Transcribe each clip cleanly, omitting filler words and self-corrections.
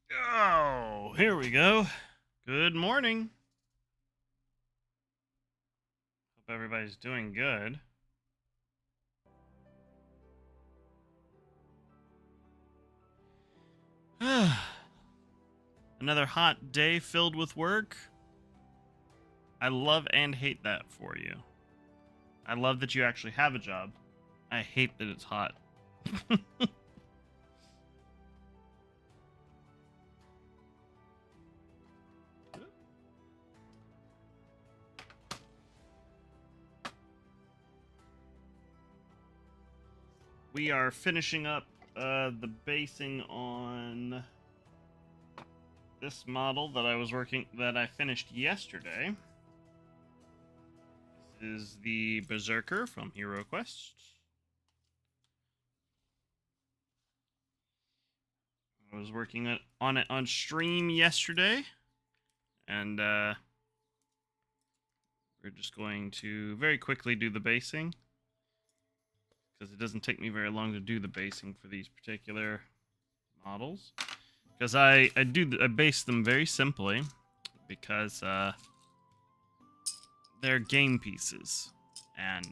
Oh, here we go. Good morning. Hope everybody's doing good. Another hot day filled with work. I love and hate that for you. I love that you actually have a job. I hate that it's hot. We are finishing up the basing on this model that I finished yesterday. This is the Berserker from HeroQuest. I was working on it on stream yesterday, and we're just going to very quickly do the basing, because it doesn't take me very long to do the basing for these particular models, because I base them very simply, because they're game pieces, and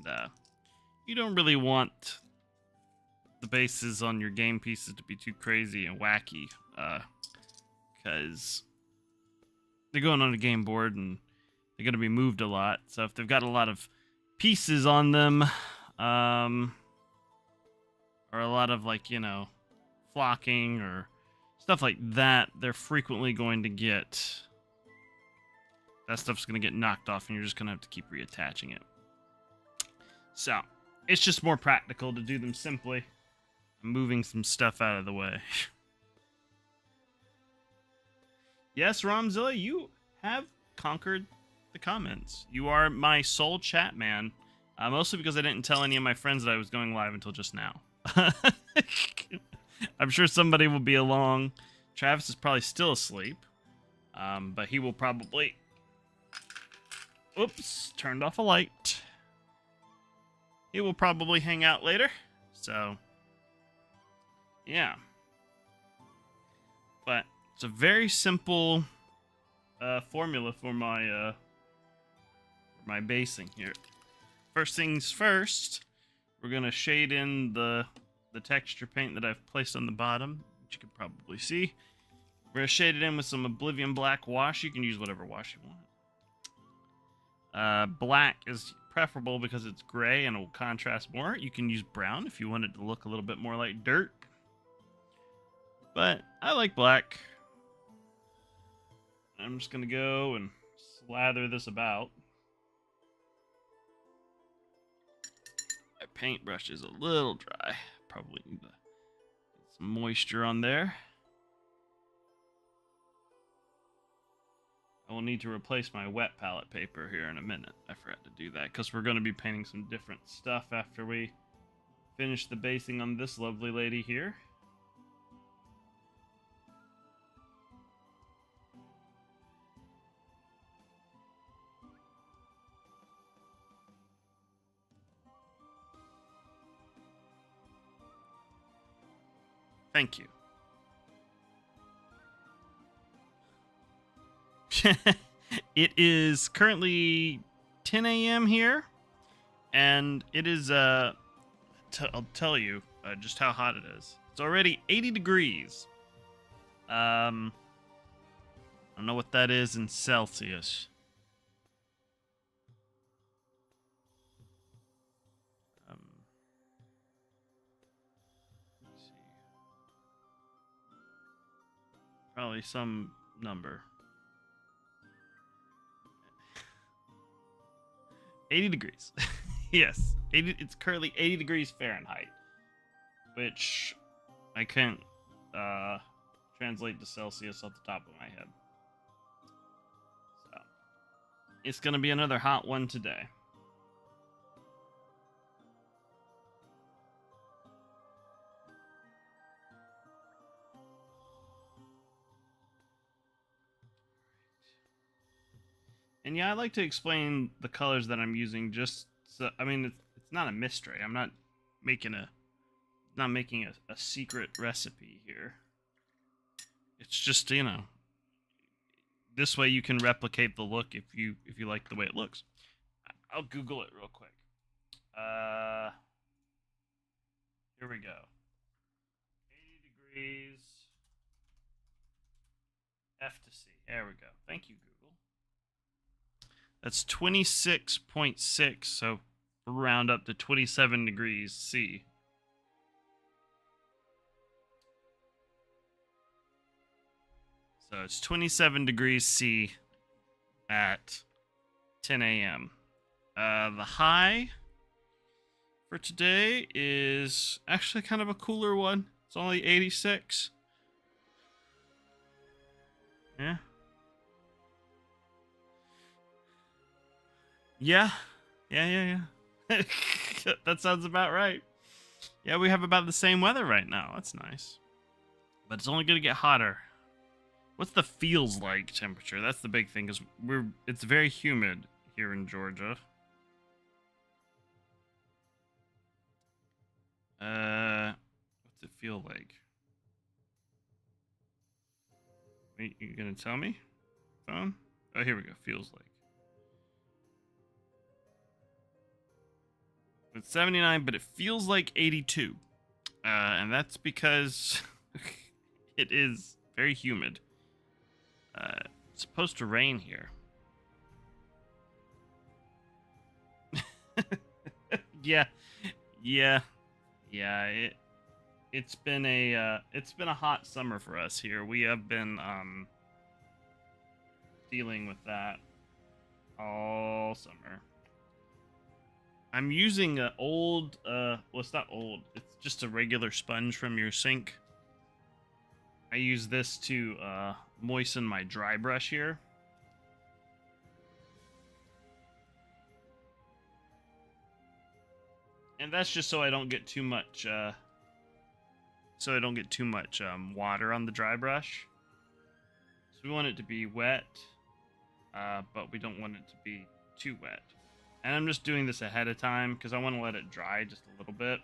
you don't really want the bases on your game pieces to be too crazy and wacky, because they're going on a game board and they're going to be moved a lot. So if they've got a lot of pieces on them, or a lot of, like, flocking or stuff like that, they're frequently going to get, that stuff's going to get knocked off, and you're just going to have to keep reattaching it. So it's just more practical to do them simply. I'm moving some stuff out of the way. Yes, Romzilla, you have conquered the comments. You are my sole chat man, mostly because I didn't tell any of my friends that I was going live until just now. I'm sure somebody will be along. Travis is probably still asleep, but he will probably... Oops, turned off a light. He will probably hang out later, so... yeah. But it's a very simple formula for my basing here. First things first, we're gonna shade in the texture paint that I've placed on the bottom, which you can probably see. We're gonna shade it in with some Oblivion Black wash. You can use whatever wash you want. Black is preferable because it's gray and it will contrast more. You can use brown if you want it to look a little bit more like dirt, but I like black. I'm just gonna go and slather this about. My paintbrush is a little dry. Probably need to get some moisture on there. I will need to replace my wet palette paper here in a minute. I forgot to do that because we're going to be painting some different stuff after we finish the basing on this lovely lady here. Thank you. It is currently 10 a.m. here, and it is, I'll tell you just how hot it is. It's already 80 degrees. I don't know what that is in Celsius. Let's see. Probably some number. 80 degrees. Yes, it's currently 80 degrees Fahrenheit, which I can't translate to Celsius off the top of my head. So it's going to be another hot one today. And yeah, I like to explain the colors that I'm using, just so, I mean, it's not a mystery. I'm not making a secret recipe here. It's just, you know, this way you can replicate the look if you like the way it looks. I'll Google it real quick. Here we go. 80 degrees F to C. There we go. Thank you, Google. That's 26.6, so we'll round up to 27 degrees C. So it's 27 degrees C at 10 a.m. The high for today is actually kind of a cooler one. It's only 86. Yeah. Yeah. Yeah. That sounds about right. Yeah, we have about the same weather right now. That's nice. But it's only going to get hotter. What's the feels like temperature? That's the big thing, because it's very humid here in Georgia. What's it feel like? Wait, you gonna tell me? Phone? Oh, here we go. Feels like. It's 79, but it feels like 82. And that's because it is very humid. It's supposed to rain here. Yeah. It's been a hot summer for us here. We have been dealing with that all summer. I'm using an old well, it's not old. It's just a regular sponge from your sink. I use this to moisten my dry brush here. And that's just so I don't get too much water on the dry brush. So we want it to be wet, but we don't want it to be too wet. And I'm just doing this ahead of time because I want to let it dry just a little bit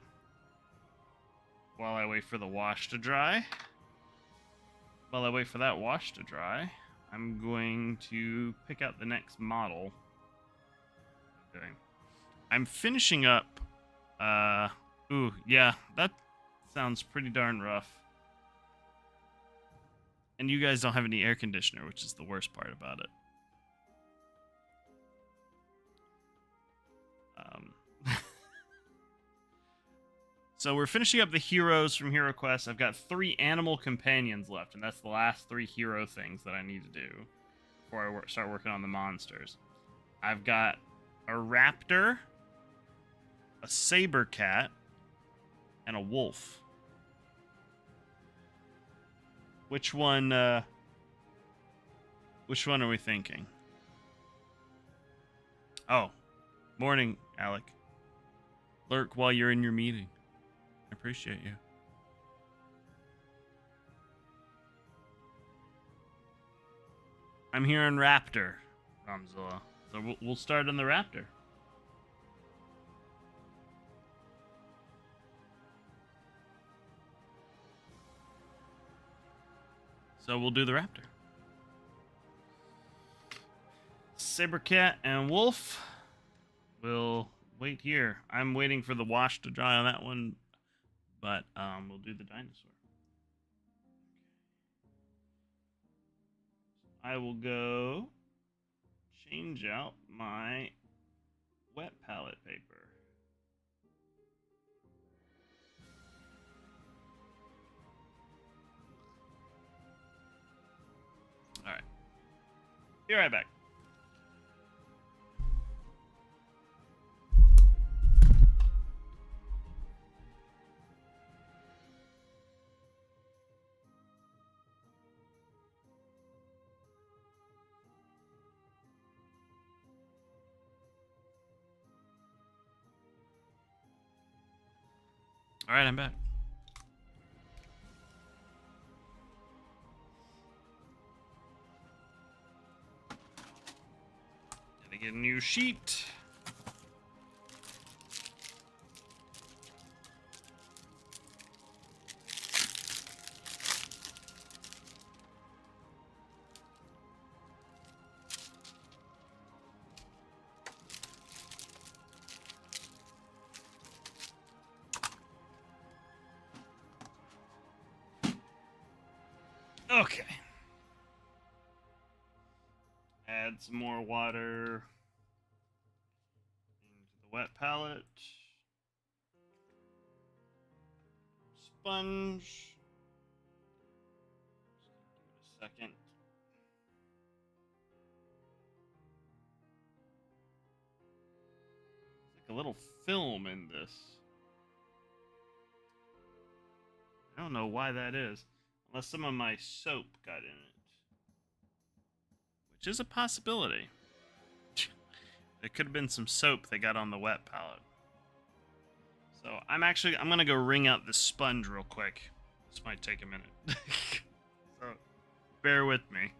while I wait for the wash to dry. While I wait for that wash to dry, I'm going to pick out the next model. Okay. I'm finishing up. Ooh, yeah, that sounds pretty darn rough. And you guys don't have any air conditioner, which is the worst part about it. So we're finishing up the heroes from HeroQuest. I've got 3 animal companions left, and that's the last 3 hero things that I need to do before I start working on the monsters. I've got a raptor, a saber cat, and a wolf. Which one are we thinking? Oh, morning, Alec. Lurk while you're in your meeting. I appreciate you. I'm here in Raptor, Ramzilla. So we'll start on the Raptor. So we'll do the Raptor. Sabercat and Wolf will wait here. I'm waiting for the wash to dry on that one, but we'll do the dinosaur. I will go change out my wet palette paper. All right. Be right back. All right, I'm back. Gotta get a new sheet. Okay. Add some more water into the wet palette. Sponge. Just give it a second. It's like a little film in this. I don't know why that is. Unless some of my soap got in it. Which is a possibility. There could have been some soap they got on the wet palette. So I'm gonna go wring out the sponge real quick. This might take a minute. So bear with me.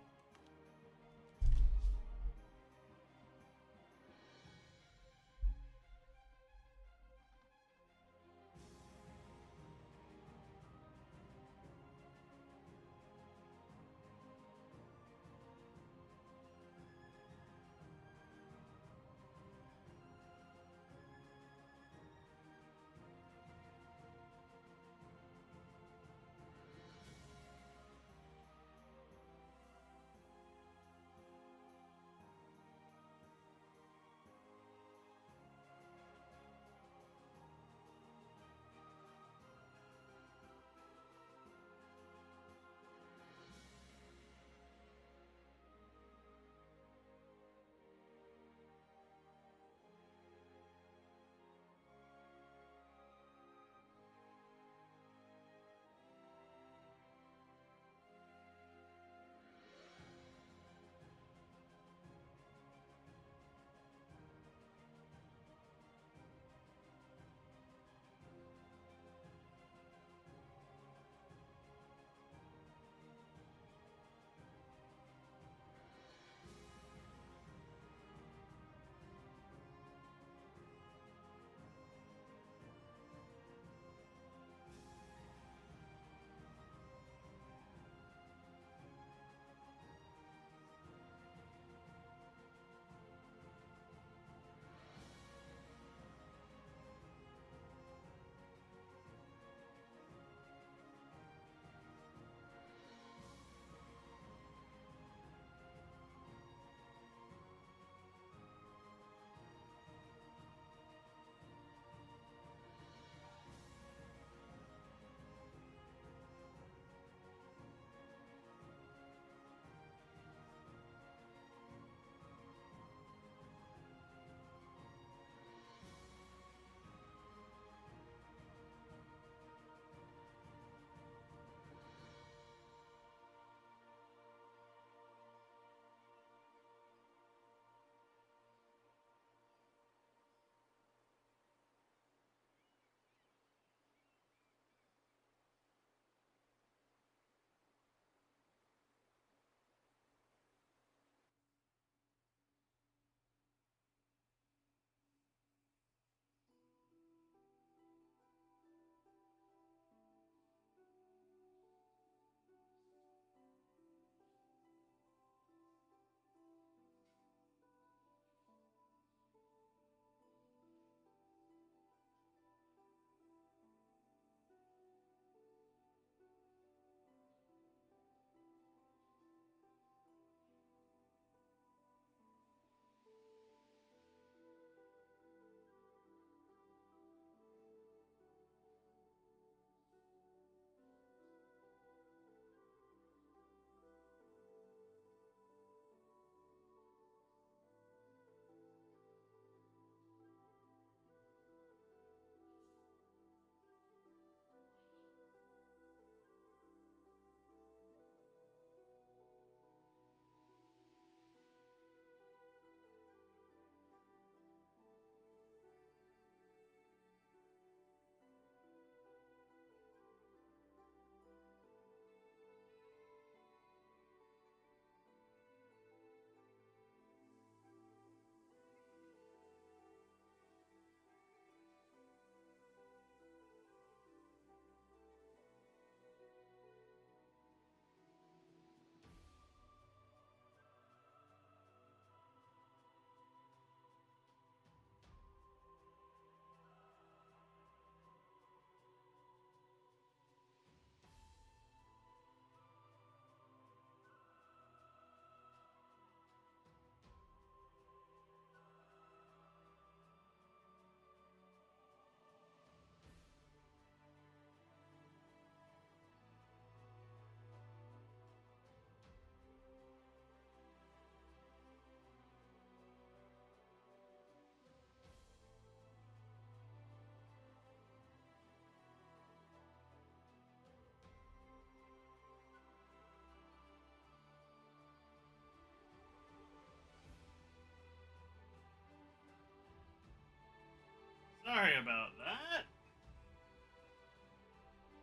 Sorry about that.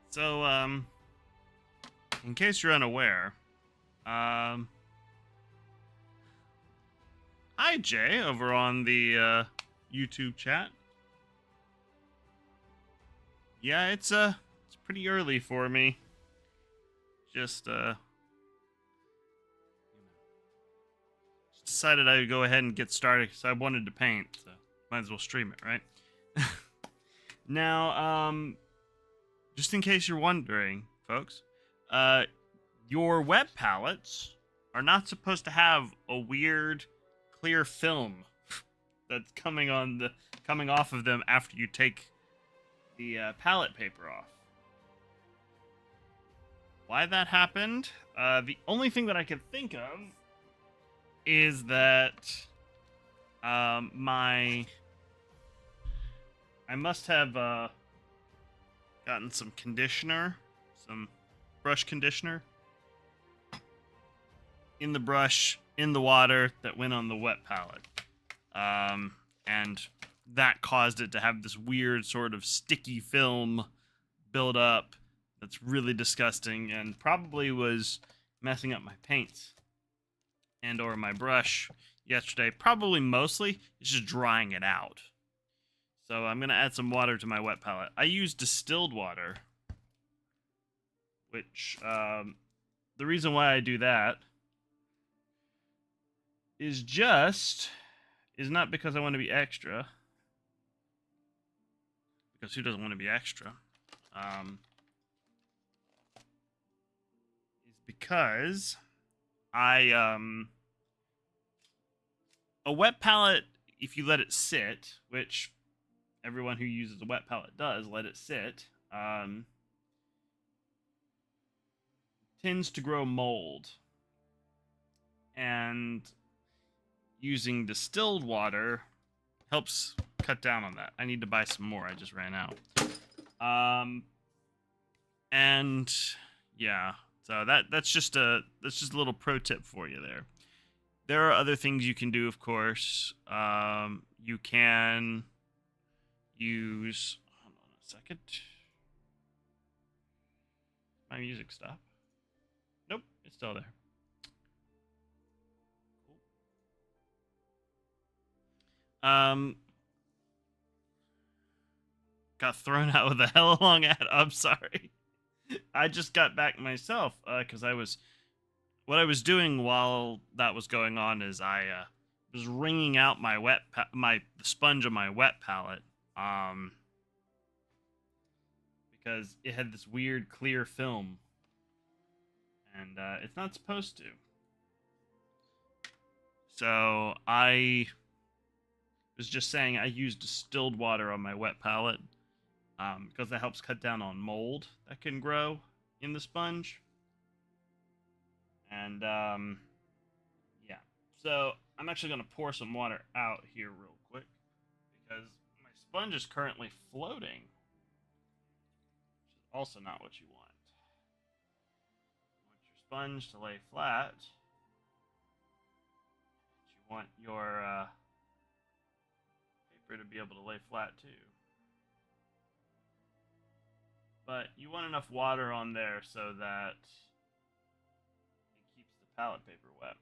So, in case you're unaware, hi Jay over on the YouTube chat. Yeah, it's pretty early for me. Just decided I would go ahead and get started because I wanted to paint, so might as well stream it, right? Now, just in case you're wondering, folks, your wet palettes are not supposed to have a weird clear film that's coming off of them after you take the palette paper off. Why that happened? The only thing that I could think of is that I must have gotten some conditioner, some brush conditioner in the brush, in the water that went on the wet palette. And that caused it to have this weird sort of sticky film build up that's really disgusting and probably was messing up my paints and or my brush yesterday. Probably mostly it's just drying it out. So I'm going to add some water to my wet palette. I use distilled water, which the reason why I do that is not because I want to be extra, because who doesn't want to be extra? Is because a wet palette, if you let it sit, which everyone who uses a wet palette does, let it sit, tends to grow mold. And using distilled water helps cut down on that. I need to buy some more. I just ran out. And yeah, so that's just a little pro tip for you there. There are other things you can do, of course. You can use. Hold on a second. My music stop. Nope, it's still there. Got thrown out with a hella long ad. I'm sorry. I just got back myself because what I was doing while that was going on is I was wringing out my the sponge on my wet palette because it had this weird clear film and it's not supposed to. So I was just saying I use distilled water on my wet palette because that helps cut down on mold that can grow in the sponge. And yeah, so I'm actually going to pour some water out here real quick because my sponge is currently floating, which is also not what you want. You want your sponge to lay flat. You want your paper to be able to lay flat too. But you want enough water on there so that it keeps the palette paper wet.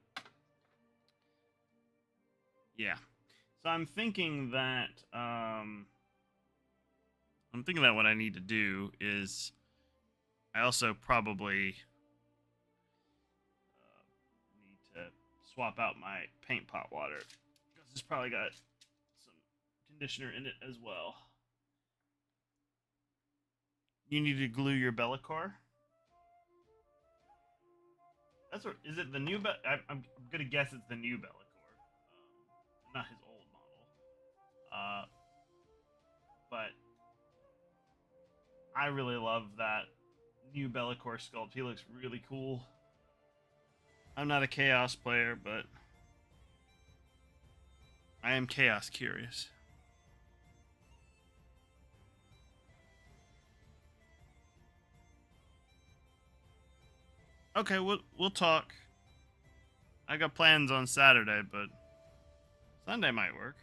Yeah. So I'm thinking that what I need to do is I also probably need to swap out my paint pot water because it's probably got some conditioner in it as well. You need to glue your Bellicor. That's what is it? The new I'm gonna guess it's the new Bellicor, not his old model. But I really love that new Bellicor sculpt. He looks really cool. I'm not a Chaos player, but I am Chaos curious. Okay, we'll talk. I got plans on Saturday, but Sunday might work.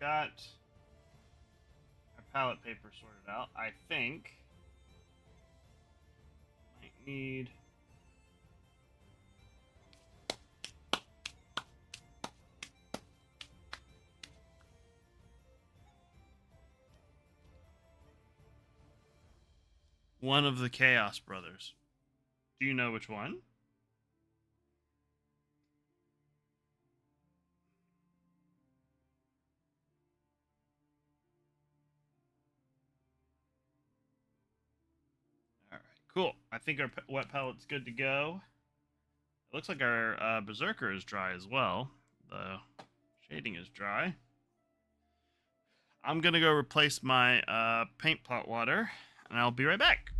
got our palette paper sorted out. I think might need one of the Chaos Brothers. Do you know which one? All right, cool. I think our wet palette's good to go. It looks like our Berserker is dry as well. The shading is dry. I'm gonna go replace my paint pot water, and I'll be right back.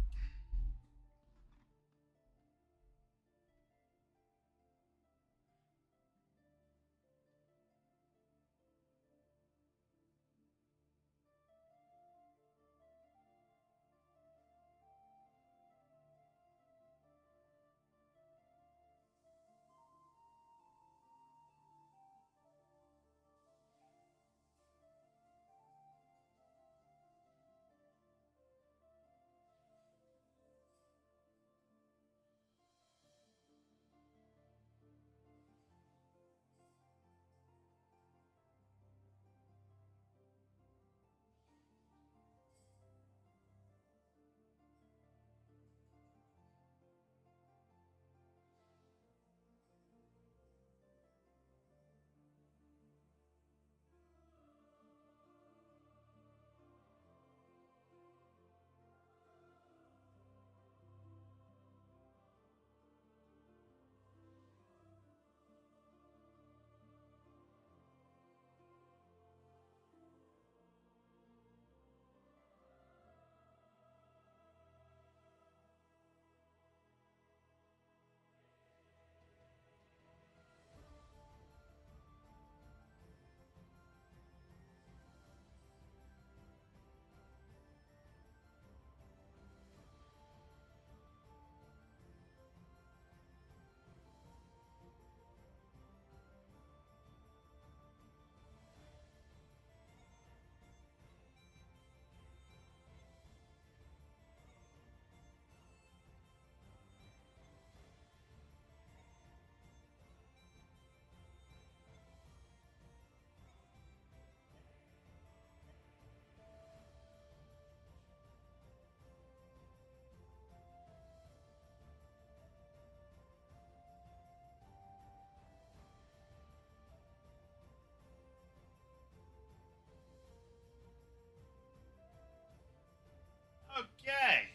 Okay.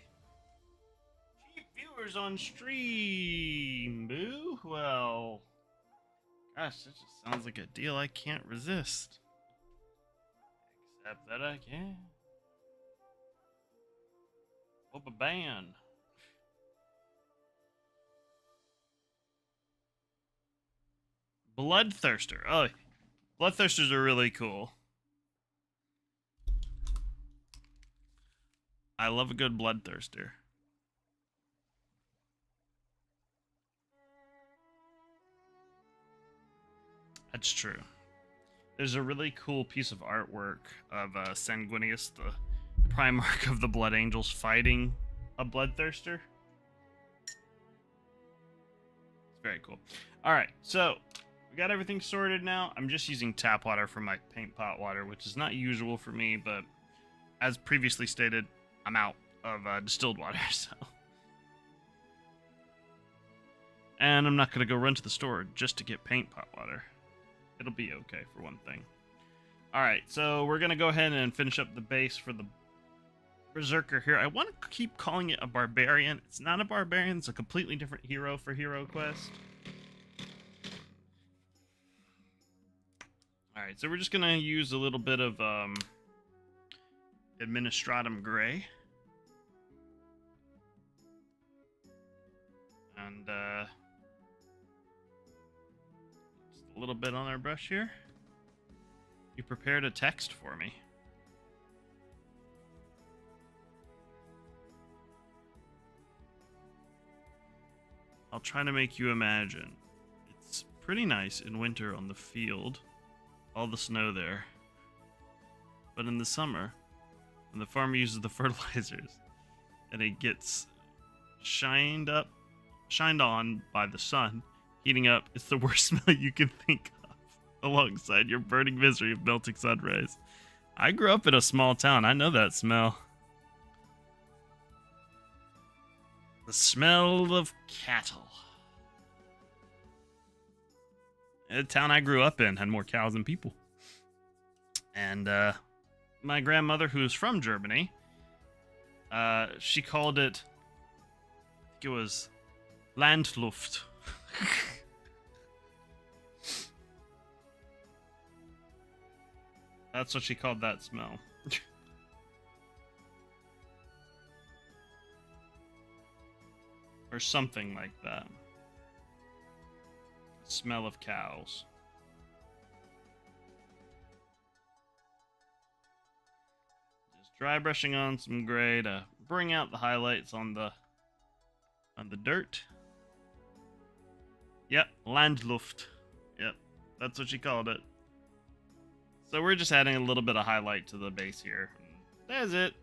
Cheap viewers on stream, boo. Well, gosh, that just sounds like a deal I can't resist. Except that I can. Hope a ban. Bloodthirster. Oh, Bloodthirsters are really cool. I love a good Bloodthirster. That's true. There's a really cool piece of artwork of Sanguinius, the Primarch of the Blood Angels, fighting a Bloodthirster. It's very cool. Alright, so we got everything sorted now. I'm just using tap water for my paint pot water, which is not usual for me, but as previously stated, I'm out of distilled water, so. And I'm not going to go run to the store just to get paint pot water. It'll be okay for one thing. Alright, so we're going to go ahead and finish up the base for the Berserker here. I want to keep calling it a Barbarian. It's not a Barbarian. It's a completely different hero for HeroQuest. Alright, so we're just going to use a little bit of Administratum Gray. And just a little bit on our brush here. You prepared a text for me. I'll try to make you imagine. It's pretty nice in winter on the field. All the snow there. But in the summer, when the farmer uses the fertilizers and it gets shined on by the sun, heating up, it's the worst smell you can think of, alongside your burning misery of melting sun rays. I grew up in a small town. I know that smell. The smell of cattle. The town I grew up in had more cows than people. And my grandmother, who is from Germany, she called it, I think it was Landluft. That's what she called that smell. Or something like that. The smell of cows. Just dry brushing on some gray to bring out the highlights on the dirt. Yep, Landluft. Yep, that's what she called it. So we're just adding a little bit of highlight to the base here. That's it.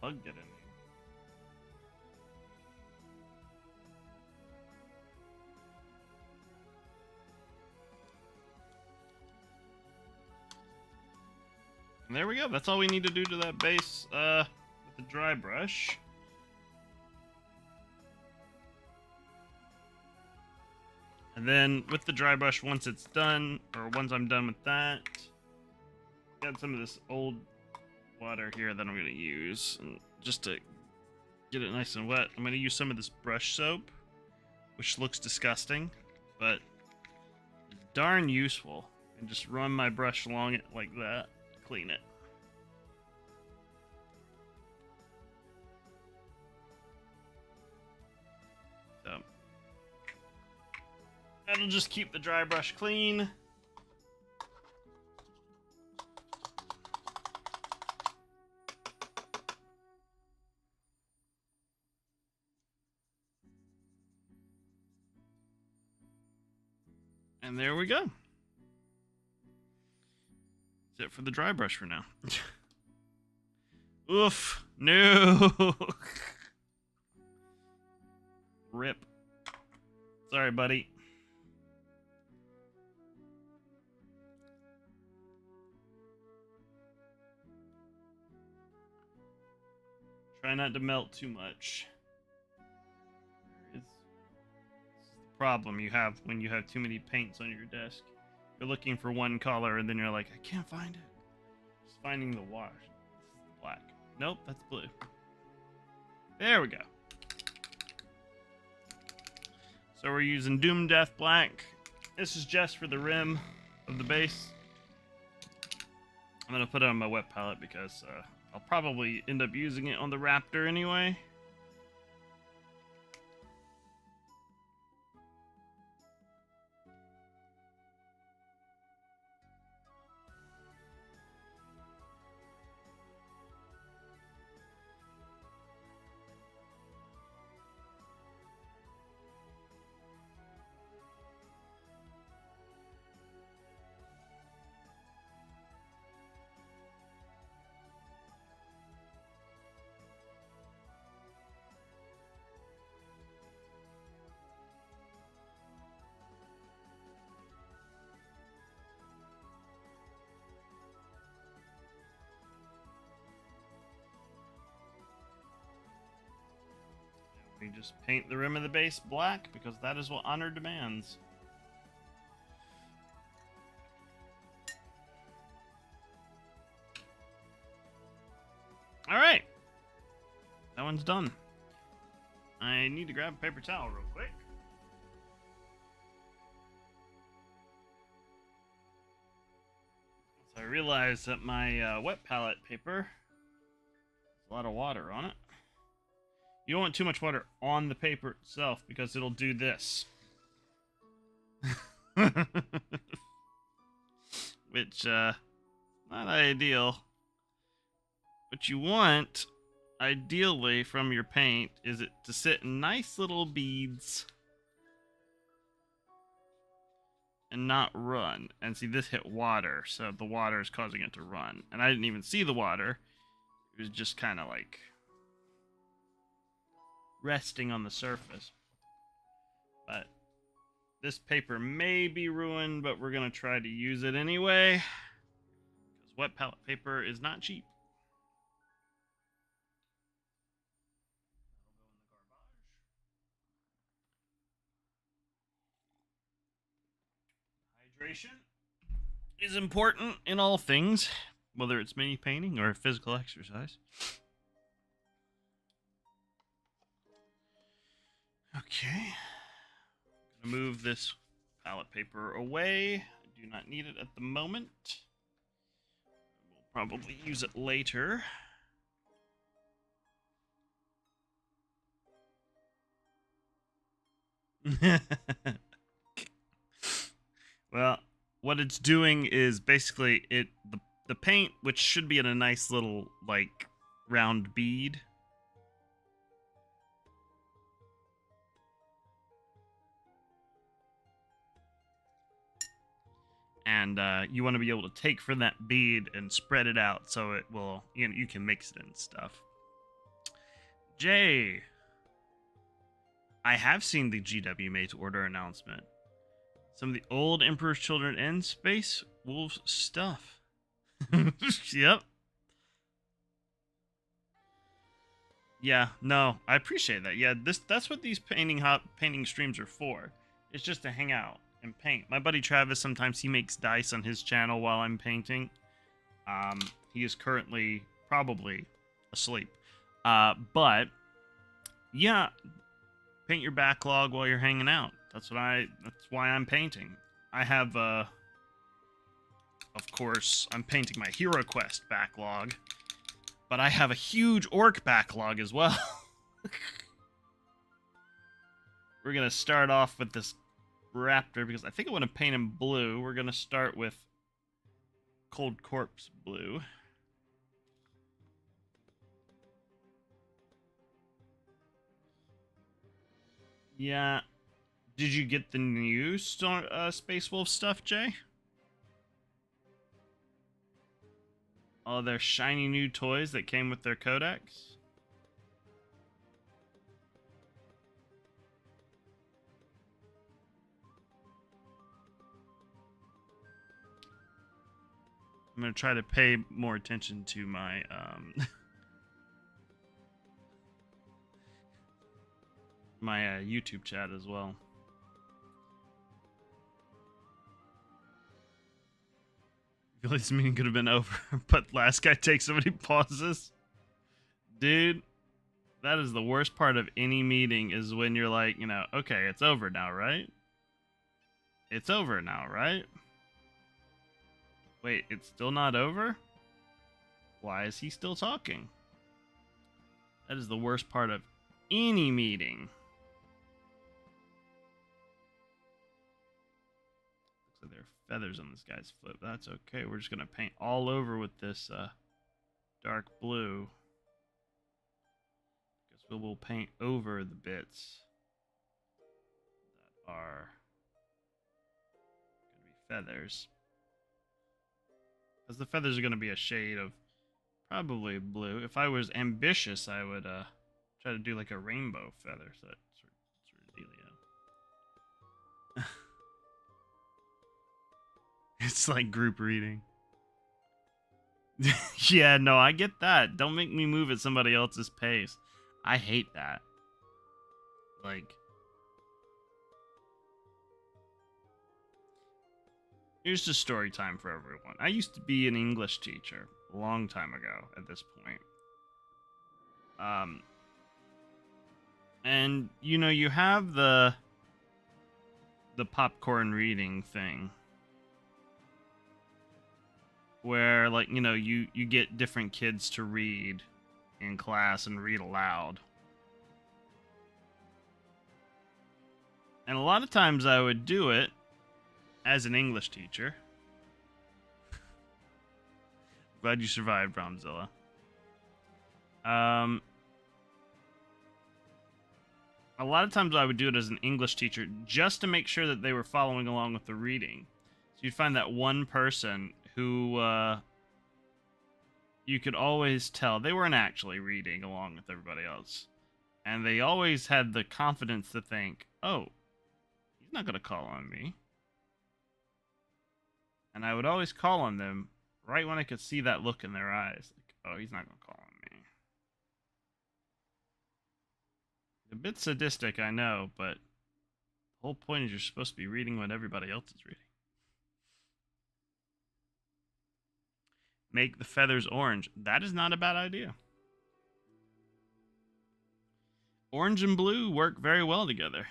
Bug get in here. And there we go. That's all we need to do to that base with the dry brush. And then with the dry brush, once it's done, or once I'm done with that, got some of this old water here that I'm going to use, and just to get it nice and wet, I'm going to use some of this brush soap, which looks disgusting, but it's darn useful. And just run my brush along it like that, clean it. So that'll just keep the dry brush clean. And there we go. That's it for the dry brush for now. Oof. No. Rip. Sorry, buddy. Try not to melt too much. This is the problem you have when you have too many paints on your desk. You're looking for one color and then you're like, I can't find it. Just finding the wash. This is black. Nope, that's blue. There we go. So we're using Doom Death Black. This is just for the rim of the base. I'm going to put it on my wet palette because I'll probably end up using it on the Raptor anyway. We just paint the rim of the base black because that is what honor demands. Alright. That one's done. I need to grab a paper towel real quick. So I realized that my wet palette paper has a lot of water on it. You don't want too much water on the paper itself because it'll do this. Which, not ideal. What you want ideally from your paint is it to sit in nice little beads and not run. And see, this hit water, so the water is causing it to run. And I didn't even see the water. It was just kind of like resting on the surface. But this paper may be ruined, but we're going to try to use it anyway. Because wet palette paper is not cheap. Hydration is important in all things, whether it's mini painting or physical exercise. Okay. I'm going to move this palette paper away. I do not need it at the moment. We'll probably use it later. Well, what it's doing is basically the paint, which should be in a nice little like round bead. And you want to be able to take from that bead and spread it out so it will, you can mix it and stuff. Jay, I have seen the GW made to order announcement. Some of the old Emperor's Children and Space Wolves stuff. Yep. Yeah, no, I appreciate that. Yeah, that's what these painting streams are for. It's just to hang out and paint. My buddy Travis, sometimes he makes dice on his channel while I'm painting. He is currently probably asleep. But yeah, paint your backlog while you're hanging out. That's why I'm painting. I have of course, I'm painting my HeroQuest backlog, but I have a huge orc backlog as well. We're gonna start off with this raptor because I think I want to paint him blue. We're gonna start with Cold Corpse blue. Yeah. Did you get the new Space Wolf stuff, Jay? Oh, their shiny new toys that came with their codex? I'm going to try to pay more attention to my my YouTube chat as well. I feel like this meeting could have been over, but last guy takes so many pauses. Dude, that is the worst part of any meeting is when you're like, okay, it's over now, right? It's over now, right? Wait, it's still not over? Why is he still talking? That is the worst part of any meeting. Looks like there are feathers on this guy's foot, but that's okay. We're just going to paint all over with this dark blue. Guess we'll paint over the bits that are going to be feathers. Because the feathers are going to be a shade of probably blue. If I was ambitious, I would try to do like a rainbow feather sort of dealio. It's like group reading. Yeah, no, I get that. Don't make me move at somebody else's pace. I hate that. Like, here's just story time for everyone. I used to be an English teacher a long time ago at this point. And you have the popcorn reading thing where like, you get different kids to read in class and read aloud. And a lot of times I would do it as an English teacher. Glad you survived, Bromzilla. a lot of times I would do it as an English teacher just to make sure that they were following along with the reading. So you'd find that one person who you could always tell they weren't actually reading along with everybody else. And they always had the confidence to think, oh, he's not going to call on me. And I would always call on them right when I could see that look in their eyes. Like, oh, he's not going to call on me. A bit sadistic, I know, but the whole point is you're supposed to be reading what everybody else is reading. Make the feathers orange. That is not a bad idea. Orange and blue work very well together.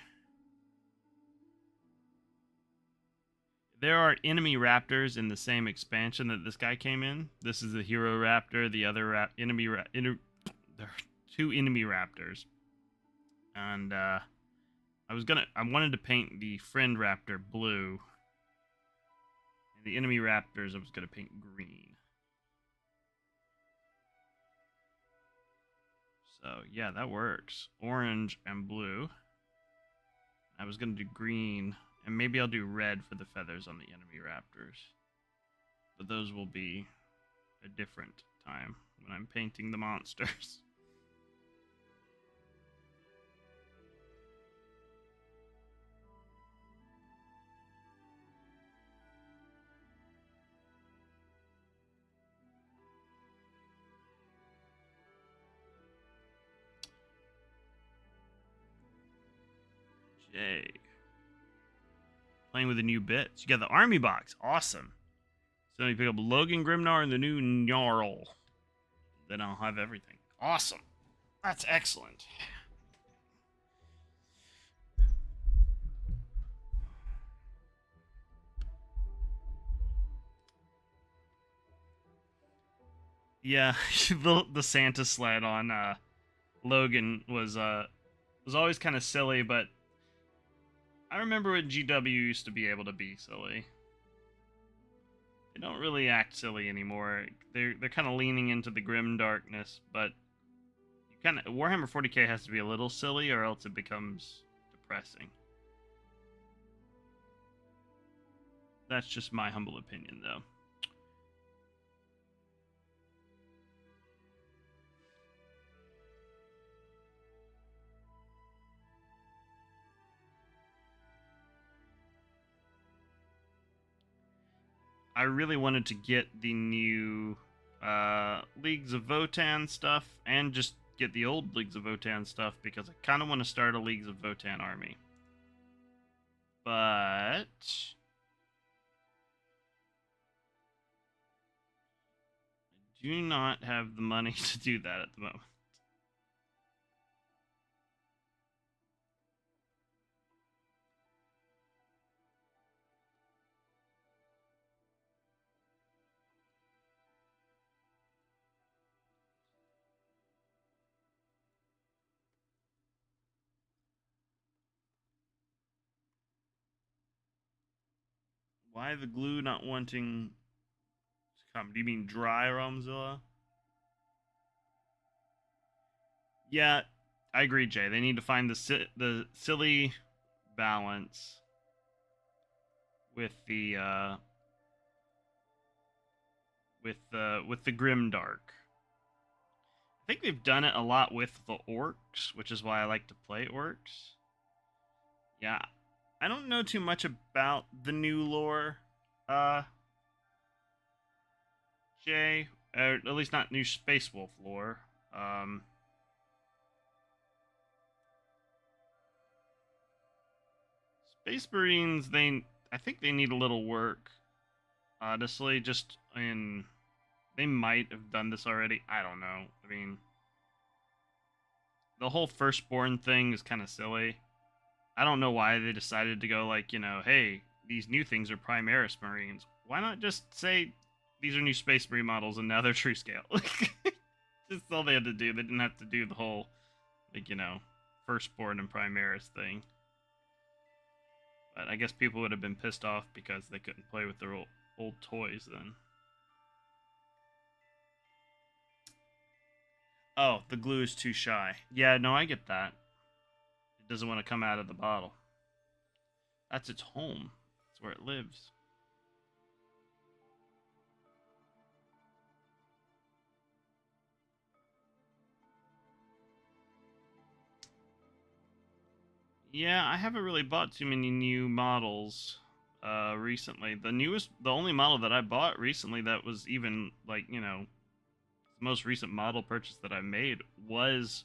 There are enemy raptors in the same expansion that this guy came in. This is the hero raptor. The other there are 2 enemy raptors, and I wanted to paint the friend raptor blue, and the enemy raptors I was gonna paint green. So yeah, that works. Orange and blue. I was gonna do green, and maybe I'll do red for the feathers on the enemy raptors. But those will be a different time when I'm painting the monsters. Jay. Playing with the new bits. You got the army box. Awesome. So you pick up Logan Grimnar and the new Gnarl. Then I'll have everything. Awesome. That's excellent. Yeah, the Santa sled on Logan was always kind of silly, but I remember when GW used to be able to be silly. They don't really act silly anymore. They're kind of leaning into the grim darkness, but Warhammer 40k has to be a little silly, or else it becomes depressing. That's just my humble opinion, though. I really wanted to get the new Leagues of Votan stuff, and just get the old Leagues of Votan stuff, because I kind of want to start a Leagues of Votan army. But I do not have the money to do that at the moment. Why the glue not wanting to come? Do you mean dry, Romzilla? Yeah, I agree, Jay. They need to find the silly balance with the with the grim dark. I think they've done it a lot with the orcs, which is why I like to play orcs. Yeah, I don't know too much about the new lore, Jay, or at least not new Space Wolf lore. Space Marines, I think they need a little work. Honestly, they might have done this already. I don't know. I mean, the whole firstborn thing is kind of silly. I don't know why they decided to go like, hey, these new things are Primaris Marines. Why not just say these are new Space Marine models and now they're true scale? Just all they had to do. They didn't have to do the whole, firstborn and Primaris thing. But I guess people would have been pissed off because they couldn't play with their old toys then. Oh, the glue is too shy. Yeah, no, I get that. It doesn't want to come out of the bottle. That's its home. That's where it lives. Yeah, I haven't really bought too many new models recently. The only model that I bought recently that was even like, you know, the most recent model purchase that I made was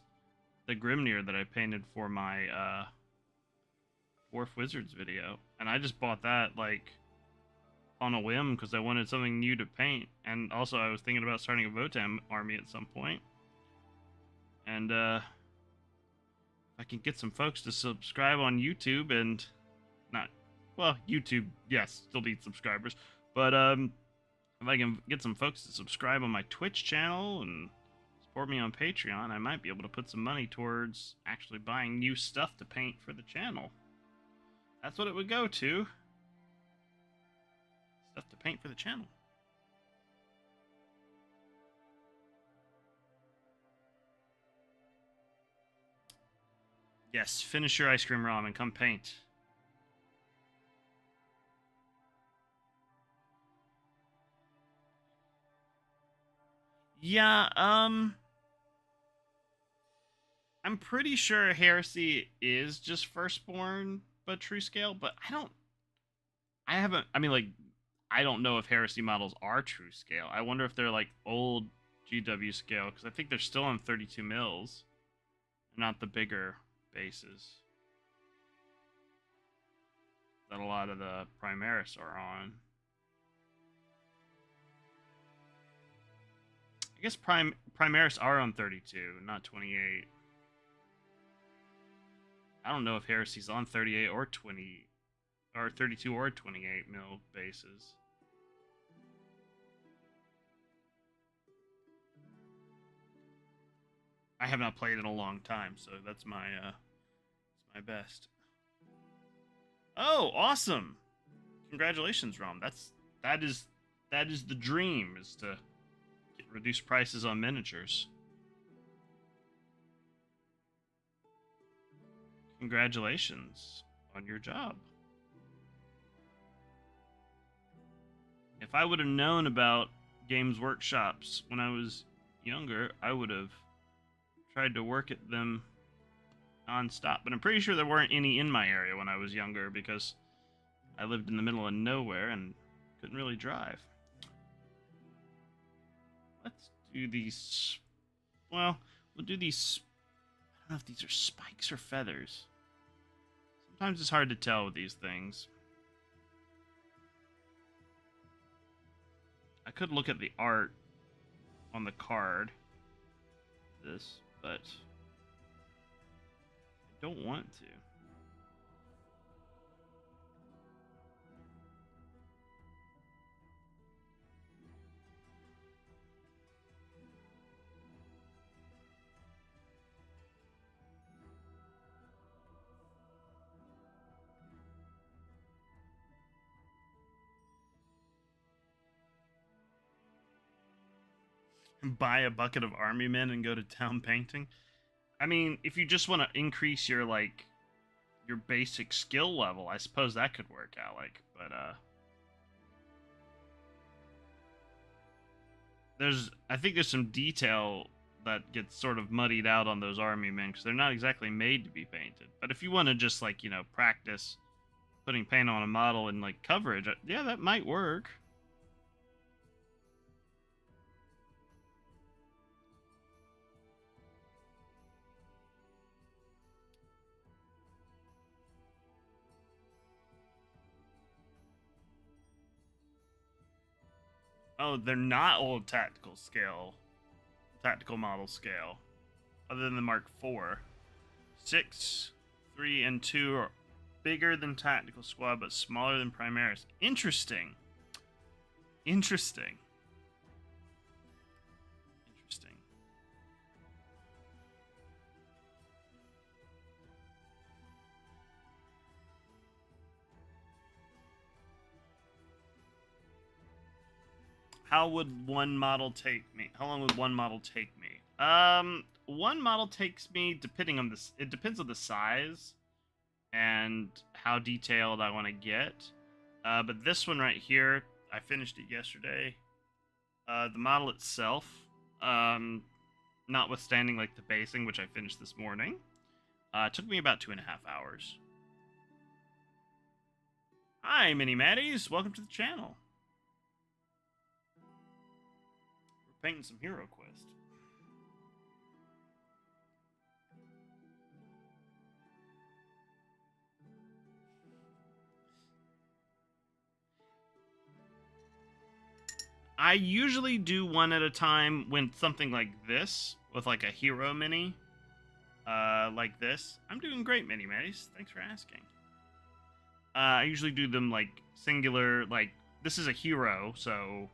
the Grimnir that I painted for my Dwarf Wizards video. And I just bought that like on a whim because I wanted something new to paint. And also I was thinking about starting a Votam army at some point. And I can get some folks to subscribe on YouTube and not, well, YouTube, yes, still need subscribers, but if I can get some folks to subscribe on my Twitch channel and support me on Patreon, I might be able to put some money towards actually buying new stuff to paint for the channel. That's what it would go to. Stuff to paint for the channel. Yes, finish your ice cream ramen. Come paint. Yeah, I'm pretty sure Heresy is just Firstborn, but true scale, but I mean, like, I don't know if Heresy models are true scale. I wonder if they're, like, old GW scale, because I think they're still on 32 mils, not the bigger bases that a lot of the Primaris are on. I guess Primaris are on 32, not 28. I don't know if Heresy's on 38 or 20, or 32 or 28 mil bases. I have not played in a long time, so that's my best. Oh, awesome! Congratulations, Rom. That is the dream, is to get reduced prices on miniatures. Congratulations on your job. If I would have known about Games Workshops when I was younger, I would have tried to work at them non-stop. But I'm pretty sure there weren't any in my area when I was younger because I lived in the middle of nowhere and couldn't really drive. Let's do these. Well, we'll do these. I don't know if these are spikes or feathers. Sometimes it's hard to tell with these things. I could look at the art on the card. This, but I don't want to. Buy a bucket of army men and go to town painting. I mean, if you just want to increase your, like, your basic skill level, I suppose that could work out, like, but I think there's some detail that gets sort of muddied out on those army men because they're not exactly made to be painted. But if you want to just, like, you know, practice putting paint on a model and, like, coverage, yeah, that might work. Oh, they're not old tactical model scale, other than the Mark IV. 6, 3, and 2 are bigger than Tactical Squad, but smaller than Primaris. Interesting. Interesting. Interesting. How would one model take me? How long would one model take me? One model takes me, depending on this, it depends on the size. and how detailed I want to get. But this one right here, I finished it yesterday. The model itself, notwithstanding like the basing, which I finished this morning, took me about 2.5 hours. Hi, Mini Maddies. Welcome to the channel. We're painting some HeroQuest. I usually do one at a time when something like this, with like a hero mini, like this. I'm doing great, Mini Maddies. Thanks for asking. I usually do them like singular, like this is a hero, so,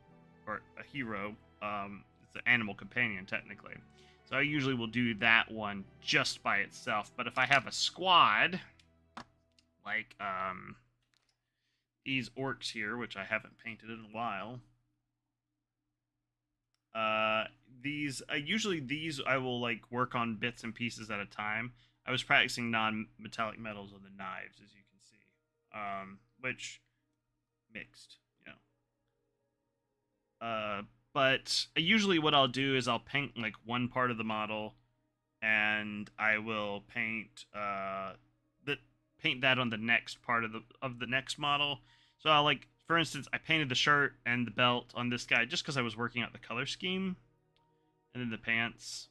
or a hero, it's an animal companion technically. So I usually will do that one just by itself. But if I have a squad, like these orcs here, which I haven't painted in a while, usually these I will like work on bits and pieces at a time. I was practicing non-metallic metals on the knives, as you can see, which mixed, you know. But usually what I'll do is I'll paint like one part of the model, and I will paint that on the next part of the next model. So I'll like, for instance, I painted the shirt and the belt on this guy just because I was working out the color scheme, and then the pants.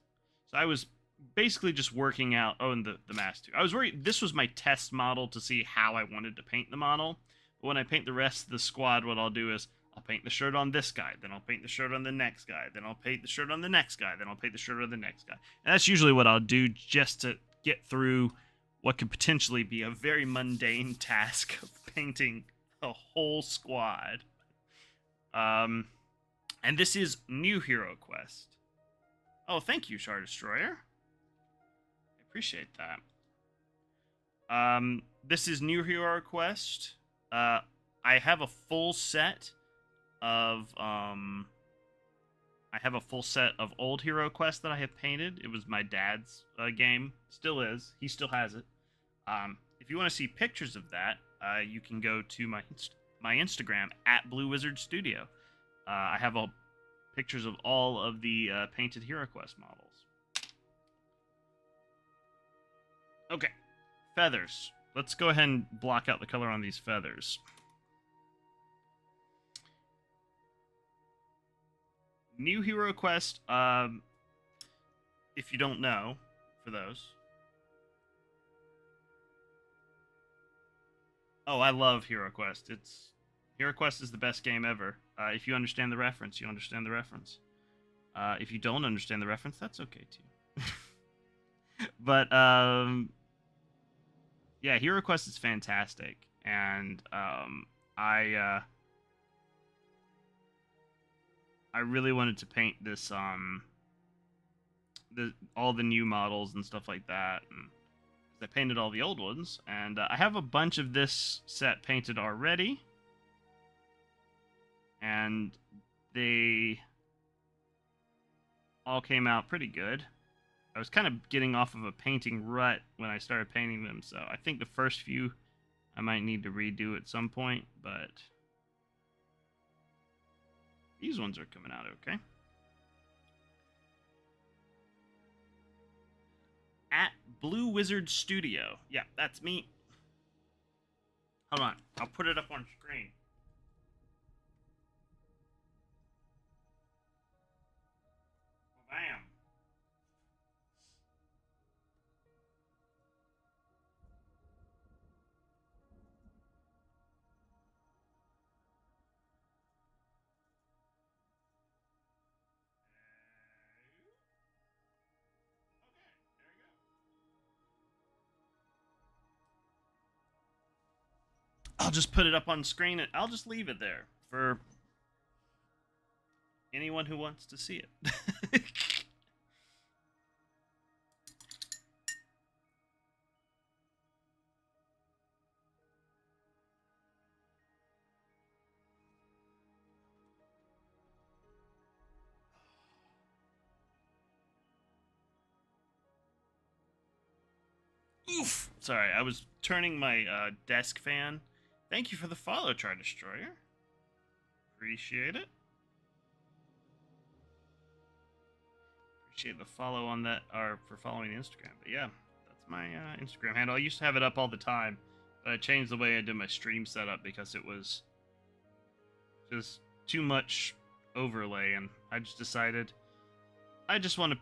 So I was basically just working out. Oh, and the mask too. I was worried. This was my test model to see how I wanted to paint the model. But when I paint the rest of the squad, what I'll do is I'll paint the shirt on this guy, then I'll paint the shirt on the next guy, then I'll paint the shirt on the next guy, then I'll paint the shirt on the next guy. And that's usually what I'll do just to get through what could potentially be a very mundane task of painting a whole squad. And this is new HeroQuest. Oh, thank you, Star Destroyer. I appreciate that. This is new HeroQuest. I have a full set of old HeroQuest that I have painted. It was my dad's game. Still is. He still has it. If you want to see pictures of that, you can go to my Instagram at Blue Wizard Studio. I have pictures of all of the painted HeroQuest models. Okay, feathers. Let's go ahead and block out the color on these feathers. New HeroQuest, if you don't know, for those. Oh, I love HeroQuest. HeroQuest is the best game ever. If you understand the reference, you understand the reference. If you don't understand the reference, that's okay too. But yeah, HeroQuest is fantastic, and I really wanted to paint this all the new models and stuff like that, and I painted all the old ones, and I have a bunch of this set painted already, and they all came out pretty good. I was kind of getting off of a painting rut when I started painting them, so I think the first few I might need to redo at some point, but these ones are coming out okay. At Blue Wizard Studio. Yeah, that's me. Hold on, I'll put it up on screen. Bam. I'll just put it up on screen and I'll just leave it there for anyone who wants to see it. Oof! Sorry, I was turning my desk fan. Thank you for the follow, Try Destroyer. Appreciate it. Appreciate the follow on that, or for following Instagram. But yeah, that's my Instagram handle. I used to have it up all the time, but I changed the way I did my stream setup because it was just too much overlay, and I just decided I just want to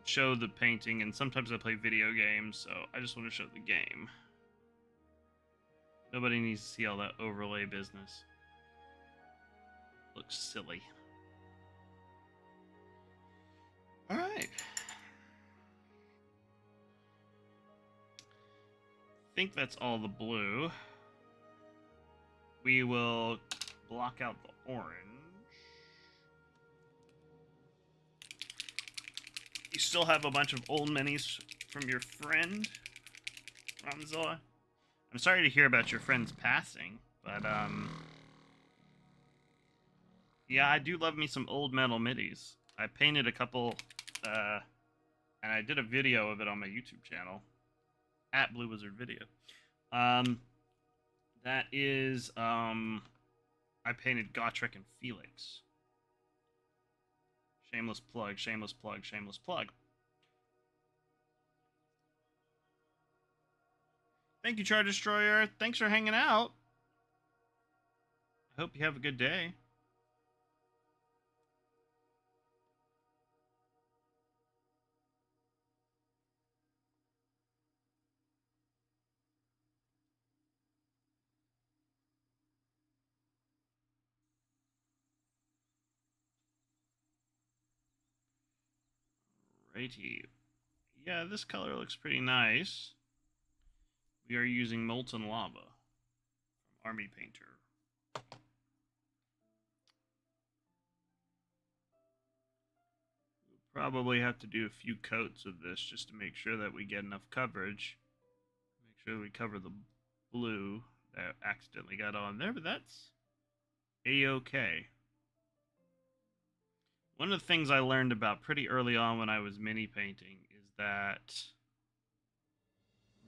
show the painting, and sometimes I play video games, so I just want to show the game. Nobody needs to see all that overlay business. Looks silly. Alright. I think that's all the blue. We will block out the orange. You still have a bunch of old minis from your friend, Ramzilla. I'm sorry to hear about your friend's passing, but yeah, I do love me some old metal midis. I painted a couple, and I did a video of it on my YouTube channel, at Blue Wizard Video. That is, I painted Gotrek and Felix. Shameless plug, shameless plug, shameless plug. Thank you, Char Destroyer. Thanks for hanging out. I hope you have a good day. Righty. Yeah, this color looks pretty nice. We are using Molten Lava from Army Painter. We'll probably have to do a few coats of this just to make sure that we get enough coverage. Make sure we cover the blue that accidentally got on there, but that's a-okay. One of the things I learned about pretty early on when I was mini painting is that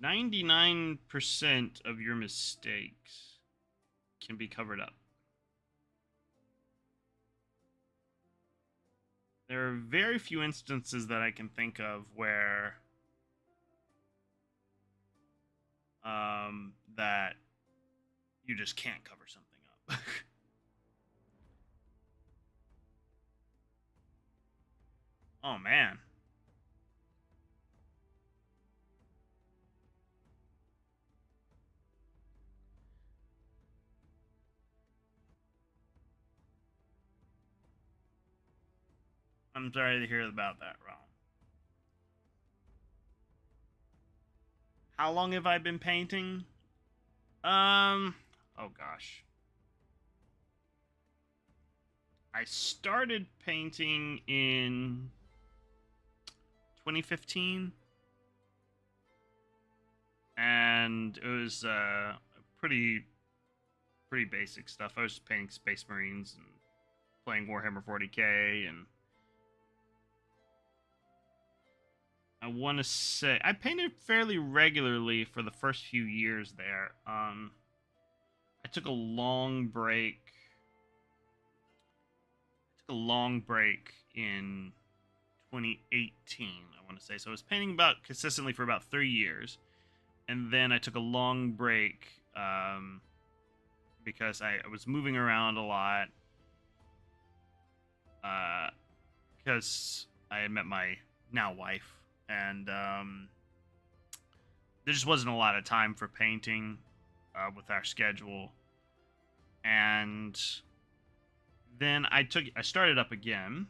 99% of your mistakes can be covered up. There are very few instances that I can think of where that you just can't cover something up. Oh man. I'm sorry to hear about that, Ron. How long have I been painting? Oh gosh. I started painting in 2015. And it was pretty basic stuff. I was painting Space Marines and playing Warhammer 40k, and I want to say I painted fairly regularly for the first few years there. I took a long break. In 2018, I want to say. So I was painting about consistently for about 3 years, and then I took a long break because I was moving around a lot. Because I had met my now wife, and there just wasn't a lot of time for painting with our schedule. And then I started up again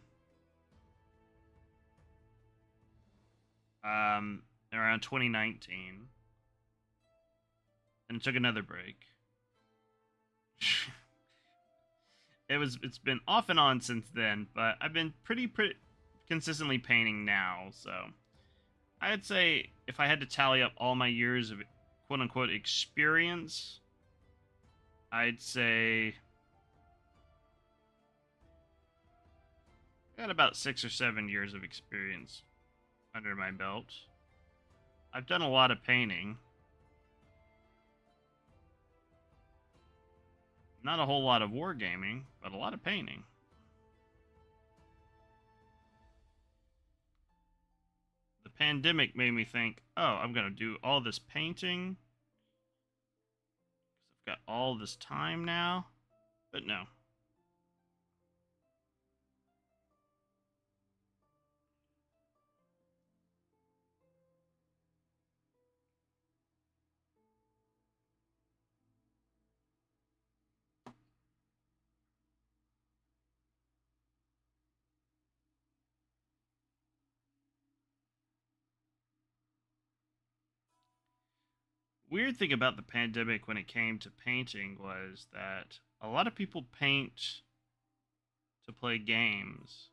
around 2019, and took another break. It's been off and on since then, but I've been pretty consistently painting now. So I'd say if I had to tally up all my years of quote unquote experience, I'd say I got about 6 or 7 years of experience under my belt. I've done a lot of painting. Not a whole lot of wargaming, but a lot of painting. The pandemic made me think, oh, I'm going to do all this painting. I've got all this time now. But no. Weird thing about the pandemic when it came to painting was that a lot of people paint to play games.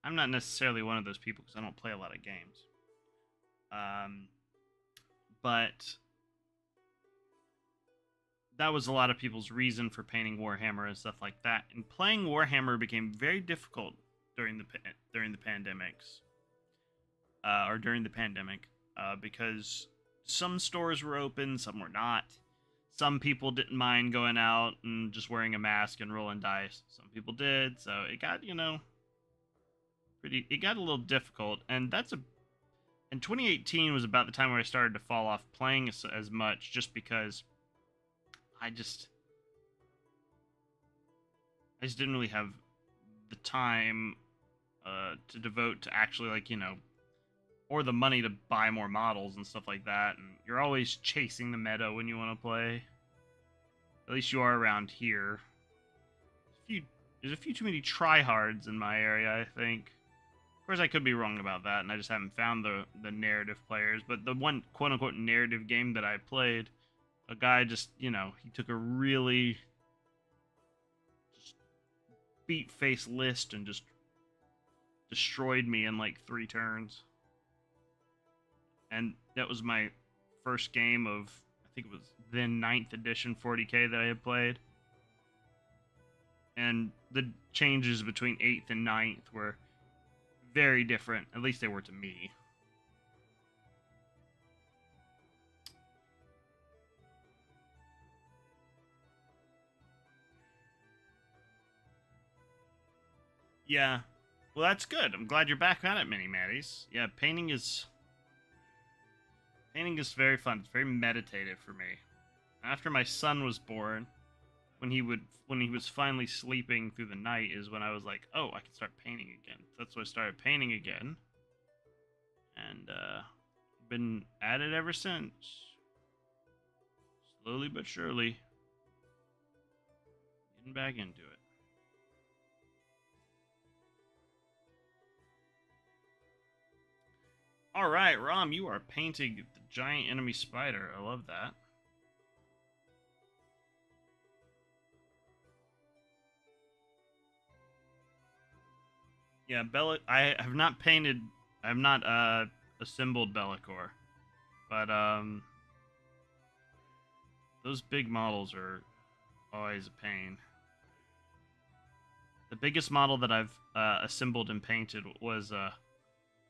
I'm not necessarily one of those people because I don't play a lot of games. But that was a lot of people's reason for painting Warhammer and stuff like that. And playing Warhammer became very difficult during the pandemics, or during the pandemic, because some stores were open, some were not. Some people didn't mind going out and just wearing a mask and rolling dice. Some people did, so it got, it got a little difficult. And and 2018 was about the time where I started to fall off playing as much, just because I just didn't really have the time to devote to actually, or the money to buy more models and stuff like that. And you're always chasing the meta when you want to play. At least you are around here. There's a few too many tryhards in my area, I think. Of course, I could be wrong about that, and I just haven't found the narrative players. But the one quote-unquote narrative game that I played, a guy just, he took a really just beat-face list and just destroyed me in like 3 turns. And that was my first game of, I think it was then 9th edition 40k that I had played. And the changes between 8th and 9th were very different. At least they were to me. Yeah. Well, that's good. I'm glad you're back on it, Mini Maddies. Yeah, painting is very fun. It's very meditative for me. After my son was born, when he was finally sleeping through the night, is when I was like, oh, I can start painting again. That's when I started painting again, and been at it ever since. Slowly but surely, getting back into it. All right, Rom, you are painting the giant enemy spider. I love that. Yeah, I have not painted. I have not assembled Bellicor, but those big models are always a pain. The biggest model that I've assembled and painted was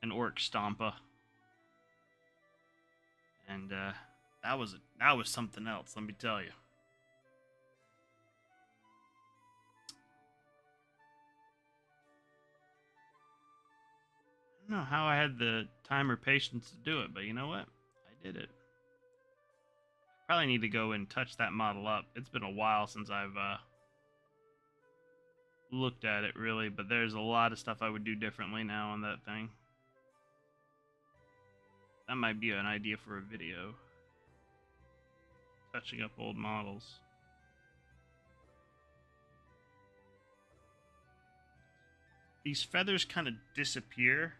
an Orc Stompa. And that was something else, let me tell you. I don't know how I had the time or patience to do it, but you know what? I did it. Probably need to go and touch that model up. It's been a while since I've looked at it, really, but there's a lot of stuff I would do differently now on that thing. That might be an idea for a video. Touching up old models. These feathers kind of disappear.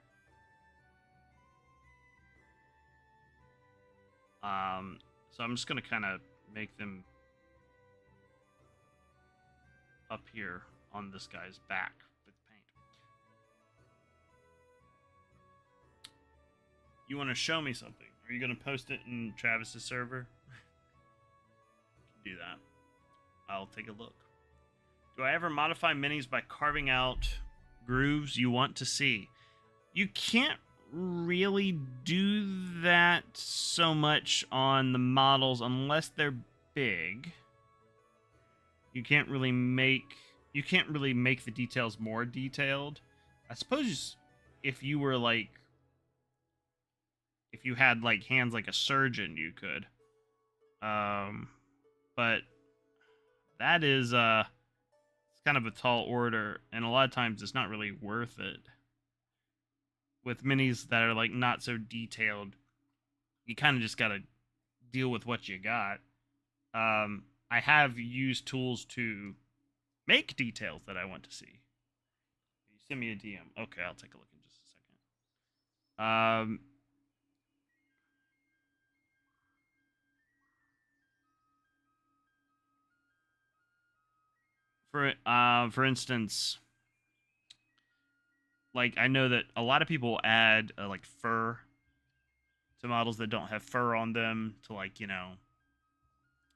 So I'm just going to kind of make them up here on this guy's back with paint. You want to show me something? Are you going to post it in Travis's server? Do that. I'll take a look. Do I ever modify minis by carving out grooves you want to see? You can't really do that so much on the models unless they're big. You can't really make the details more detailed. I suppose if you were like if you had like hands like a surgeon, you could. But that is it's kind of a tall order, and a lot of times it's not really worth it. With minis that are like not so detailed, you kind of just gotta deal with what you got. I have used tools to make details that I want to see. You send me a DM. Okay, I'll take a look in just a second. For instance, like I know that a lot of people add like fur to models that don't have fur on them to like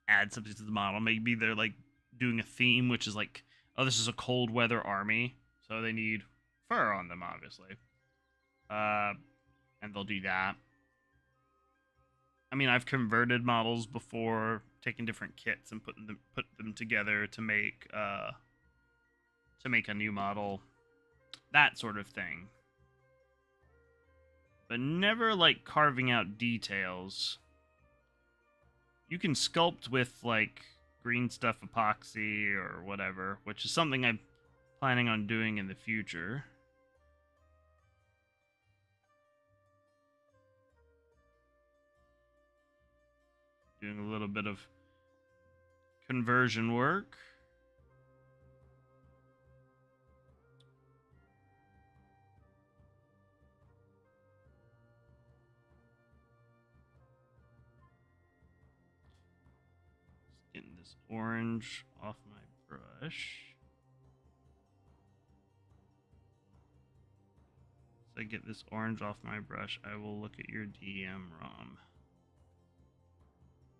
add something to the model. Maybe they're like doing a theme, which is like, oh, this is a cold weather army, so they need fur on them, obviously. And they'll do that. I mean, I've converted models before, taking different kits and put them together to make a new model, that sort of thing. But never like carving out details. You can sculpt with like green stuff epoxy or whatever, which is something I'm planning on doing in the future. Doing a little bit of conversion work. Just getting this orange off my brush. As I get this orange off my brush, I will look at your DM ROM.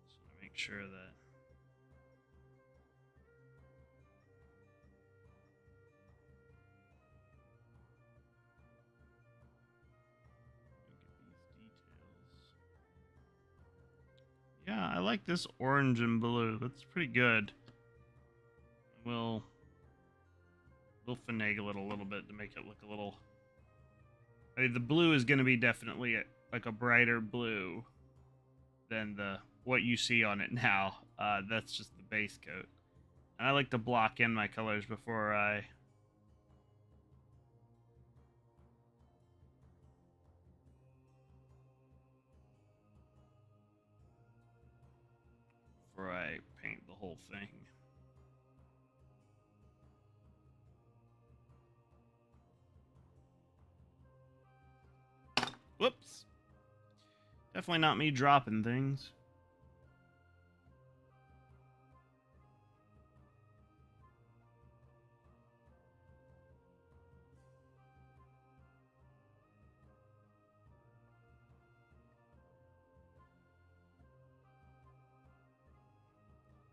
Just want to make sure that yeah, I like this orange and blue. That's pretty good. We'll finagle it a little bit to make it look a little. I mean, the blue is going to be definitely like a brighter blue than what you see on it now. That's just the base coat. And I like to block in my colors before I paint the whole thing. Whoops. Definitely not me dropping things.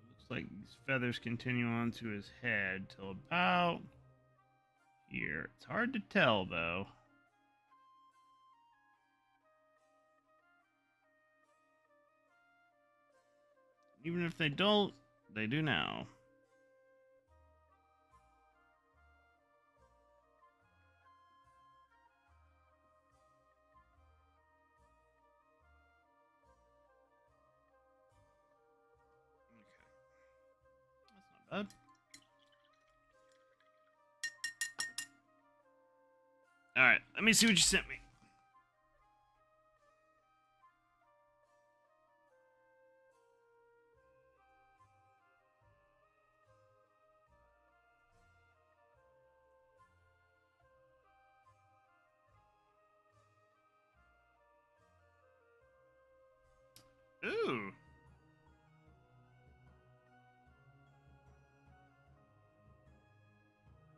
Looks like these feathers continue on to his head till about here. It's hard to tell though. Even if they don't, they do now. Okay. That's not bad. Alright, let me see what you sent me. Ooh.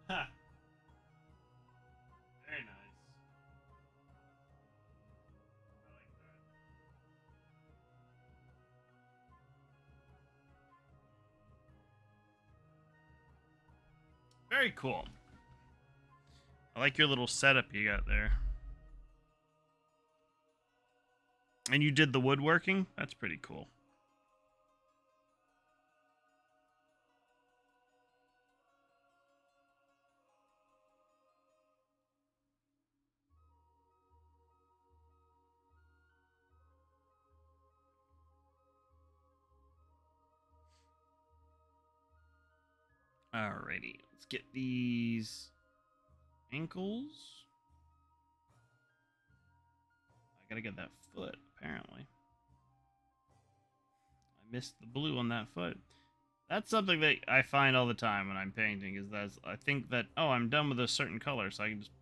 Ha. Very nice. I like that. Very cool. I like your little setup you got there. And you did the woodworking? That's pretty cool. Alrighty, let's get these ankles. I gotta get that foot, apparently. I missed the blue on that foot. That's something that I find all the time when I'm painting, is that I think that, oh, I'm done with a certain color, so I can just,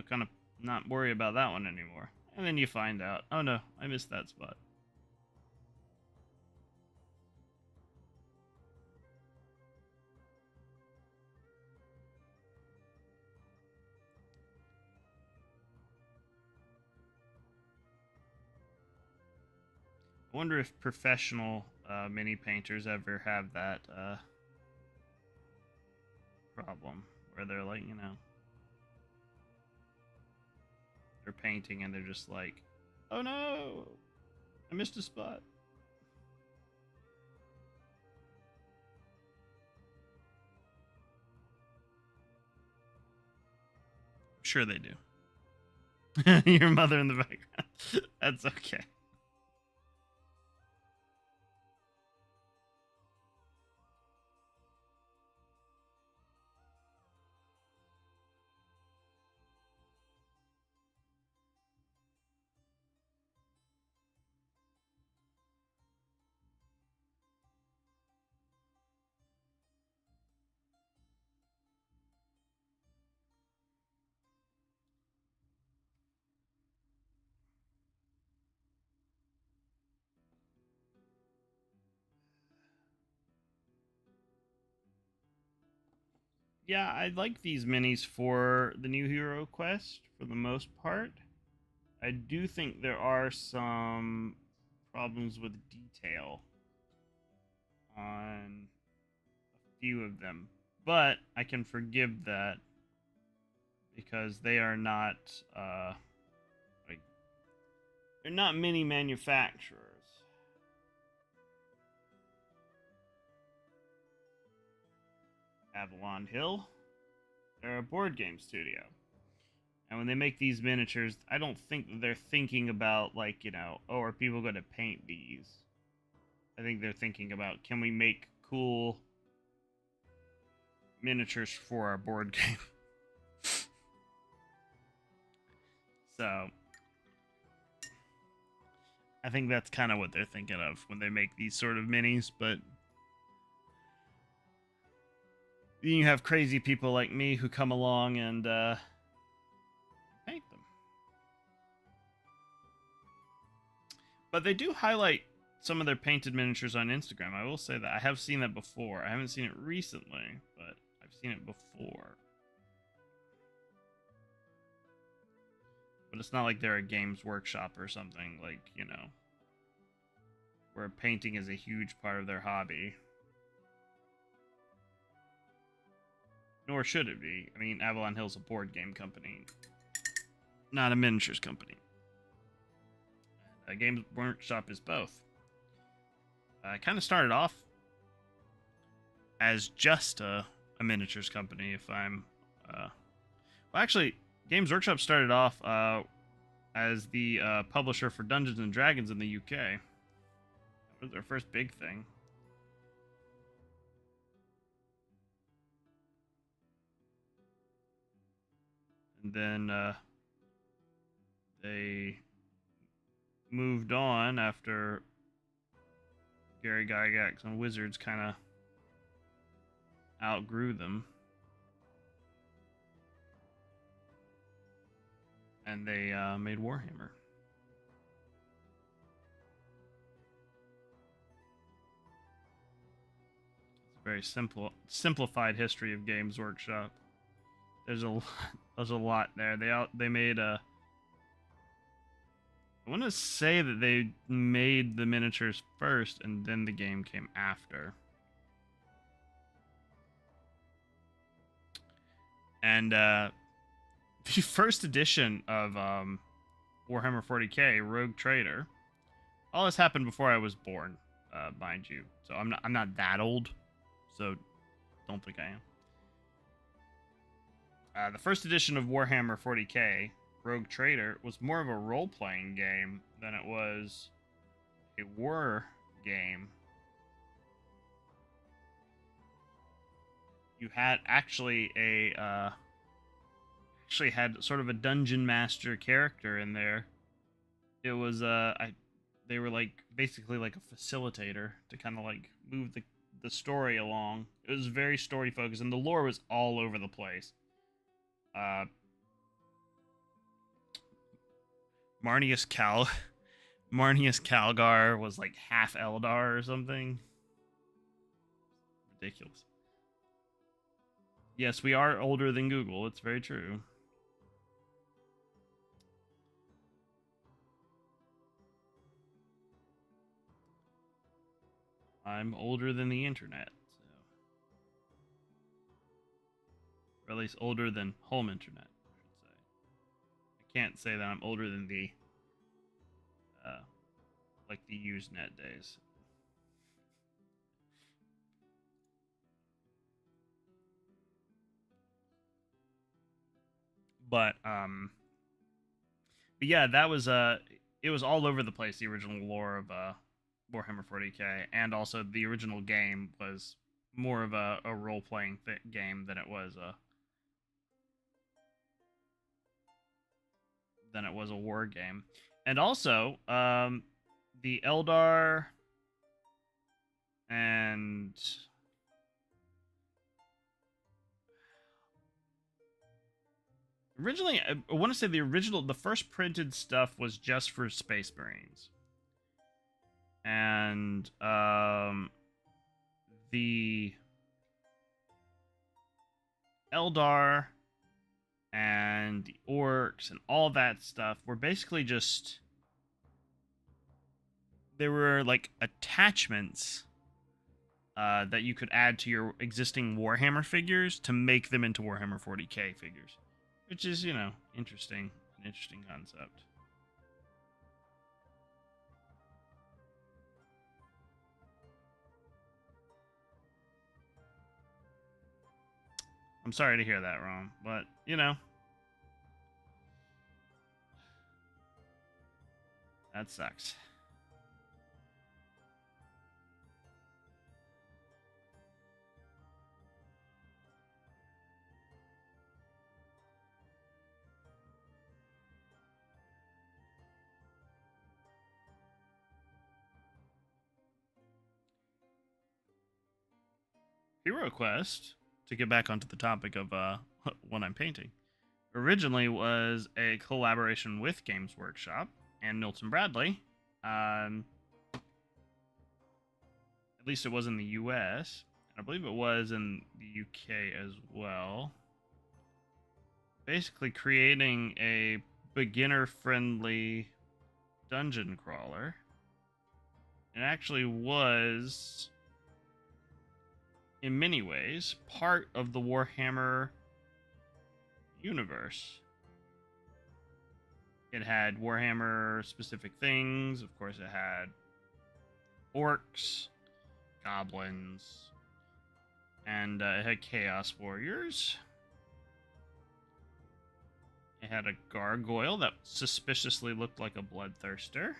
kind of not worry about that one anymore. And then you find out, oh no, I missed that spot. I wonder if professional mini painters ever have that problem where they're like, they're painting and they're just like, oh no, I missed a spot. I'm sure they do. Your mother in the background. That's okay. Yeah, I like these minis for the new HeroQuest for the most part. I do think there are some problems with detail on a few of them, but I can forgive that because they are not like they're not mini manufacturers. Avalon Hill, they're a board game studio. And when they make these miniatures, I don't think that they're thinking about, like, oh, are people going to paint these? I think they're thinking about, can we make cool miniatures for our board game? So, I think that's kind of what they're thinking of when they make these sort of minis, but then you have crazy people like me who come along and paint them. But they do highlight some of their painted miniatures on Instagram. I will say that. I have seen that before. I haven't seen it recently, but I've seen it before. But it's not like they're a games workshop or something, like, where painting is a huge part of their hobby. Nor should it be. I mean, Avalon Hill's a board game company, not a miniatures company. A games workshop is both. I kind of started off as just a miniatures company, if I'm... well, actually, Games Workshop started off as the publisher for Dungeons & Dragons in the UK. That was their first big thing. And then they moved on after Gary Gygax and Wizards kind of outgrew them. And they made Warhammer. It's a very simplified history of Games Workshop. There's a lot there. They made a... I want to say that they made the miniatures first, and then the game came after. And the first edition of Warhammer 40k, Rogue Trader, All this happened before I was born, mind you. So I'm not that old. So don't think I am. The first edition of Warhammer 40k, Rogue Trader, was more of a role-playing game than it was a war game. You had actually had sort of a dungeon master character in there. It was they were like basically like a facilitator to kind of like move the story along. It was very story focused, and the lore was all over the place. Uh, Marnius Cal, Marnius Calgar was like half Eldar or something. Ridiculous. Yes, we are older than Google. It's very true. I'm older than the internet, so. Or at least older than home internet, I should say. I can't say that I'm older than the like the Usenet days. But yeah, that was it was all over the place, the original lore of Warhammer 40k, and also the original game was more of a role-playing game than it was a war game. And also, the Eldar and originally, I want to say the first printed stuff was just for Space Marines, and the Eldar and the orcs and all that stuff were basically just, there were like attachments that you could add to your existing Warhammer figures to make them into Warhammer 40k figures, which is, you know, interesting, an interesting concept. I'm sorry to hear that, Rom, but, you know, that sucks. HeroQuest, to get back onto the topic of what I'm painting, originally was a collaboration with Games Workshop and Milton Bradley. At least it was in the US. I believe it was in the UK as well. Basically creating a beginner-friendly dungeon crawler. It actually was, in many ways, part of the Warhammer universe. It had Warhammer specific things. Of course, it had orcs, goblins, and it had Chaos Warriors. It had a gargoyle that suspiciously looked like a bloodthirster.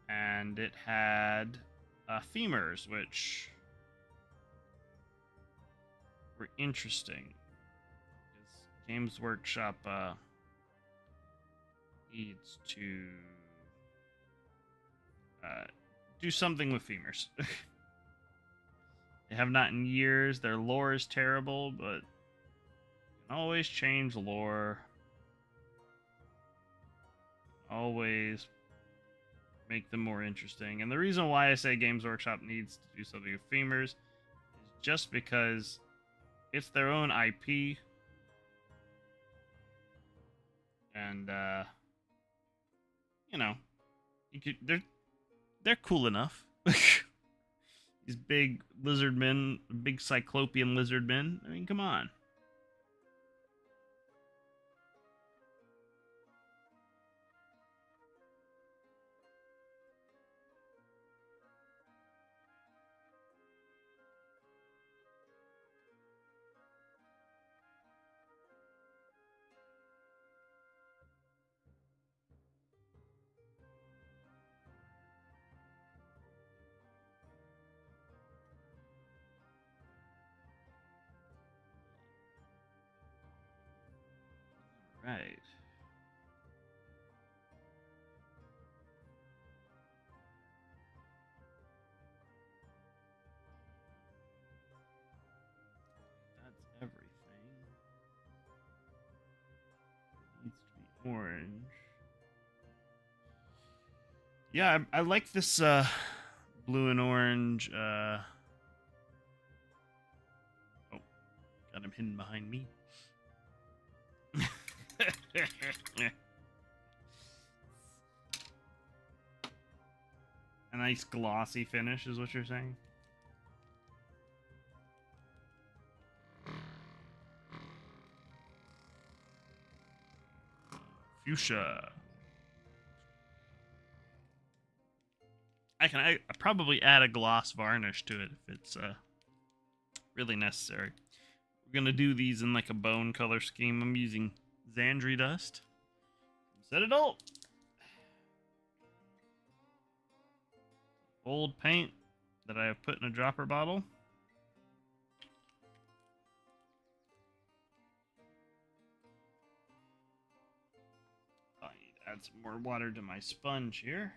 And it had femurs, which were interesting. Because Games Workshop needs to do something with femurs. They have not in years. Their lore is terrible, but you can always change lore. Always make them more interesting. And the reason why I say Games Workshop needs to do something with femurs is just because it's their own IP. And you know, they're cool enough. These big lizard men, big cyclopean lizard men. I mean, come on. right. That's everything. It needs to be orange. Yeah, I like this blue and orange. Oh, got him hidden behind me. A nice glossy finish is what you're saying? Fuchsia. I probably add a gloss varnish to it if it's really necessary. We're gonna do these in like a bone color scheme. I'm using Xandri dust. Set it all. Old paint that I have put in a dropper bottle. I need to add some more water to my sponge here.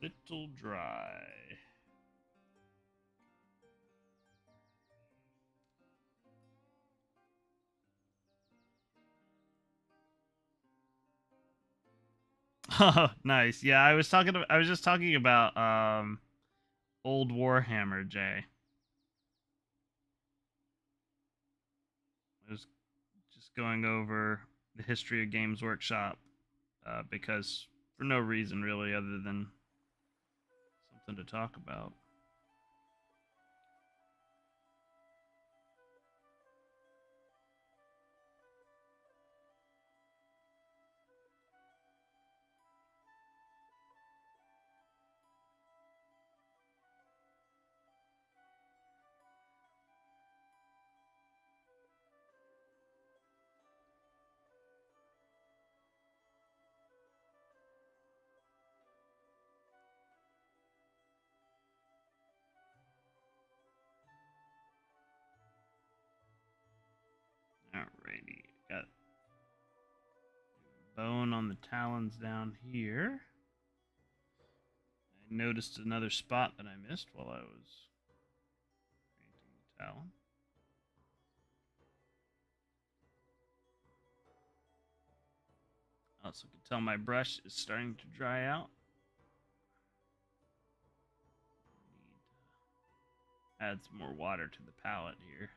It's feeling a little dry. Oh, nice. Yeah, I was just talking about old Warhammer, Jay. I was just going over the history of Games Workshop because for no reason really other than something to talk about. Alrighty, got bone on the talons down here. I noticed another spot that I missed while I was painting the talon. I also can tell my brush is starting to dry out. Need to add some more water to the palette here.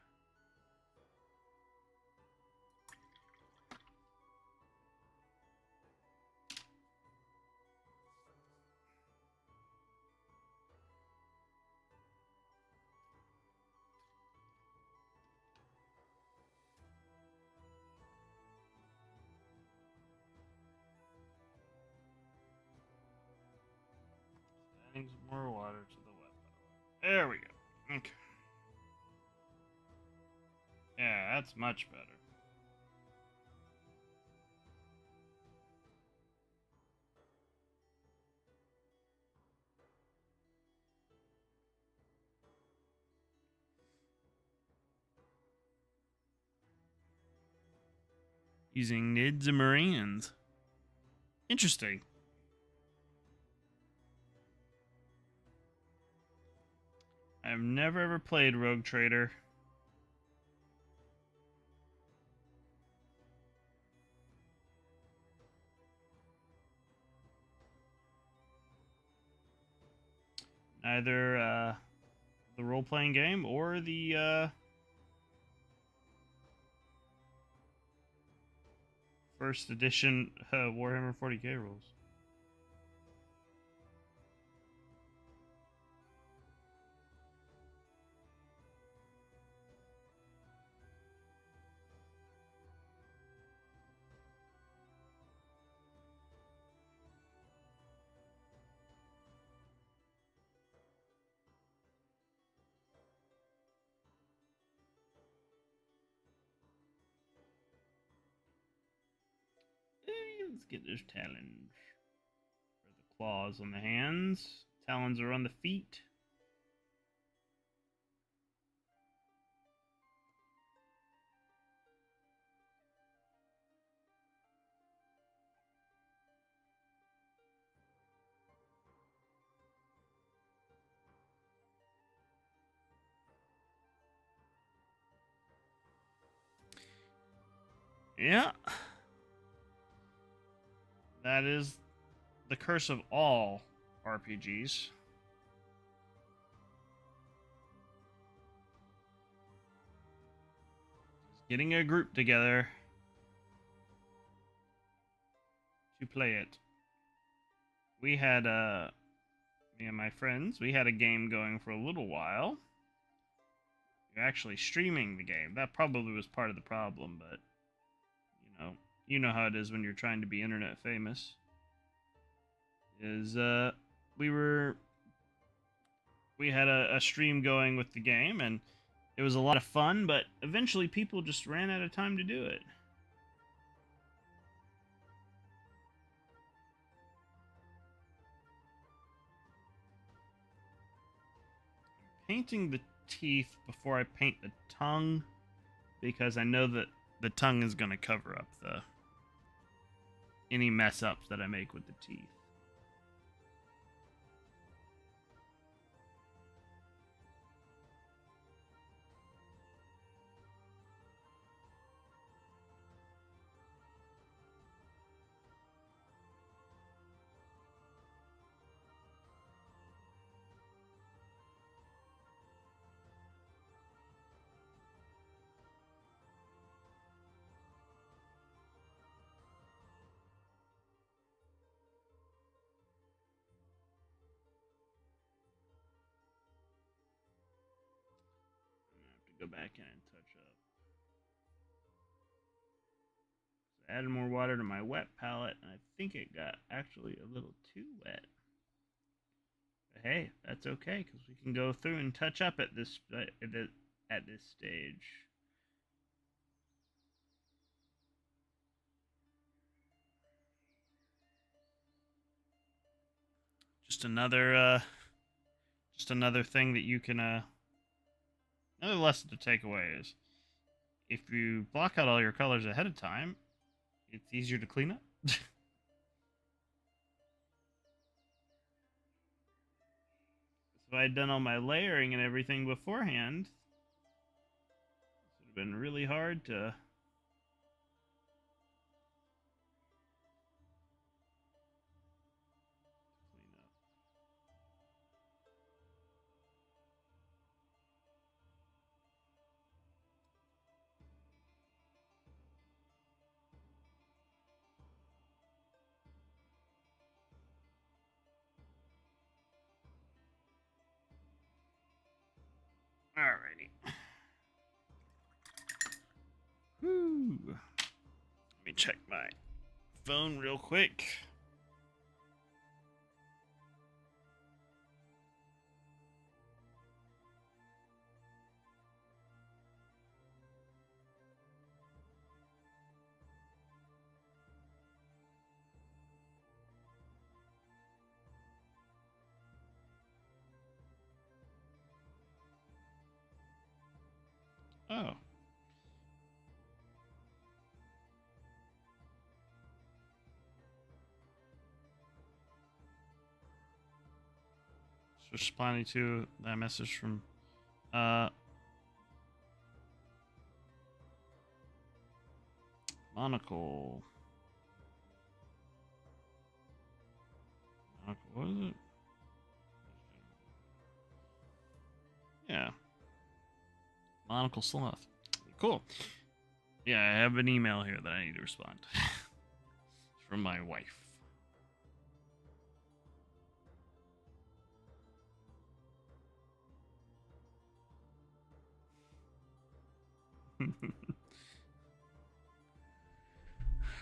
Adding some more water to the wet palette. There we go. Okay. Yeah, that's much better. Using Nids and Marines. Interesting. I've never ever played Rogue Trader. Neither the role-playing game or the first edition Warhammer 40k rules. Let's get those talons. For the claws on the hands. Talons are on the feet. Yeah. That is the curse of all RPGs. Getting a group together to play it. We had me and my friends, we had a game going for a little while. You're actually streaming the game. That probably was part of the problem, but you know how it is when you're trying to be internet famous. Is we had a stream going with the game, and it was a lot of fun, but eventually people just ran out of time to do it. Painting the teeth before I paint the tongue, because I know that the tongue is going to cover up any mess ups that I make with the teeth. Go back in and touch up. So I added more water to my wet palette, and I think it got actually a little too wet. But hey, that's okay, because we can go through and touch up at this stage. Just another thing that you can another lesson to take away is if you block out all your colors ahead of time, it's easier to clean up. If I had done all my layering and everything beforehand, this would have been really hard to clean up. Alrighty. Whew. Let me check my phone real quick. Oh. Just responding to that message from Monocle. What is it? Yeah. Monocle Sloth. Cool. Yeah, I have an email here that I need to respond. It's from my wife.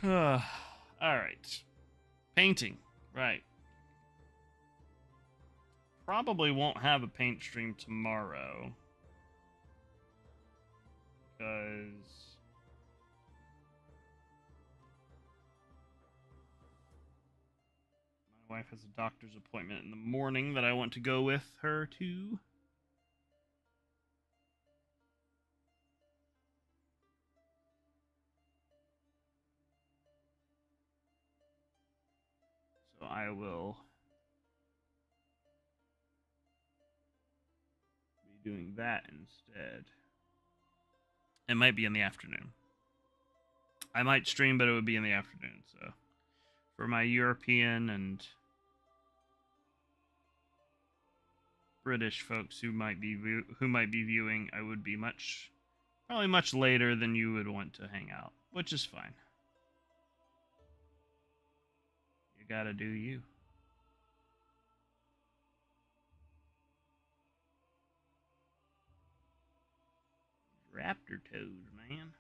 All right. Painting. Right. Probably won't have a paint stream tomorrow. Because my wife has a doctor's appointment in the morning that I want to go with her to. So I will be doing that instead. It might be in the afternoon. I might stream, but it would be in the afternoon. So for my European and British folks who might be viewing, I would be probably much later than you would want to hang out, which is fine. You gotta do you. Raptor toads, man.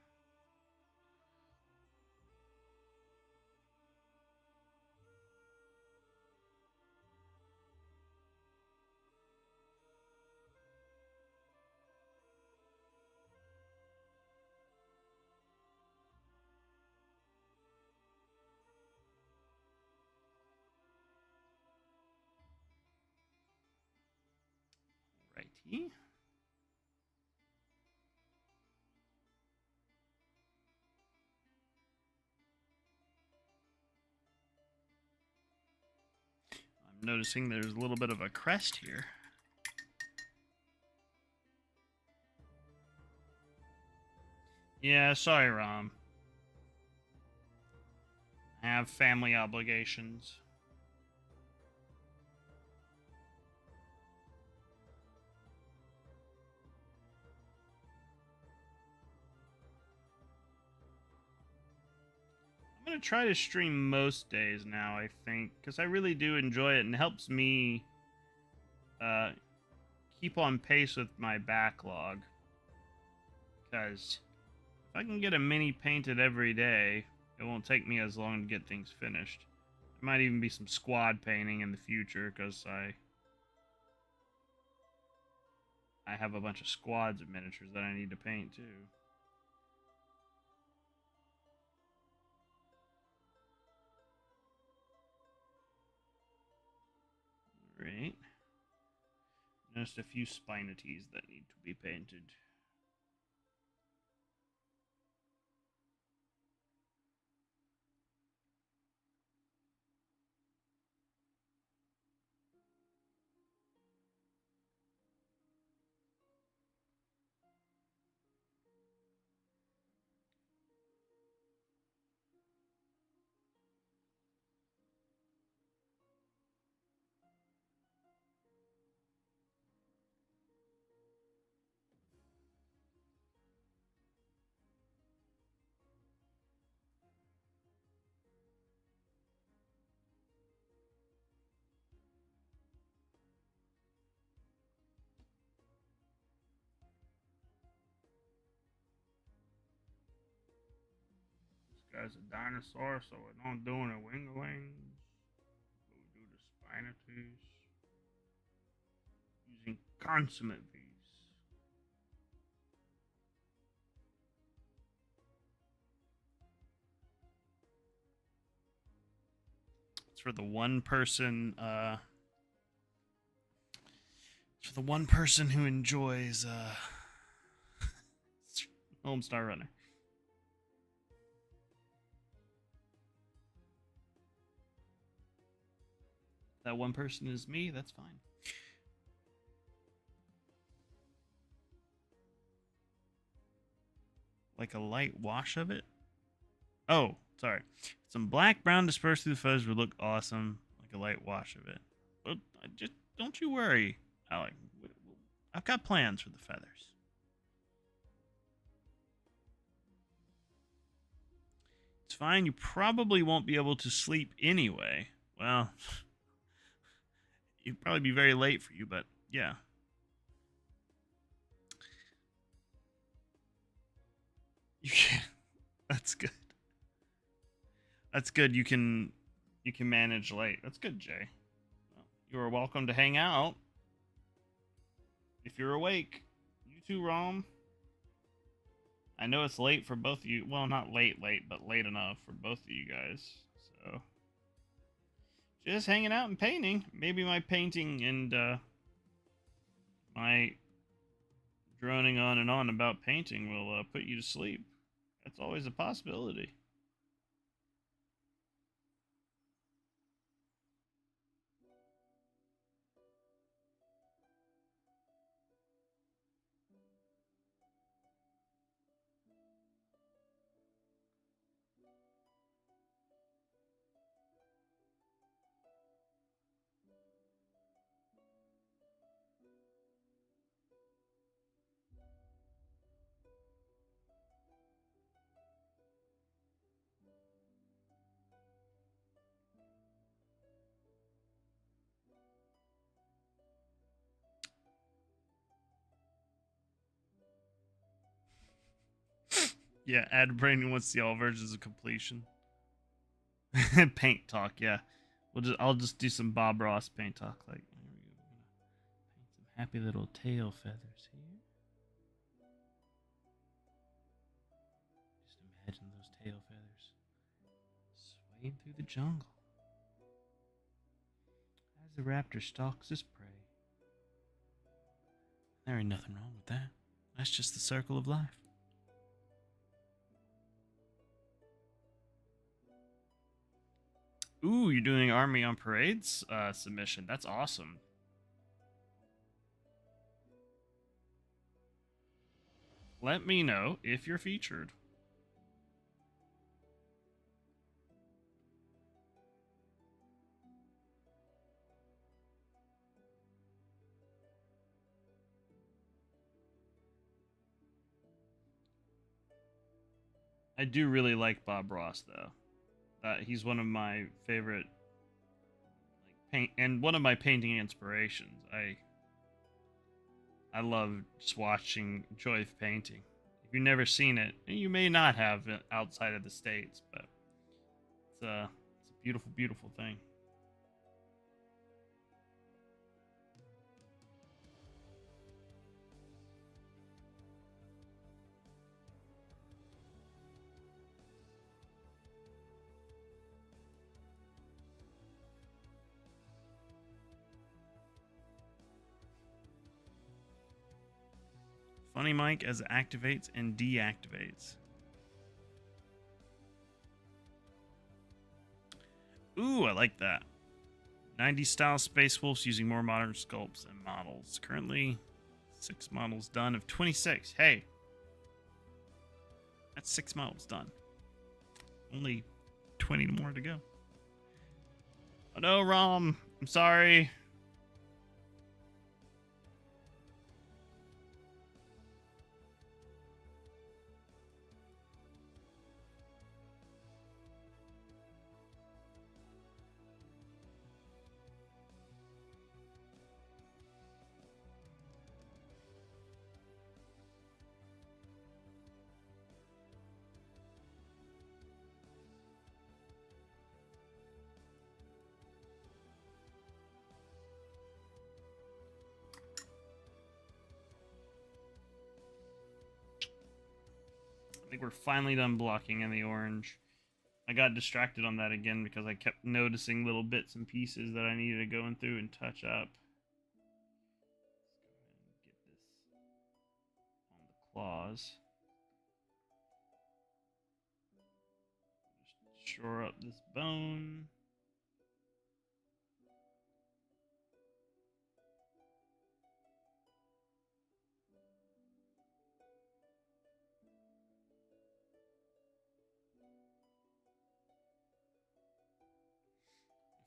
Righty. I'm noticing there's a little bit of a crest here. Yeah, sorry, Rom. I have family obligations. I'm going to try to stream most days now, I think, because I really do enjoy it and it helps me keep on pace with my backlog. Because if I can get a mini painted every day, it won't take me as long to get things finished. There might even be some squad painting in the future, because I have a bunch of squads of miniatures that I need to paint too. Alright. Just a few spinaties that need to be painted. Guy's a dinosaur, so we don't do any winglings. We do the spinaties using consummate bees. It's for the one person. It's for the one person who enjoys Homestar Runner. That one person is me, that's fine. Like a light wash of it? Oh, sorry. Some black brown dispersed through the feathers would look awesome. Like a light wash of it. But just don't you worry, Alec. I've got plans for the feathers. It's fine. You probably won't be able to sleep anyway. Well, it'd probably be very late for you, but yeah. You can. That's good. That's good. You can manage late. That's good, Jay. Well, you are welcome to hang out if you're awake. You too, Rom. I know it's late for both of you. Well, not late, but late enough for both of you guys. So, just hanging out and painting. Maybe my painting and my droning on and on about painting will put you to sleep. That's always a possibility. Yeah, add Brandon wants to see all versions of completion. Paint talk, yeah. I'll just do some Bob Ross paint talk. Like, there we go. Paint some happy little tail feathers here. Just imagine those tail feathers swaying through the jungle as the raptor stalks his prey. There ain't nothing wrong with that. That's just the circle of life. Ooh, you're doing Army on Parade's submission. That's awesome. Let me know if you're featured. I do really like Bob Ross, though. He's one of my favorite, like, paint, and one of my painting inspirations. I love just watching Joy of painting. If you've never seen it, and you may not have it outside of the States, but it's a beautiful, beautiful thing. Funny Mike as it activates and deactivates. Ooh, I like that. 90s style Space Wolves using more modern sculpts and models. Currently, 6 models done of 26. Hey, that's 6 models done. Only 20 more to go. Oh no, Rom. I'm sorry. I think we're finally done blocking in the orange. I got distracted on that again because I kept noticing little bits and pieces that I needed to go in through and touch up. Let's go ahead and get this on the claws. Just shore up this bone.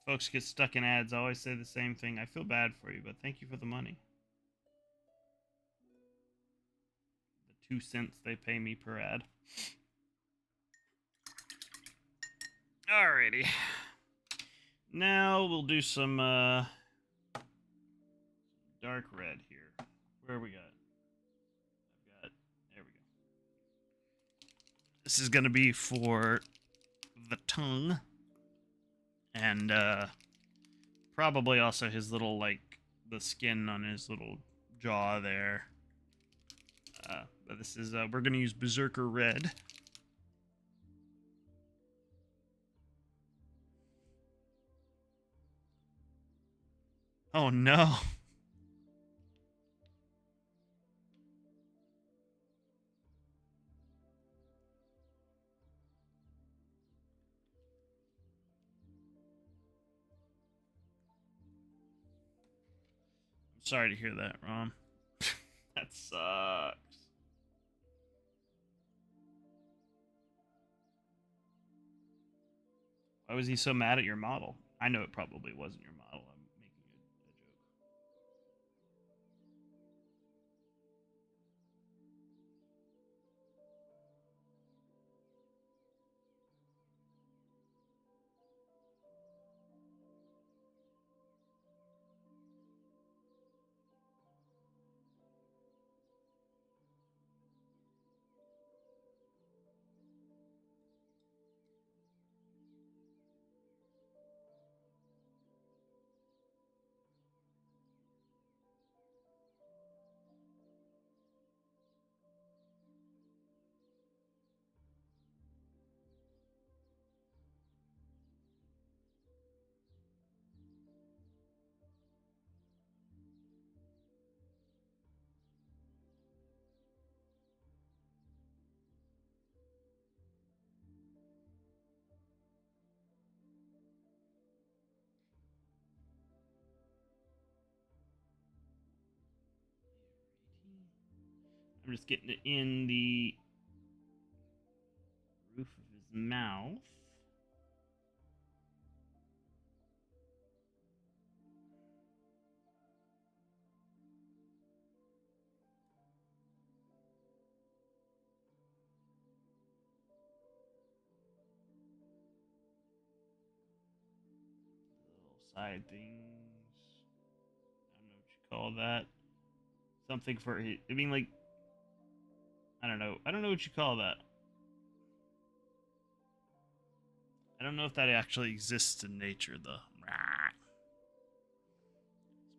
Folks get stuck in ads. I always say the same thing. I feel bad for you, but thank you for the money. The 2 cents they pay me per ad. Alrighty. Now we'll do some dark red here. Where we got? There we go. This is gonna be for the tongue. And probably also his little, like, the skin on his little jaw there. But this is, we're going to use Berserker Red. Oh no. I'm sorry to hear that, Rom. That sucks. Why was he so mad at your model? I know it probably wasn't your model. I'm making a joke. I'm just getting it in the roof of his mouth. Little side things. I don't know what you call that. Something for, I mean, like, I don't know. I don't know what you call that. I don't know if that actually exists in nature, though. He's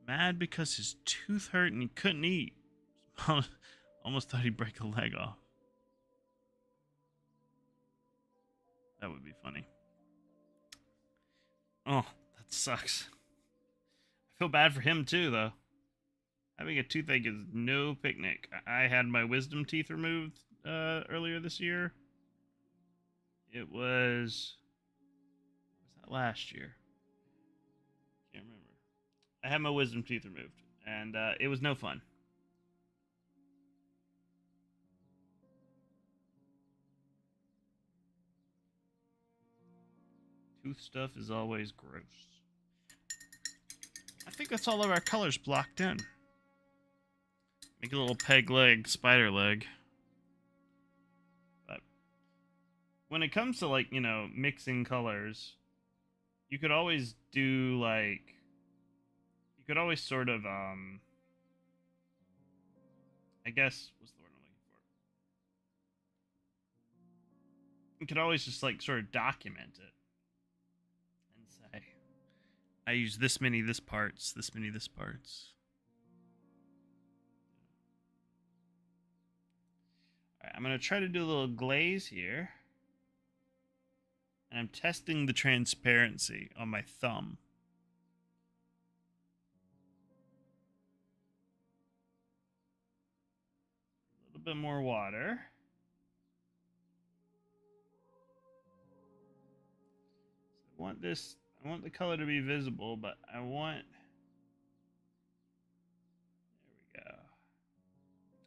mad because his tooth hurt and he couldn't eat. Almost thought he'd break a leg off. That would be funny. Oh, that sucks. I feel bad for him, too, though. Having a toothache is no picnic. I had my wisdom teeth removed earlier this year. It was that last year? Can't remember. I had my wisdom teeth removed, and it was no fun. Tooth stuff is always gross. I think that's all of our colors blocked in. Make a little peg leg, spider leg. But when it comes to, like, you know, mixing colors, you could always do, like, you could always sort of, I guess, what's the word I'm looking for? You could always just, like, sort of document it and say, I use this many this parts, this many this parts. All right, I'm going to try to do a little glaze here. And I'm testing the transparency on my thumb. A little bit more water. So I want the color to be visible, but there we go.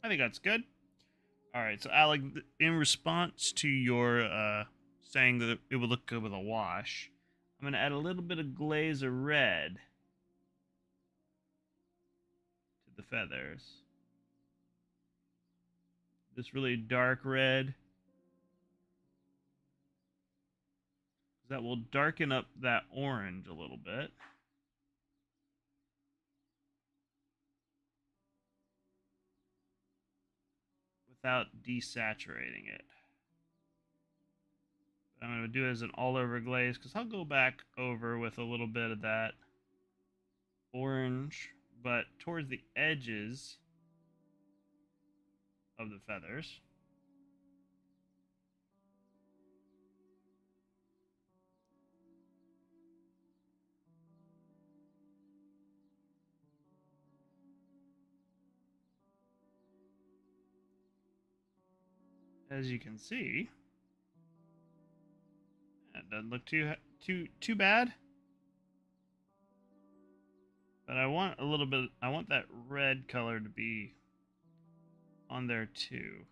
I think that's good. All right, so Alec, in response to your saying that it would look good with a wash, I'm going to add a little bit of glaze of red to the feathers. This really dark red. That will darken up that orange a little bit. Without desaturating it. I'm going to do it as an all-over glaze because I'll go back over with a little bit of that orange, but towards the edges of the feathers. As you can see, that doesn't look too bad. But I want a little bit, I want that red color to be on there too.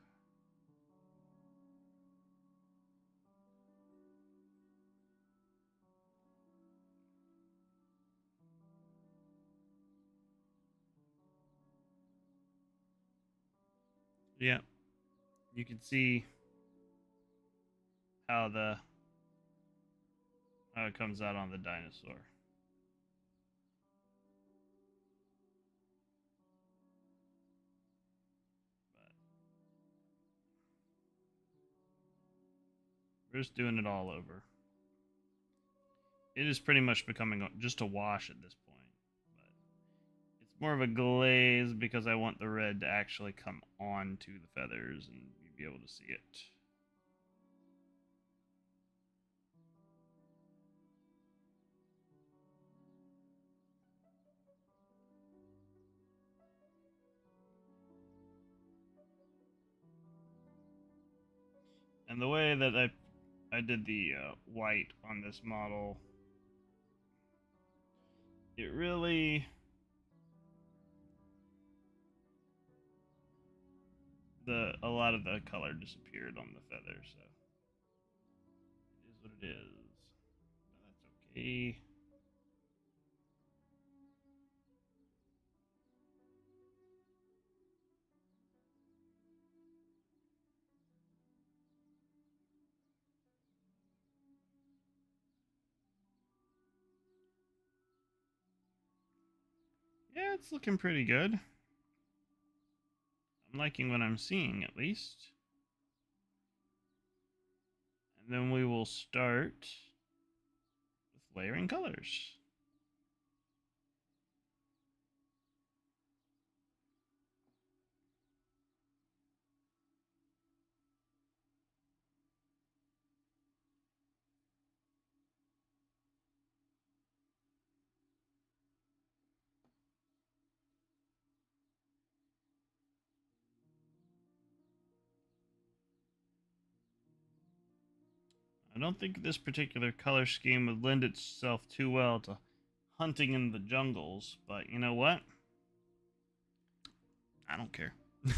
Yeah, you can see how it comes out on the dinosaur. We're just doing it all over. It is pretty much becoming just a wash at this point. But it's more of a glaze because I want the red to actually come onto the feathers and you'd be able to see it. And the way that I did the white on this model, it really a lot of the color disappeared on the feather, so it is what it is. That's okay. Yeah, it's looking pretty good. I'm liking what I'm seeing, at least. And then we will start with layering colors. I don't think this particular color scheme would lend itself too well to hunting in the jungles, but you know what? I don't care. In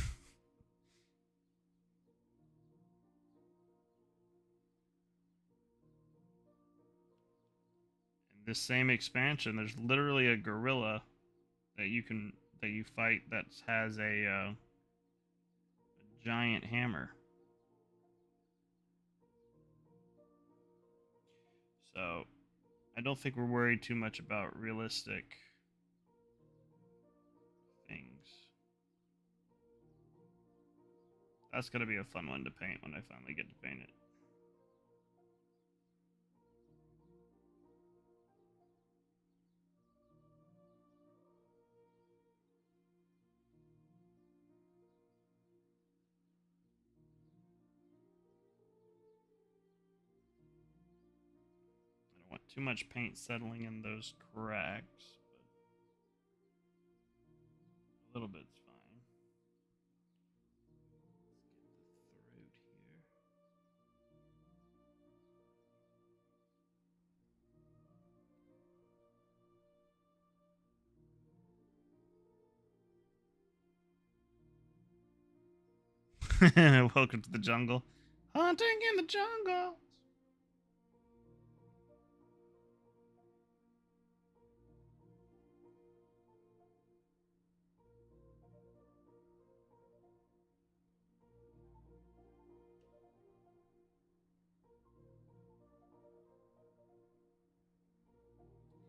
this same expansion, there's literally a gorilla that you fight that has a giant hammer. So I don't think we're worried too much about realistic things. That's gonna be a fun one to paint when I finally get to paint it. I don't want too much paint settling in those cracks, but a little bit's fine. Let's get the throat here. Welcome to the jungle. Hunting in the jungle.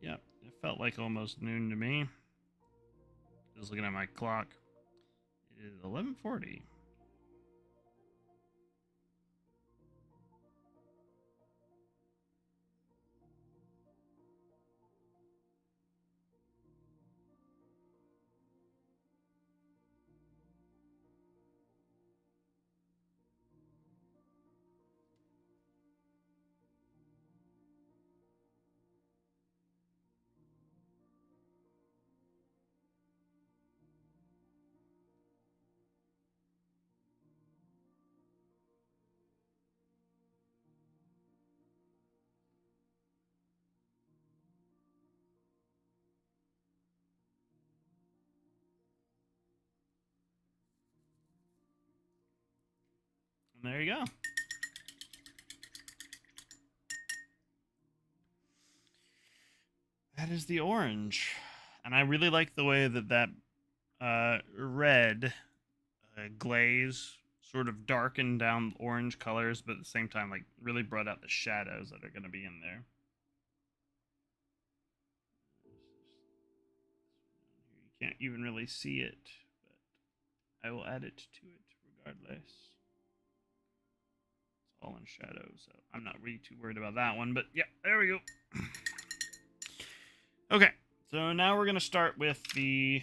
Yep, it felt like almost noon to me. Just looking at my clock. It is 11:40. And there you go. That is the orange. And I really like the way that red glaze sort of darkened down orange colors, but at the same time, like, really brought out the shadows that are going to be in there. You can't even really see it, but I will add it to it regardless. It's all in shadow, so I'm not really too worried about that one, but yeah, there we go. Okay, so now we're going to start with the...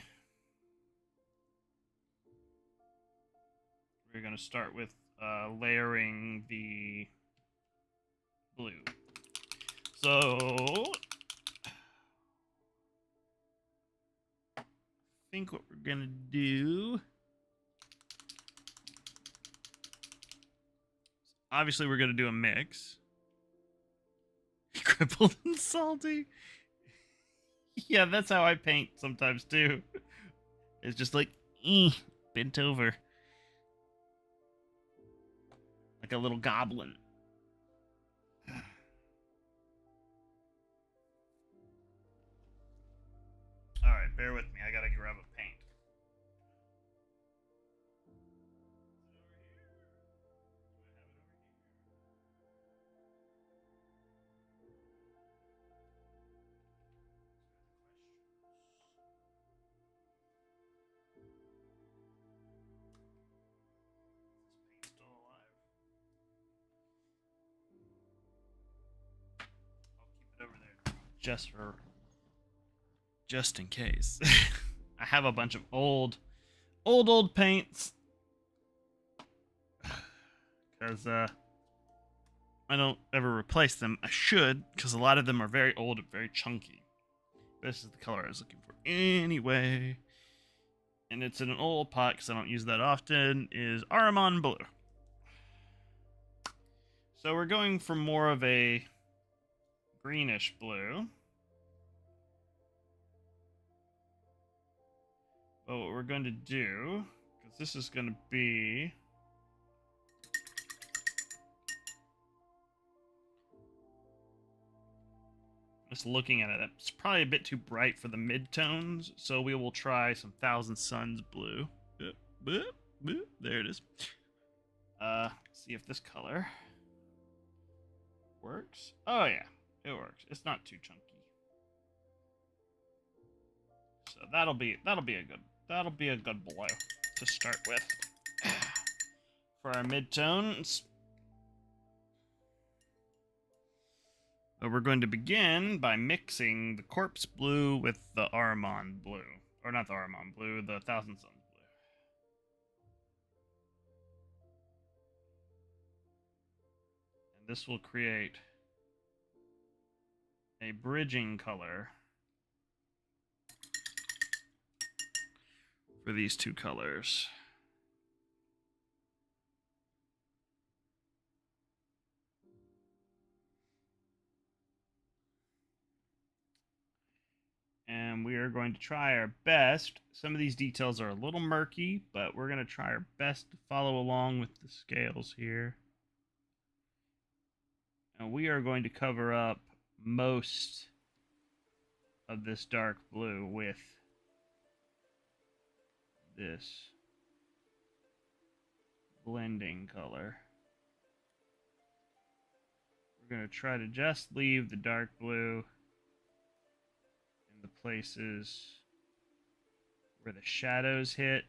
We're going to start with layering the blue. So... I think what we're going to do... Obviously, we're going to do a mix. Crippled and salty. Yeah, that's how I paint sometimes, too. It's just like, bent over. a little goblin. All right, bear with me. I gotta grab a paint. Still alive. I'll keep it over there just in case. I have a bunch of old paints because I don't ever replace them. I should, because a lot of them are very old and very chunky. This is the color I was looking for anyway. And it's in an old pot because I don't use that often, is Aramon Blue. So we're going for more of a greenish blue. But what we're going to do, because this is going to be... Just looking at it, it's probably a bit too bright for the mid-tones, so we will try some Thousand Suns blue. There it is. See if this color works. Oh yeah, it works. It's not too chunky. So that'll be a good blue to start with. For our mid-tones. We're going to begin by mixing the Corpse Blue with the Aramon Blue. Or not the Aramon Blue, the Thousand Suns Blue. And this will create a bridging color for these two colors. And we are going to try our best. Some of these details are a little murky, but we're going to try our best to follow along with the scales here. And we are going to cover up most of this dark blue with this blending color. We're going to try to just leave the dark blue the places where the shadows hit,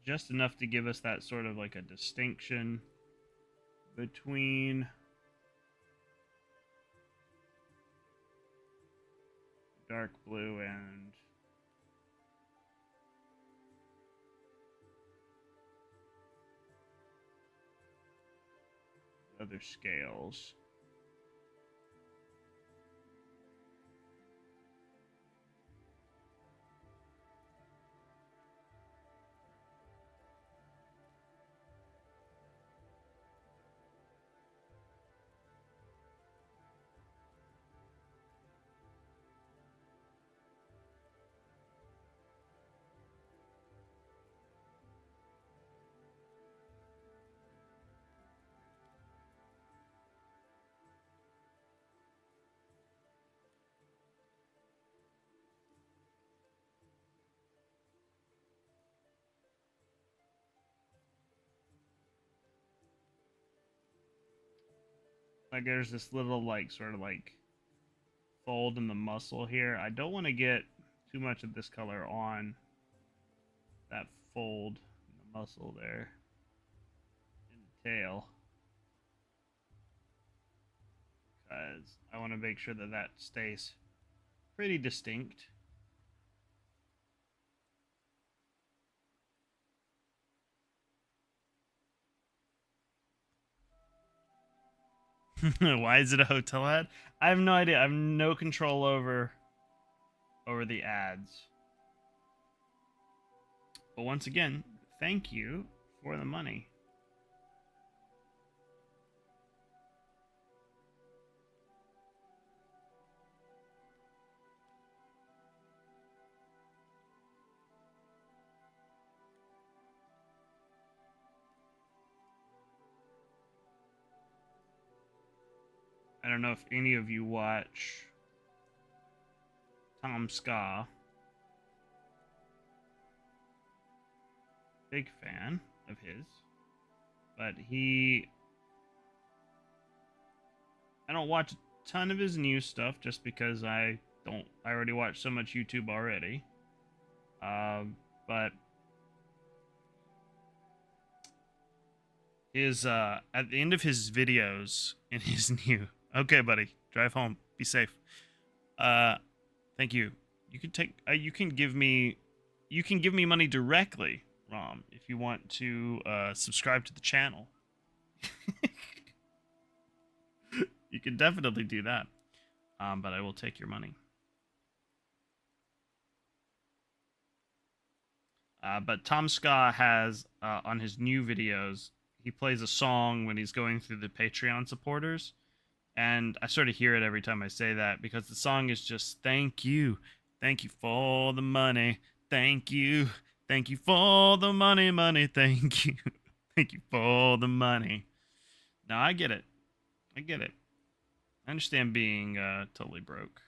just enough to give us that sort of like a distinction between dark blue and other scales. Like there's this little like sort of like fold in the muscle here. I don't want to get too much of this color on that fold in the muscle there in the tail, because I want to make sure that that stays pretty distinct. Why is it a hotel ad? I have no idea. I have no control over the ads. But once again, thank you for the money. I don't know if any of you watch Tom Ska. Big fan of his. But I don't watch a ton of his new stuff just because I already watch so much YouTube already. But his at the end of his videos in his new okay, buddy, drive home, be safe. Thank you. You can take you can give me money directly, Rom, if you want to subscribe to the channel. You can definitely do that. But I will take your money. But Tom Ska has on his new videos, he plays a song when he's going through the Patreon supporters, and I sort of hear it every time I say that because the song is just thank you for the money, thank you for the money, thank you for the money. Now I get it, I understand being totally broke.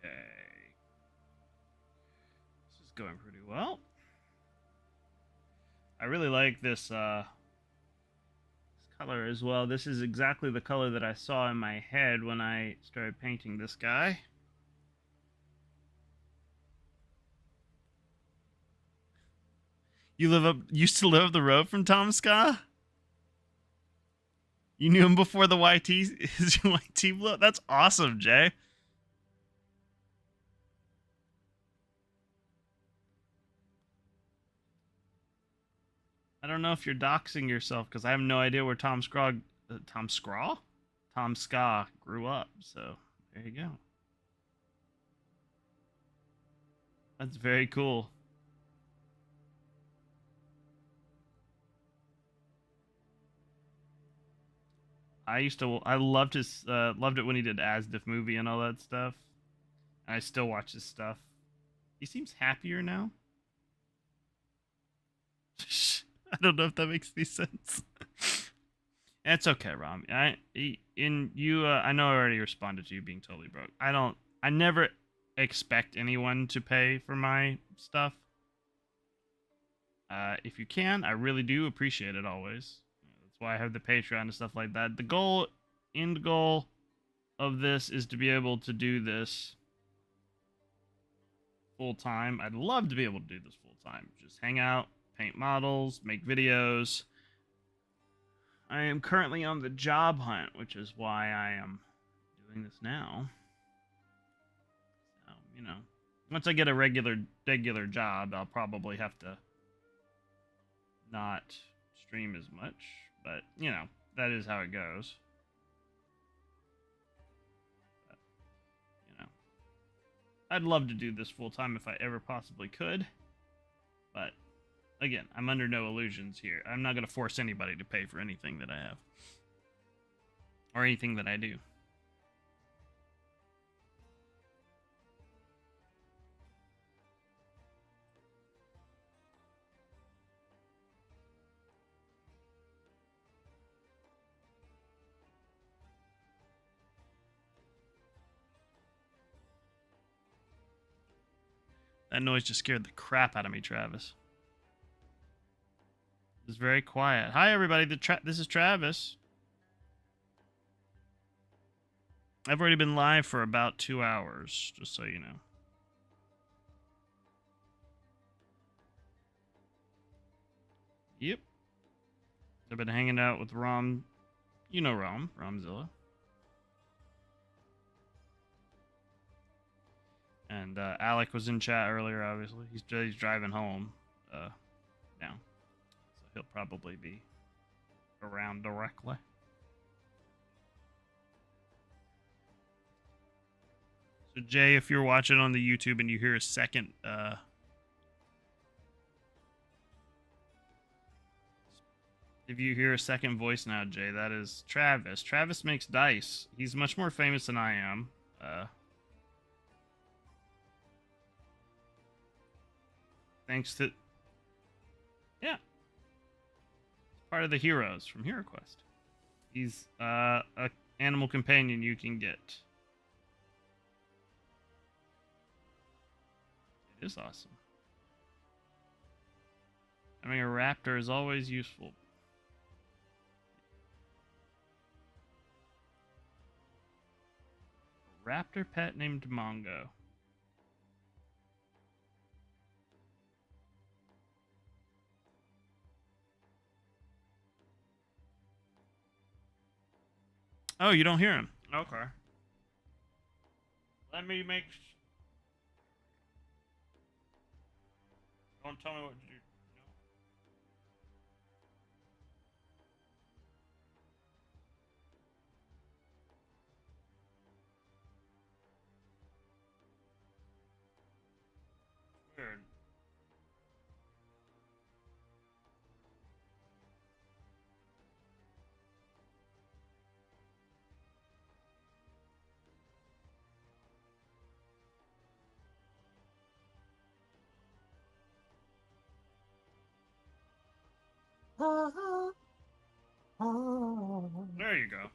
Okay. This is going pretty well. I really like this color as well. This is exactly the color that I saw in my head when I started painting this guy. You used to live up the road from Tom Ska? You knew him before the his YT blew up? That's awesome, Jay. I don't know if you're doxing yourself because I have no idea where Tom Ska grew up. So there you go. That's very cool. I loved loved it when he did Asdif movie and all that stuff. And I still watch his stuff. He seems happier now. I don't know if that makes any sense. It's okay, Rom. I know I already responded to you being totally broke. I never expect anyone to pay for my stuff. If you can, I really do appreciate it always. That's why I have the Patreon and stuff like that. The end goal of this is to be able to do this full time. I'd love to be able to do this full time. Just hang out, paint models, make videos. I am currently on the job hunt, which is why I am doing this now. So, once I get a regular job, I'll probably have to not stream as much, but that is how it goes. But, I'd love to do this full time if I ever possibly could, but again, I'm under no illusions here. I'm not going to force anybody to pay for anything that I have or anything that I do. That noise just scared the crap out of me, Travis. It's very quiet. Hi, everybody. This is Travis. I've already been live for about 2 hours, just so you know. Yep. I've been hanging out with Rom. You know Romzilla. And Alec was in chat earlier, obviously. He's driving home now. So he'll probably be around directly. So Jay, if you're watching on the YouTube and you hear a second if you hear a second voice now, Jay, that is Travis. Travis makes dice. He's much more famous than I am. Thanks to part of the heroes from HeroQuest. He's a animal companion you can get. It is awesome. Having a raptor is always useful. A raptor pet named Mongo. Oh, you don't hear him? Okay. Let me make... Don't tell me what to do. Weird. There you go.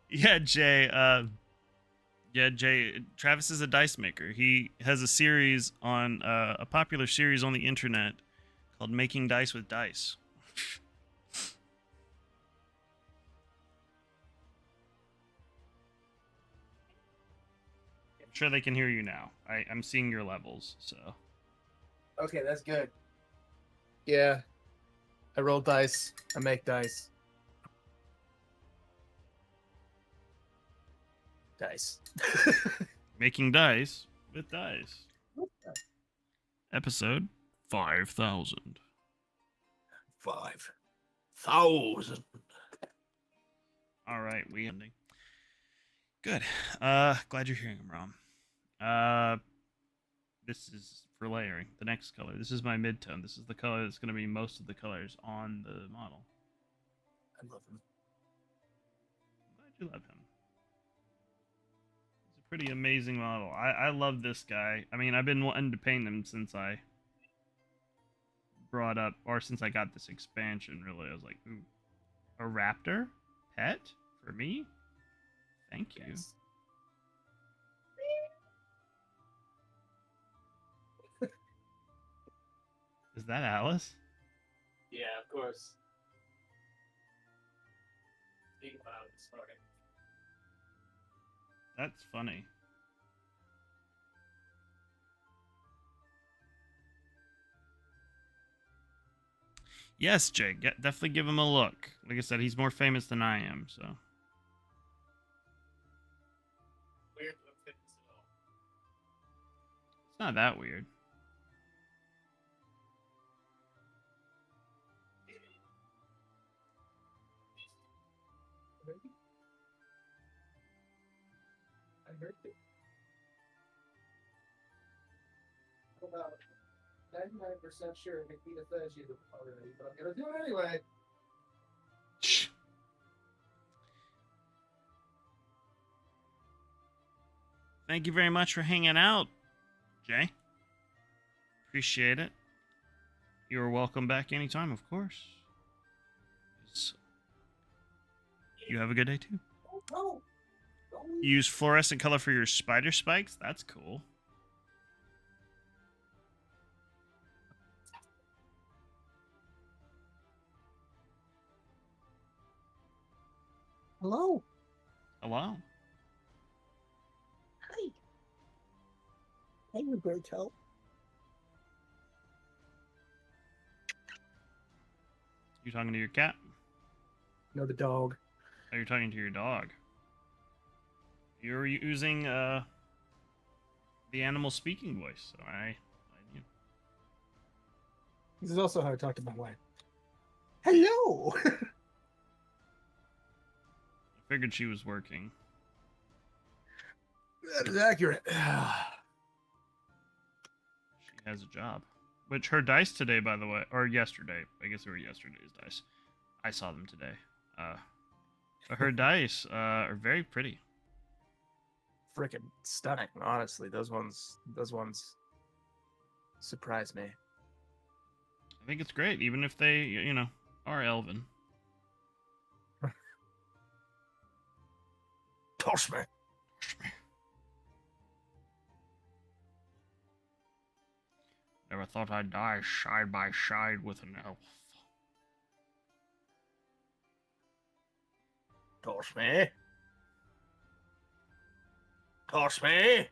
Yeah, Jay. Jay. Travis is a dice maker. He has a series on a popular series on the internet called "Making Dice with Dice." I'm sure they can hear you now. I'm seeing your levels, so. Okay, that's good. Yeah. I roll dice. I make dice. Dice. Making dice with dice. Episode 5,000. 5,000. All right, we ending. Good. Glad you're hearing them, Rom. This is for layering. The next color. This is my midtone. This is the color that's going to be most of the colors on the model. I love him. I'm glad you love him. He's a pretty amazing model. I love this guy. I mean, I've been wanting to paint him since I brought up, or since I got this expansion, really. I was like, ooh, a raptor pet for me? Thank you. Yes. Is that Alice? Yeah, of course. Big loud, sorry. That's funny. Yes, Jake. Definitely give him a look. Like I said, he's more famous than I am, so. Weird to have fitness at all. It's not that weird. I heard it. I'm about 99% sure Nikita says you already, but I'm gonna do it anyway. Shh. Thank you very much for hanging out, Jay. Appreciate it. You're welcome back anytime, of course. You have a good day, too. Oh, You use fluorescent color for your spider spikes? That's cool. hello. Hello. Hi. Hey, Roberto. You talking to your cat? No, the dog. Oh, you're talking to your dog. You're using the animal speaking voice, so I knew. This is also how I talk to my wife. Hello. I figured she was working. That is accurate. She has a job. Which her dice today, by the way, or yesterday. I guess they were yesterday's dice. I saw them today. But her dice are very pretty. Freaking stunning, honestly. Those ones surprise me. I think it's great, even if they, are elven. Toss me. Never thought I'd die side by side with an elf. Toss me. Toss me.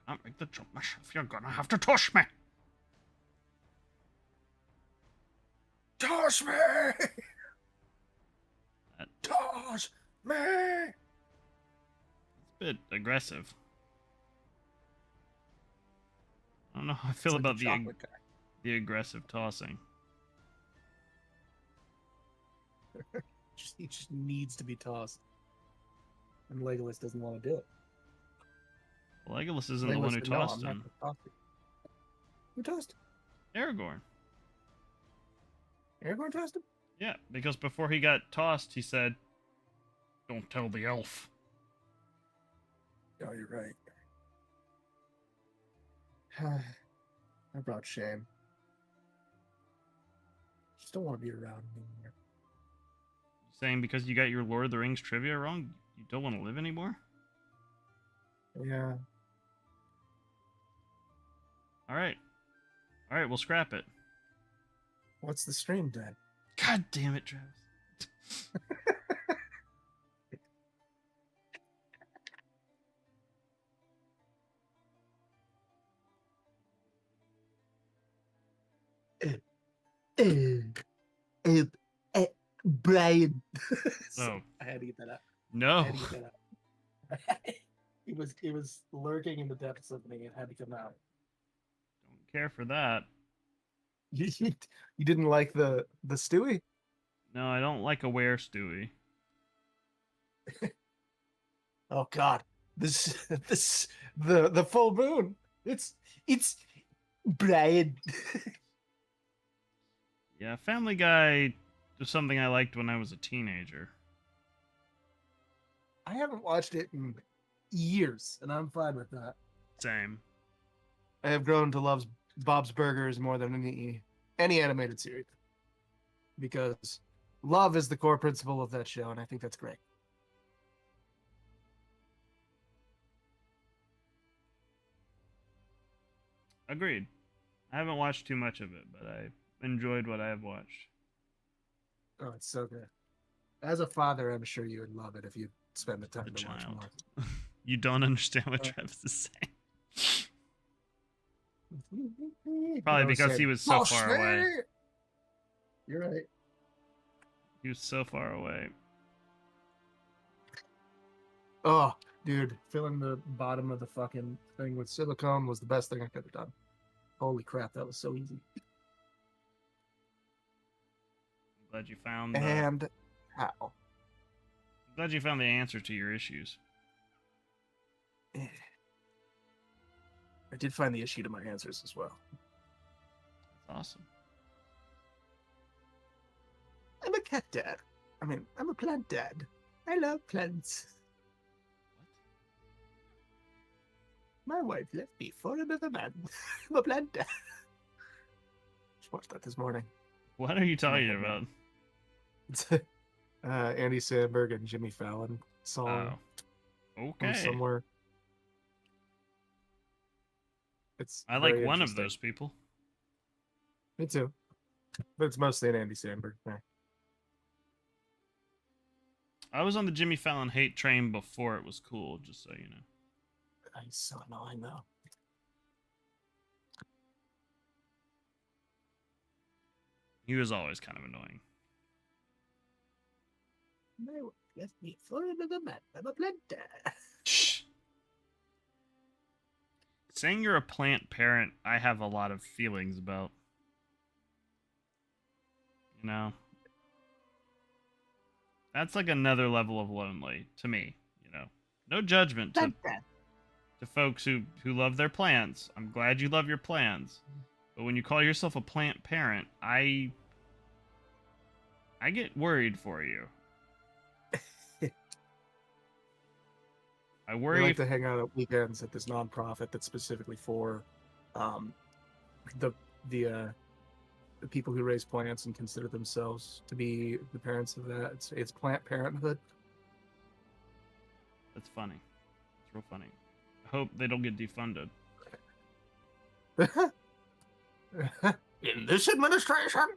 Can't make the jump myself. You're gonna have to toss me. Toss me. Toss me. It's a bit aggressive. I don't know how I feel It's like about a chocolate guy. the aggressive tossing. He just needs to be tossed. And Legolas doesn't want to do it. Legolas isn't the Legolas one who said, "No, tossed I'm not him. gonna toss you." Who tossed him? Aragorn. Aragorn tossed him? Yeah, because before he got tossed, he said, "Don't tell the elf." Oh, you're right. I brought shame. Just don't want to be around anymore. Saying because you got your Lord of the Rings trivia wrong, you don't want to live anymore? Yeah. All right, we'll scrap it. What's the stream dead? God damn it, Travis. Brian. Oh. I had to get that out. No. I had to get that out. it was lurking in the depths of me. It had to come out. Don't care for that. You didn't like the Stewie? No, I don't like a were Stewie. Oh God, the full moon. It's Brian. Yeah, Family Guy was something I liked when I was a teenager. I haven't watched it in years, and I'm fine with that. Same. I have grown to love Bob's Burgers more than any animated series because love is the core principle of that show, and I think that's great. Agreed. I haven't watched too much of it, but I enjoyed what I have watched. Oh, it's so good. As a father, I'm sure you would love it if you spend the time The to watch child. more. You don't understand what Travis is saying. Probably because he was so far away. You're right. He was so far away. Oh, dude, filling the bottom of the fucking thing with silicone was the best thing I could have done. Holy crap, that was so easy. I'm glad you found the, And how? I'm glad you found the answer to your issues. I did find the issue to my answers as well. That's awesome. I'm a cat dad. I mean, I'm a plant dad. I love plants. My wife left me for another man. I'm a plant dad. Just watched that this morning. What are you talking about? It's Andy Samberg and Jimmy Fallon song Oh. from Okay. somewhere. It's I like very one of interesting. those people. Me too. But it's mostly an Andy Samberg thing. I was on the Jimmy Fallon hate train before it was cool, just so you know. He's so annoying though. He was always kind of annoying. Let me throw another man. I'm a planter. Shh. Saying you're a plant parent, I have a lot of feelings about. You know? That's like another level of lonely to me, you know. No judgment to folks who love their plants. I'm glad you love your plants. But when you call yourself a plant parent, I get worried for you. I We worry like to hang out at weekends at this nonprofit that's specifically for the the people who raise plants and consider themselves to be the parents of that. It's Plant Parenthood. That's funny. It's real funny. I hope they don't get defunded. In this administration.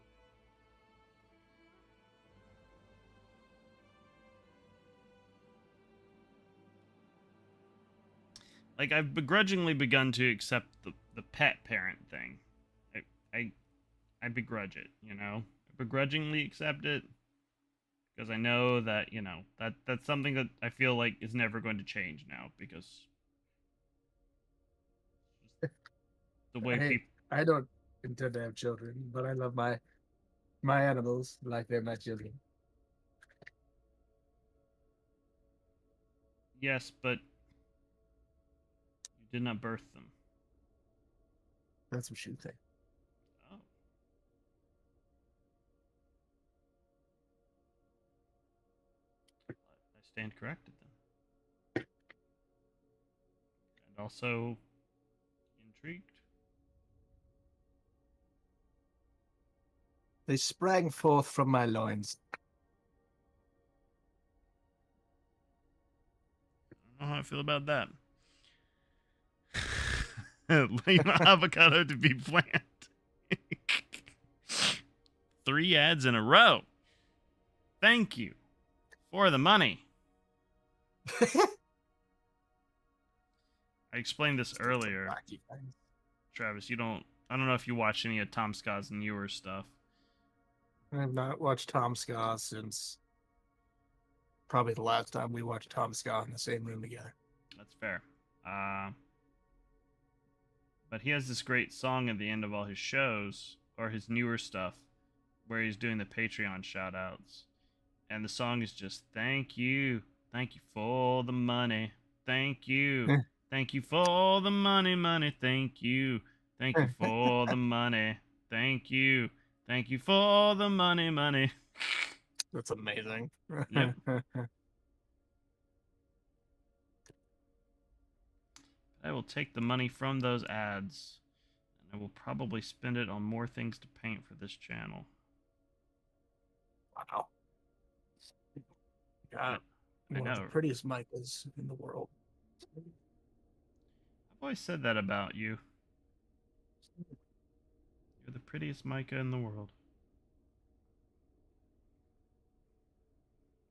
Like, I've begrudgingly begun to accept the pet parent thing. I begrudge it, you know? I begrudgingly accept it because I know that, you know, that's something that I feel like is never going to change now because the way people. I don't intend to have children, but I love my animals like they're my children. Yes, but you did not birth them. That's what you think. Oh. I stand corrected then. And also intrigued. They sprang forth from my loins. I don't know how I feel about that. Leave avocado to be plant. 3 ads in a row. Thank you for the money. I explained this earlier. Travis, I don't know if you watch any of Tom Scott's newer stuff. I have not watched Tom Scott since probably the last time we watched Tom Scott in the same room together. That's fair. But he has this great song at the end of all his shows, or his newer stuff, where he's doing the Patreon shout outs. And the song is just, thank you for the money. Thank you for the money. Thank you for the money. Thank you for the money. That's amazing. Yep. I will take the money from those ads, and I will probably spend it on more things to paint for this channel. Wow. God, one of the prettiest micas in the world. I've always said that about you. You're the prettiest mica in the world.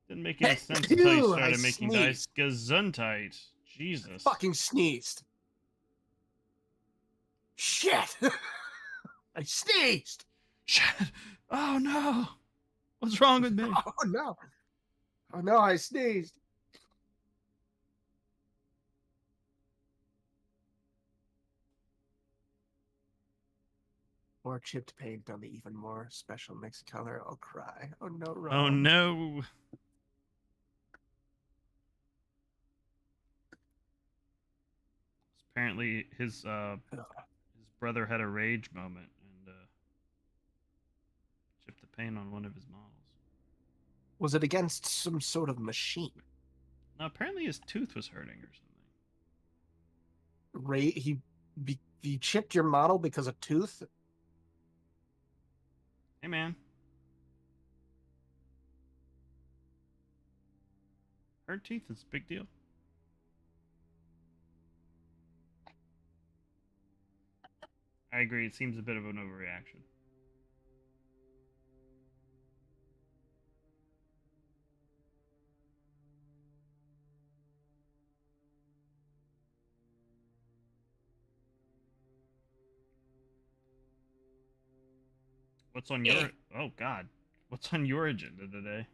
Didn't make any sense until you started making dice. Gesundheit. Jesus. Fucking sneezed. Shit. I sneezed. Shit. Oh no. What's wrong with me? Oh no. Oh no, I sneezed. More chipped paint on the even more special mixed color. I'll cry. Oh no, Ron. Oh no. Apparently his brother had a rage moment and chipped the paint on one of his models. Was it against some sort of machine? No, apparently his tooth was hurting or something. He chipped your model because of tooth? Hey man. Hurt teeth is a big deal. I agree, it seems a bit of an overreaction. What's on your? Oh God, what's on your agenda today?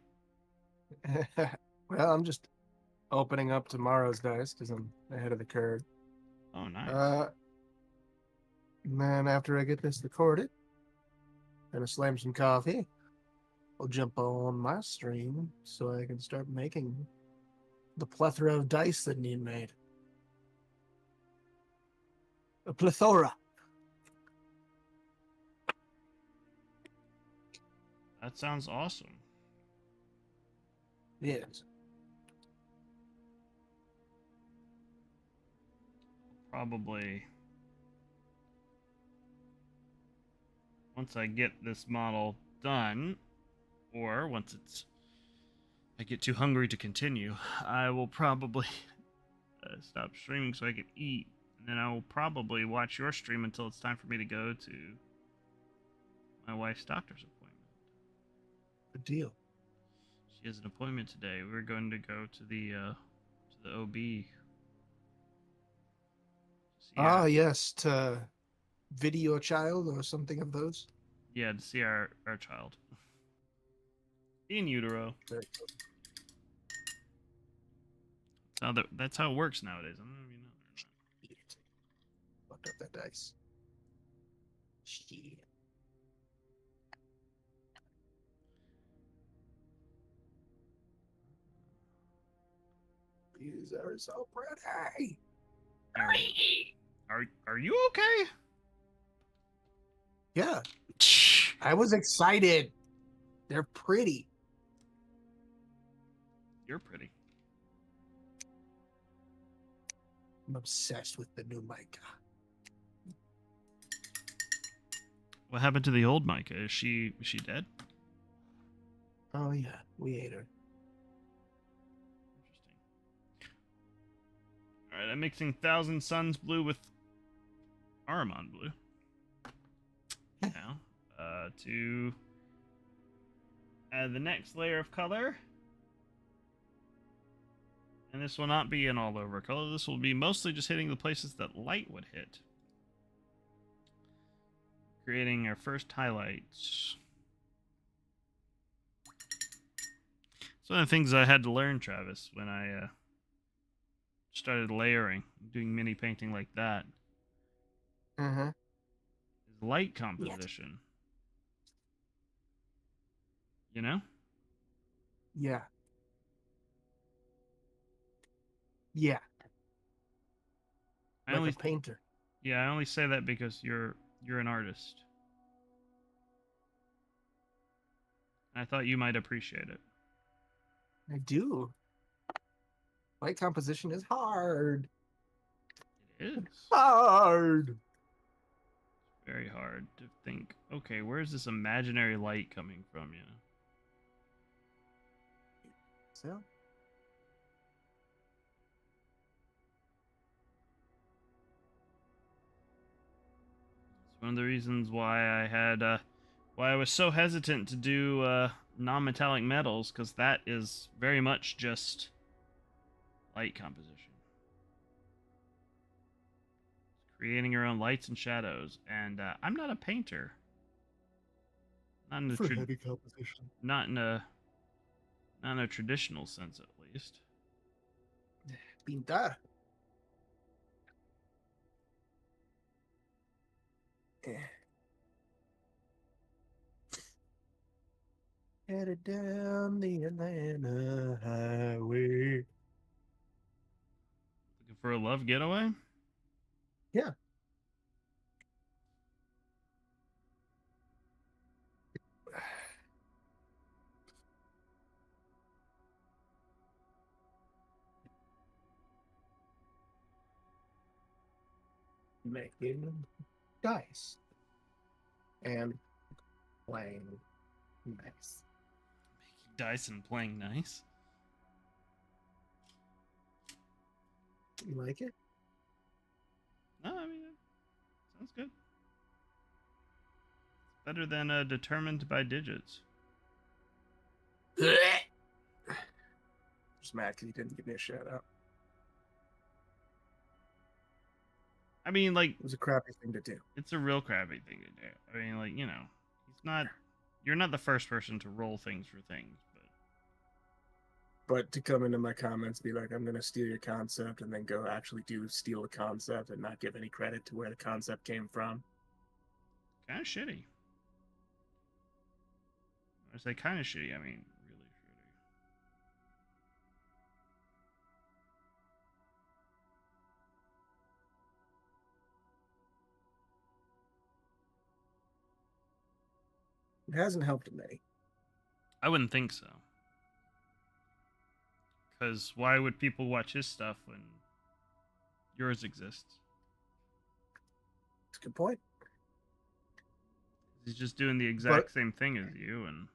Well, I'm just opening up tomorrow's dice because I'm ahead of the curve. Oh, nice. And then after I get this recorded, gonna slam some coffee. I'll jump on my stream so I can start making the plethora of dice that need made. A plethora. That sounds awesome. Yes. Probably once I get this model done, or once I get too hungry to continue, I will probably stop streaming so I can eat, and then I will probably watch your stream until it's time for me to go to my wife's doctor's appointment. Good deal. She has an appointment today. We're going to go to the OB. Ah, yes, to video a child or something of those. Yeah, to see our child in utero. Very cool. That's how it works nowadays. I don't know if you know that or not. Shit. Fucked up that dice. Shit. These are so pretty. Are you okay? Yeah, I was excited. They're pretty. You're pretty. I'm obsessed with the new Micah. What happened to the old Micah? Is she dead? Oh yeah, we ate her. Interesting. All right, I'm mixing Thousand Suns blue with Aramon blue. Now, to add the next layer of color. And this will not be an all-over color. This will be mostly just hitting the places that light would hit. Creating our first highlights. It's one of the things I had to learn, Travis, when I started layering, doing mini painting like that. Mm-hmm. Is light composition. You know? Yeah. Yeah. Like a painter. Yeah, I only say that because you're an artist. I thought you might appreciate it. I do. Light composition is hard. It is. Hard. Very hard to think, okay, where's this imaginary light coming from, you know? So? It's one of the reasons why I was so hesitant to do non-metallic metals, because that is very much just light composition. Creating your own lights and shadows, and I'm not a painter. Not in For heavy composition. not in a traditional sense, at least. Pintar. Headed down the Atlanta highway. Looking for a love getaway? Yeah. Making dice and playing nice. Making dice and playing nice. You like it? No, I mean, sounds good. It's better than determined by digits. Just mad because he didn't give me a shout out. I mean, like, It was a crappy thing to do. it's a real crappy thing to do. I mean, like, you know, It's not. You're not the first person to roll things for things, But to come into my comments, be like, I'm going to steal your concept, and then go actually steal the concept and not give any credit to where the concept came from. kind of shitty. I say kind of shitty. I mean, really shitty. It hasn't helped many. I wouldn't think so. Because why would people watch his stuff when yours exists? It's a good point. He's just doing the exact same thing as you and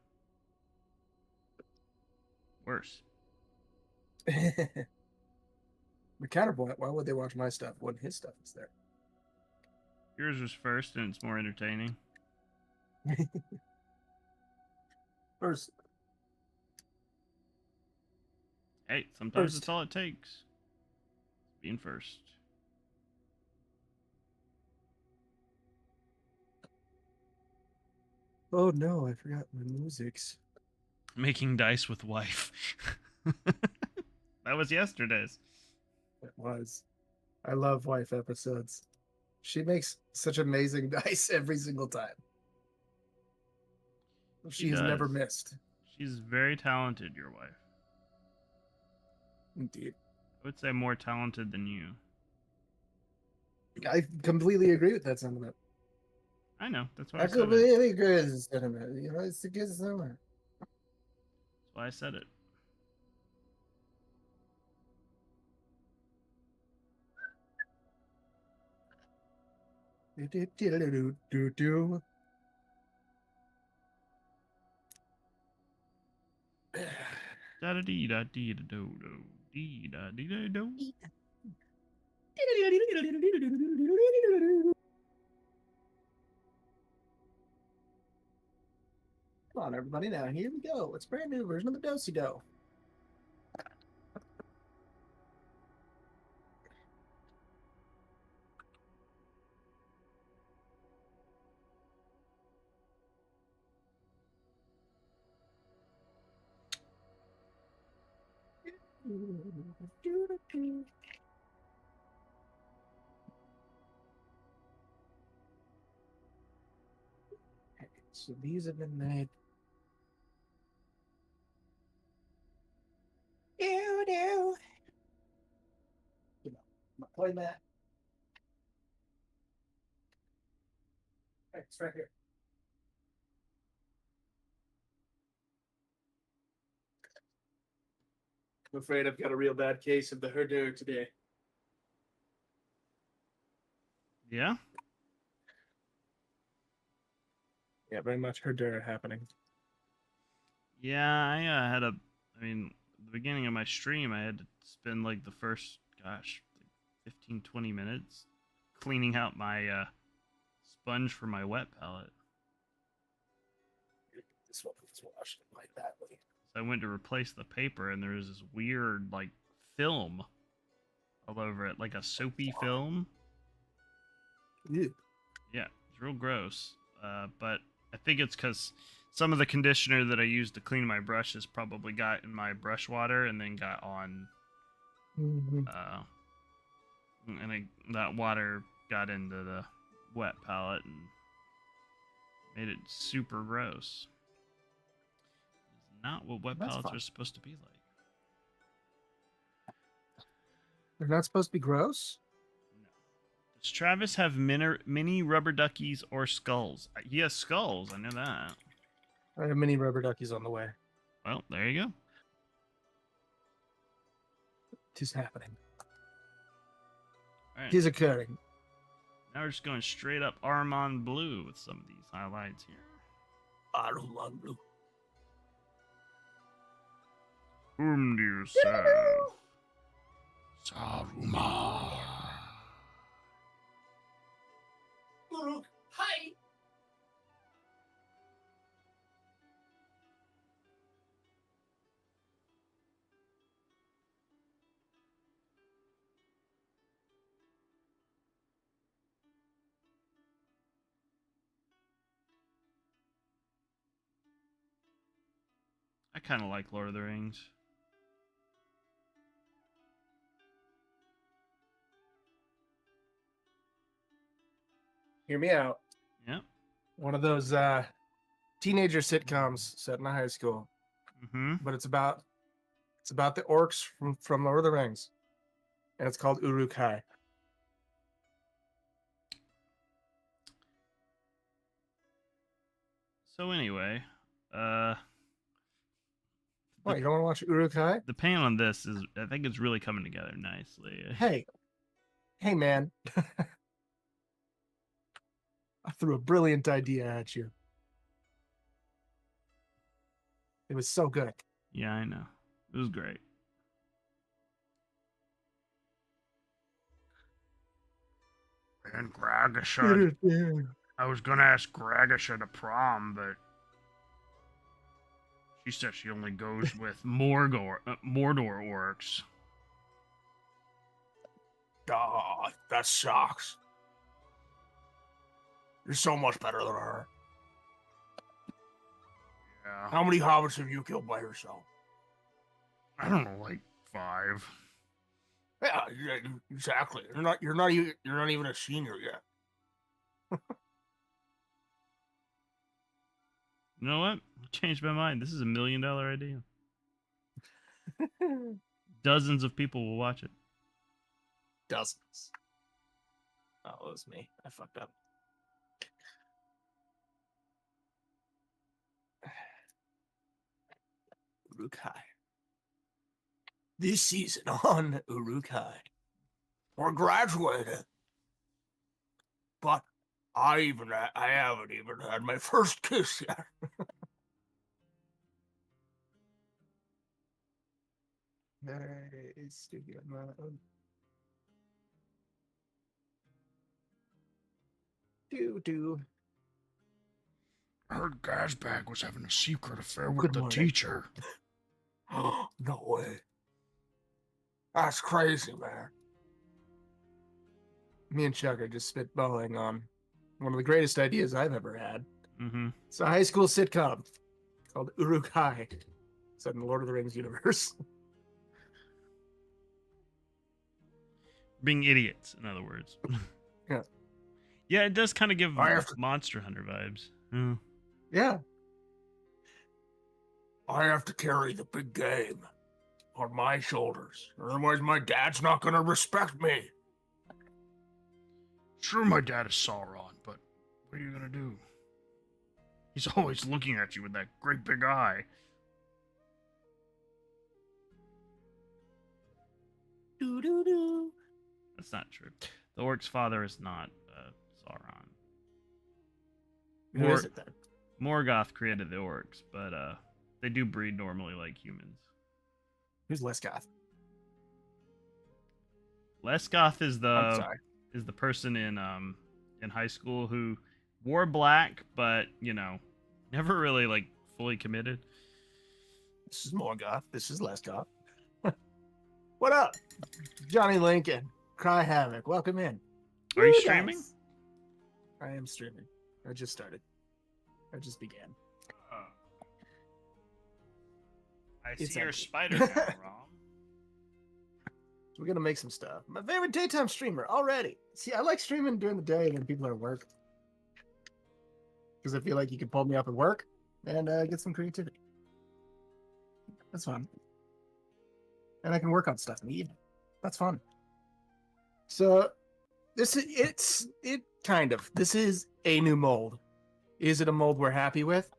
worse. The counterpoint, why would they watch my stuff when his stuff is there? Yours was first and it's more entertaining. First. Hey, sometimes that's all it takes. Being first. Oh no, I forgot my musics. Making dice with wife. That was yesterday's. It was. I love wife episodes. She makes such amazing dice every single time. She has never missed. She's very talented, your wife. Indeed. I would say more talented than you. I completely agree with that sentiment. I know. That's why I I said it. completely agree with the sentiment. You know, it's a good sentiment. That's why I said it. Do. Da da dee da dee da do do dee da dee da do. Come on, everybody, now here we go. It's a brand new version of the Do-Si-Do. So these have been made. Do. My play mat. Hey, it's right here. I'm afraid I've got a real bad case of the herder today. Yeah? Yeah, very much herder happening. Yeah, I had a. I mean, the beginning of my stream, I had to spend like the first, gosh, 15, 20 minutes cleaning out my sponge for my wet palette. This one was washed quite badly. So I went to replace the paper, and there was this weird, like, film all over it, like a soapy film. Ew. Yeah, it's real gross. But I think it's because some of the conditioner that I used to clean my brushes probably got in my brush water and then got on. Mm-hmm. That water got into the wet palette and made it super gross. It's not what wet palettes are supposed to be like. They're not supposed to be gross? No. Does Travis have mini rubber duckies or skulls? He has skulls, I know that. I have mini rubber duckies on the way. Well, there you go. Tis happening. All right. Tis occurring. Now we're just going straight up Armand Blue with some of these highlights here. Armand Blue. Whom do you serve? Saruman. Hi. kind of like Lord of the Rings. Hear me out. Yeah. One of those teenager sitcoms set in a high school, Mm-hmm. but it's about the orcs from Lord of the Rings, and it's called Uruk-hai. So anyway, What, you don't want to watch Uruk-hai? the paint on this is, I think it's really coming together nicely. Hey, man. I threw a brilliant idea at you. It was so good. Yeah, I know. It was great. And Gragasha, I was gonna ask Gragasha to prom, but she said she only goes with Mordor orcs. Oh, that sucks. You're so much better than her. Yeah. How many hobbits have you killed by yourself? I don't know, like 5. Yeah, exactly. You're not even a senior yet. You know what? I changed my mind. This is $1 million idea. Dozens of people will watch it. Dozens. Oh, it was me. I fucked up. Uruk-hai. This season on Uruk-hai, we're graduating, but I haven't even had my first kiss yet. Nice. Do. I heard Gazbag was having a secret affair with Good the morning. teacher. No way. That's crazy, man. Me and Chuck are just spitballing on one of the greatest ideas I've ever had. Mm-hmm. It's a high school sitcom called Uruk-hai, set in the Lord of the Rings universe. Being idiots, in other words. Yeah. Yeah, it does kind of give I have to- Monster Hunter vibes. Mm. Yeah. I have to carry the big game on my shoulders. Otherwise, my dad's not going to respect me. Sure, my dad is Sauron, but what are you gonna do? He's always looking at you with that great big eye. Do. That's not true. The orc's father is not Sauron. Who is it then? Morgoth created the orcs, but they do breed normally like humans. Who's Lesgoth? Lesgoth is I'm sorry. the person in high school who wore black, but never really like fully committed. This is Morgoth. This is Lesgoth. What up? Johnny Lincoln. Cry Havoc. Welcome in. Are you Woo, streaming? guys. I am streaming. I just started. I just began. I It's see your empty. spider now, Rom. So we're gonna make some stuff. My favorite daytime streamer already. See, I like streaming during the day when people are at work, because I feel like you can pull me up at work and get some creativity. That's fun, and I can work on stuff in the evening. That's fun. So this is this is a new mold. Is it a mold we're happy with?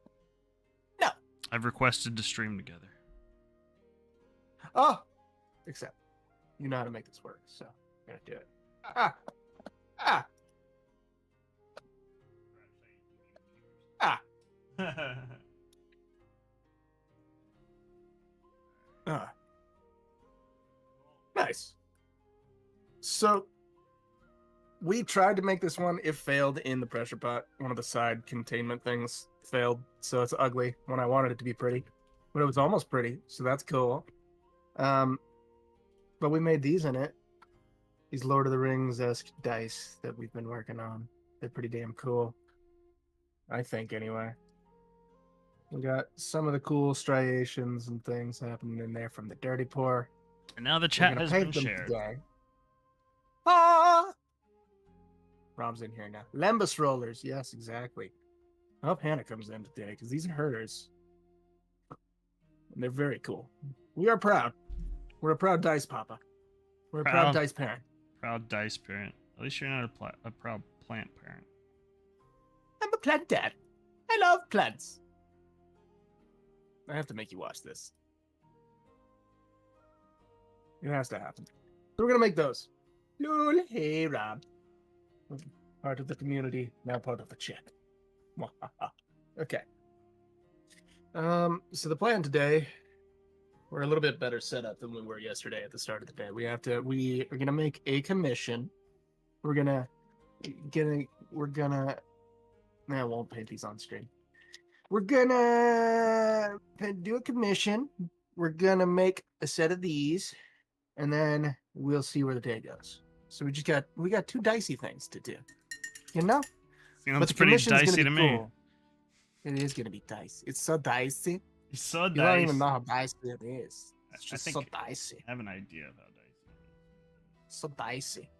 No. I've requested to stream together. Oh, except you know how to make this work, so I'm gonna do it. Ah. Nice. So we tried to make this one. It failed in the pressure pot. One of the side containment things failed, so it's ugly when I wanted it to be pretty. But it was almost pretty, so that's cool. But we made these in it. These Lord of the Rings-esque dice that we've been working on. They're pretty damn cool. I think, anyway. We got some of the cool striations and things happening in there from the dirty pour. And now the We're chat gonna has paint been them shared. today. Ah! Rob's in here now. Lembus rollers. Yes, exactly. I hope Hannah comes in today because these are hers. And they're very cool. We are proud. We're a proud dice papa. We're a proud dice parent. Proud dice parent. At least you're not a proud plant parent. I'm a plant dad. I love plants. I have to make you watch this. It has to happen. So we're gonna make those. Lol, hey Rob. Part of the community, now part of the chat. Okay. So the plan today, we're a little bit better set up than we were yesterday at the start of the day. We are gonna make a commission. We're gonna I won't paint these on screen. We're gonna do a commission. We're gonna make a set of these, and then we'll see where the day goes. So we got two dicey things to do, you know. Sounds pretty dicey to me. Cool. It is gonna be dicey. It's so dicey. It's so dicey. You don't even know how dicey it is. It's just so I dicey. I have an idea of how dicey it is. So dicey.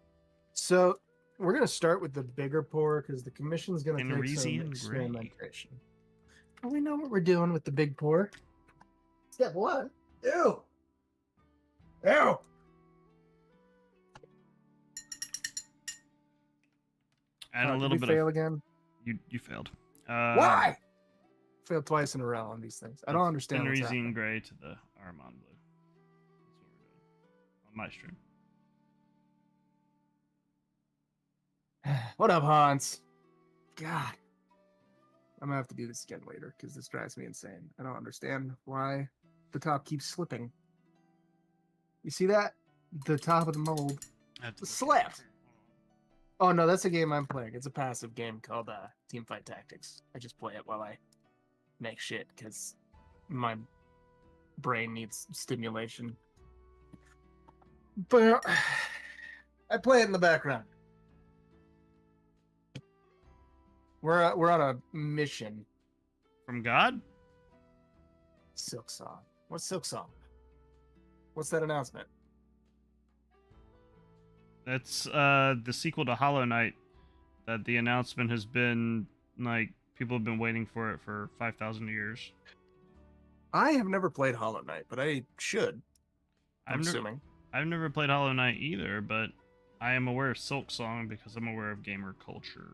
So we're gonna start with the bigger pour because the commission's gonna take some experimentation. We know what we're doing with the big pour. Step one. Ew. Ew. And a little bit fail of again. You failed. Why? Failed twice in a row on these things. I don't understand. Thin gray to the Armand blue. That's what we're doing on my stream. What up, Hans? God. I'm gonna have to do this again later because this drives me insane. I don't understand why the top keeps slipping. You see that? The top of the mold slipped. Oh no, that's a game I'm playing. It's a passive game called Teamfight Tactics. I just play it while I make shit because my brain needs stimulation. But I play it in the background. We're on a mission. From God? Silk Song. What's Silk Song? What's that announcement? That's the sequel to Hollow Knight. That the announcement has been like people have been waiting for it for 5,000 years. I have never played Hollow Knight, but I should. I'm assuming. I've never played Hollow Knight either, but I am aware of Silk Song because I'm aware of gamer culture.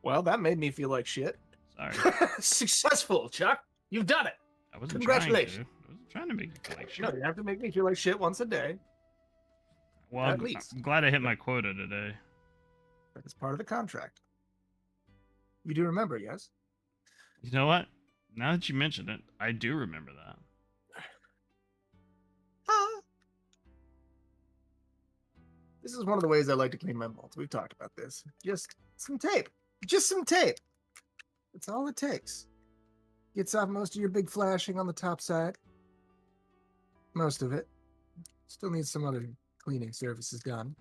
Well, that made me feel like shit. Sorry. Successful, Chuck. You've done it. I wasn't Congratulations. I wasn't trying to make you feel like shit. No, you have to make me feel like shit once a day. Well, at least. I'm glad I hit my quota today. That is part of the contract. You do remember, yes? You know what? Now that you mention it, I do remember that. This is one of the ways I like to clean my molds. We've talked about this. Just some tape. Just some tape. That's all it takes. Gets off most of your big flashing on the top side. Most of it. Still needs some other cleaning surfaces done.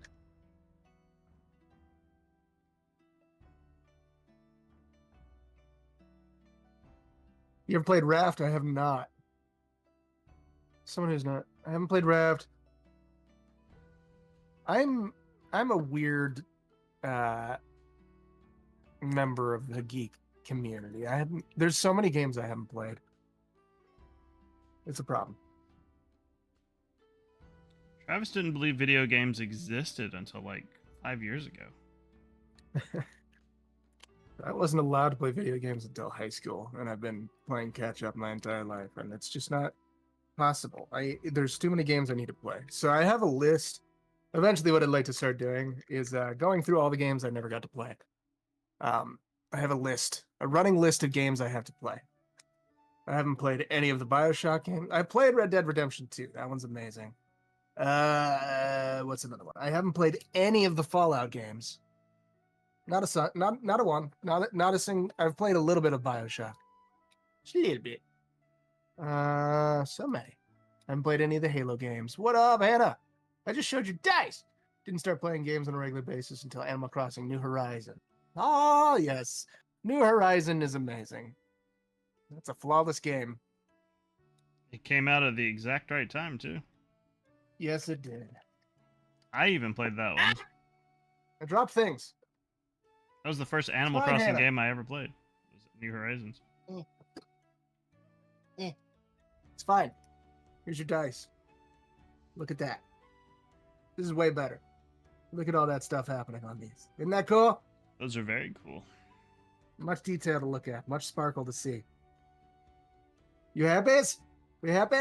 You ever played Raft? I have not. Someone who's not. I haven't played Raft. I'm a weird member of the geek community. There's so many games I haven't played. It's a problem. Travis didn't believe video games existed until like 5 years ago. I wasn't allowed to play video games until high school, and I've been playing catch up my entire life, and it's just not possible. There's too many games I need to play. So I have a list. Eventually, what I'd like to start doing is going through all the games I never got to play. I have a running list of games I have to play. I haven't played any of the BioShock games. I played Red Dead Redemption 2. That one's amazing. What's another one? I haven't played any of the Fallout games. Not a one. Not a sing. I've played a little bit of BioShock. Just a little bit. So many. I haven't played any of the Halo games. What up, Hannah? I just showed you dice. Didn't start playing games on a regular basis until Animal Crossing New Horizon. Oh, yes. New Horizon is amazing. That's a flawless game. It came out at the exact right time too. Yes, it did. I even played that one. I dropped things. That was the first Animal Fine, Crossing Hannah. game I ever played. Was New Horizons. It's fine. Here's your dice. Look at that. This is way better. Look at all that stuff happening on these. Isn't that cool? Those are very cool. Much detail to look at. Much sparkle to see. You happy? We happy?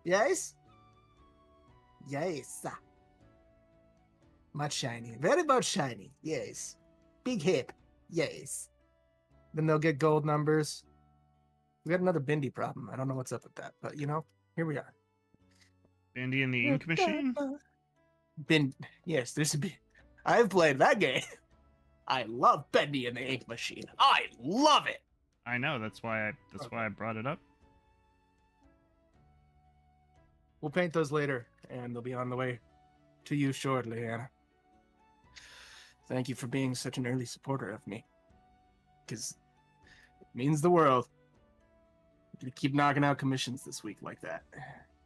Yes? Yes. Much shiny. Very much shiny. Yes. Big hip. Yes. Then they'll get gold numbers. We got another Bindi problem. I don't know what's up with that, but here we are. Bindi and the Ink Machine? Yes, there's a bit. I've played that game. I love Bendy and the Ink Machine. I love it. I know, that's why I brought it up. We'll paint those later, and they'll be on the way to you shortly, Anna. Thank you for being such an early supporter of me. Because it means the world. I'm going to keep knocking out commissions this week like that.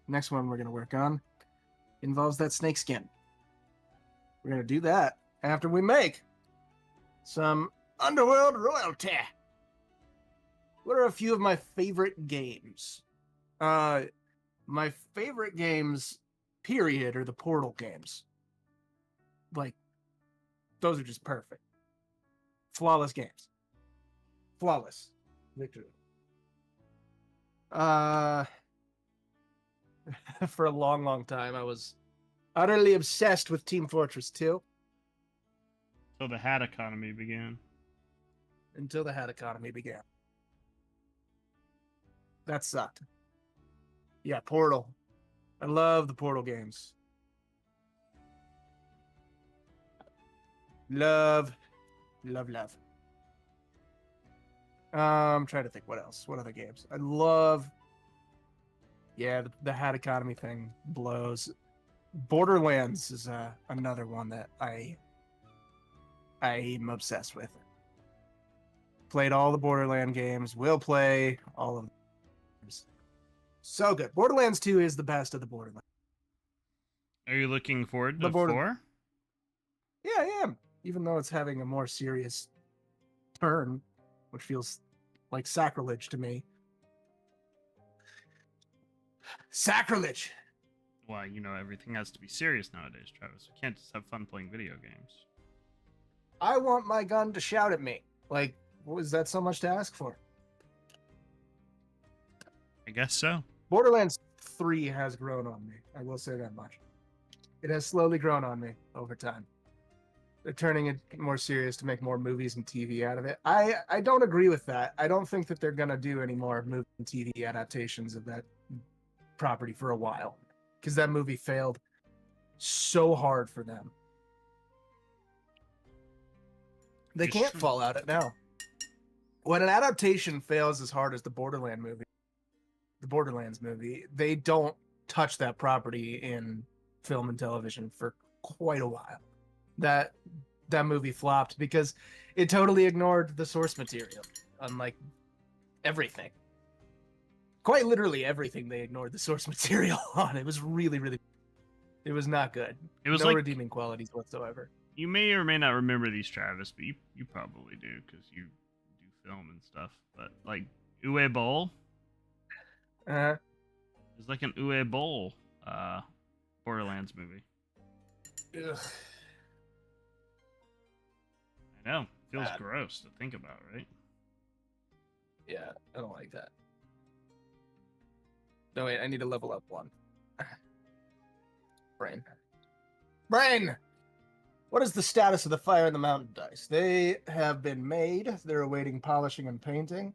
Next one we're going to work on involves that snake skin. We're going to do that after we make some Underworld royalty. What are a few of my favorite games? My favorite games, period, are the Portal games. Like, those are just perfect. Flawless games. Flawless. Literally. For a long, long time, I was utterly obsessed with Team Fortress 2. Until the hat economy began. Until the hat economy began. That sucked. Yeah, Portal. I love the Portal games. Love. I'm trying to think what else. What other games? I love. Yeah, the hat economy thing blows. Borderlands is another one that I'm obsessed with. Played all the Borderland games. Will play all of them. So good. Borderlands 2 is the best of the Borderlands. Are you looking forward The to Border- 4? Yeah, I am. Even though it's having a more serious turn, which feels like sacrilege to me. Sacrilege! Why, everything has to be serious nowadays, Travis. We can't just have fun playing video games. I want my gun to shout at me. Like, was that so much to ask for? I guess so. Borderlands 3 has grown on me. I will say that much. It has slowly grown on me over time. They're turning it more serious to make more movies and TV out of it. I don't agree with that. I don't think that they're going to do any more movie and TV adaptations of that property for a while. Because that movie failed so hard for them. They It's can't true. fall out it now. When an adaptation fails as hard as the Borderlands movie, they don't touch that property in film and television for quite a while. That movie flopped because it totally ignored the source material, unlike everything. Quite literally everything they ignored the source material on. It was really, really... It was not good. It was no like redeeming qualities whatsoever. you may or may not remember these, Travis, but you probably do because you do film and stuff. But like Uwe Boll, it's like an Uwe Boll Borderlands movie. Ugh. I know, feels Bad. gross to think about, right? Yeah, I don't like that. No, wait, I need to level up one. Brain! What is the status of the Fire in the Mountain dice? They have been made. They're awaiting polishing and painting.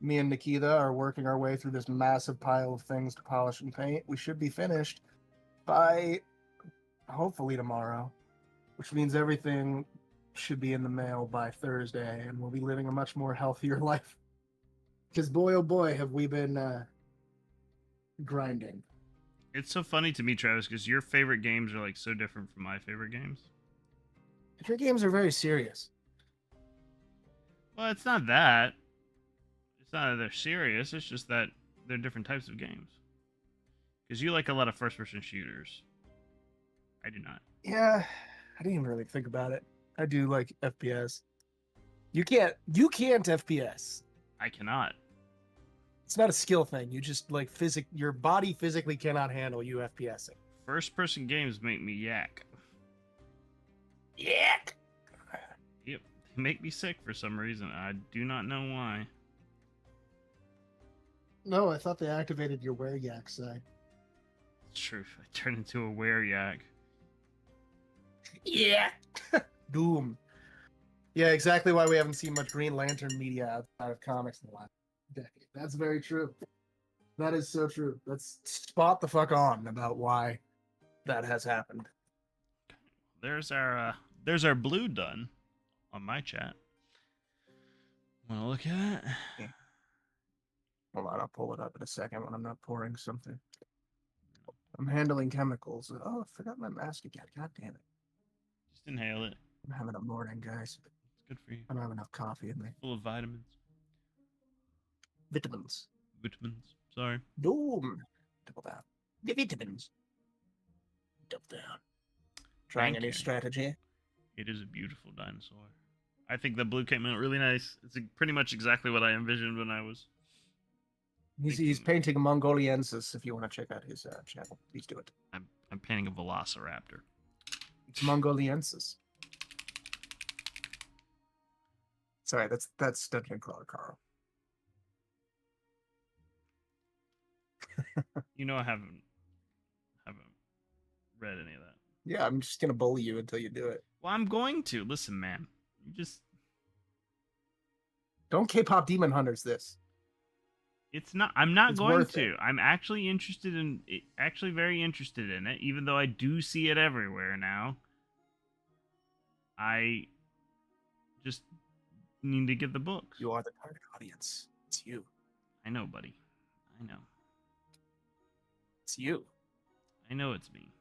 Me and Nikita are working our way through this massive pile of things to polish and paint. We should be finished by hopefully tomorrow, which means everything should be in the mail by Thursday, and we'll be living a much more healthier life. Because boy, oh boy, have we been grinding. It's so funny to me, Travis, because your favorite games are like so different from my favorite games. Your games are very serious. Well, it's not that. It's not that they're serious. It's just that they're different types of games. Because you like a lot of first-person shooters. I do not. Yeah, I didn't even really think about it. I do like FPS. You can't FPS. I cannot. It's not a skill thing. You just like your body physically cannot handle you FPSing. First-person games make me yak. Yak. Yep, they make me sick for some reason. I do not know why. No, I thought they activated your were yak side. It's true. I turn into a were-yak. Yeah. Doom. Yeah, exactly why we haven't seen much Green Lantern media outside of comics in the last decade. That's very true. That is so true. Let's spot the fuck on about why that has happened. There's our blue done on my chat. Wanna look at it? Yeah. Hold on, I'll pull it up in a second when I'm not pouring something. I'm handling chemicals. Oh, I forgot my mask again. God damn it. Just inhale it. I'm having a morning, guys. It's good for you. I don't have enough coffee in me. Full of vitamins. Vitamins. Vitamins. Sorry. Doom. Double down. The vitamins. Double down. Trying Thank a new you. strategy. It is a beautiful dinosaur. I think the blue came out really nice. It's pretty much exactly what I envisioned when I was. He's painting a Mongoliensis. If you want to check out his channel, please do it. I'm painting a velociraptor. It's Mongoliensis. Sorry, that's Dungeon Crawler Carl. You know I haven't read any of that. Yeah, I'm just gonna bully you until you do it. Well, I'm going to. Listen, man. You just Don't K-pop Demon Hunters this. It's not. I'm not It's going worth to. it. I'm actually interested in it. Actually, very interested in it. Even though I do see it everywhere now. I just need to get the books. You are the target audience. It's you. I know, buddy. I know. It's you. I know it's me.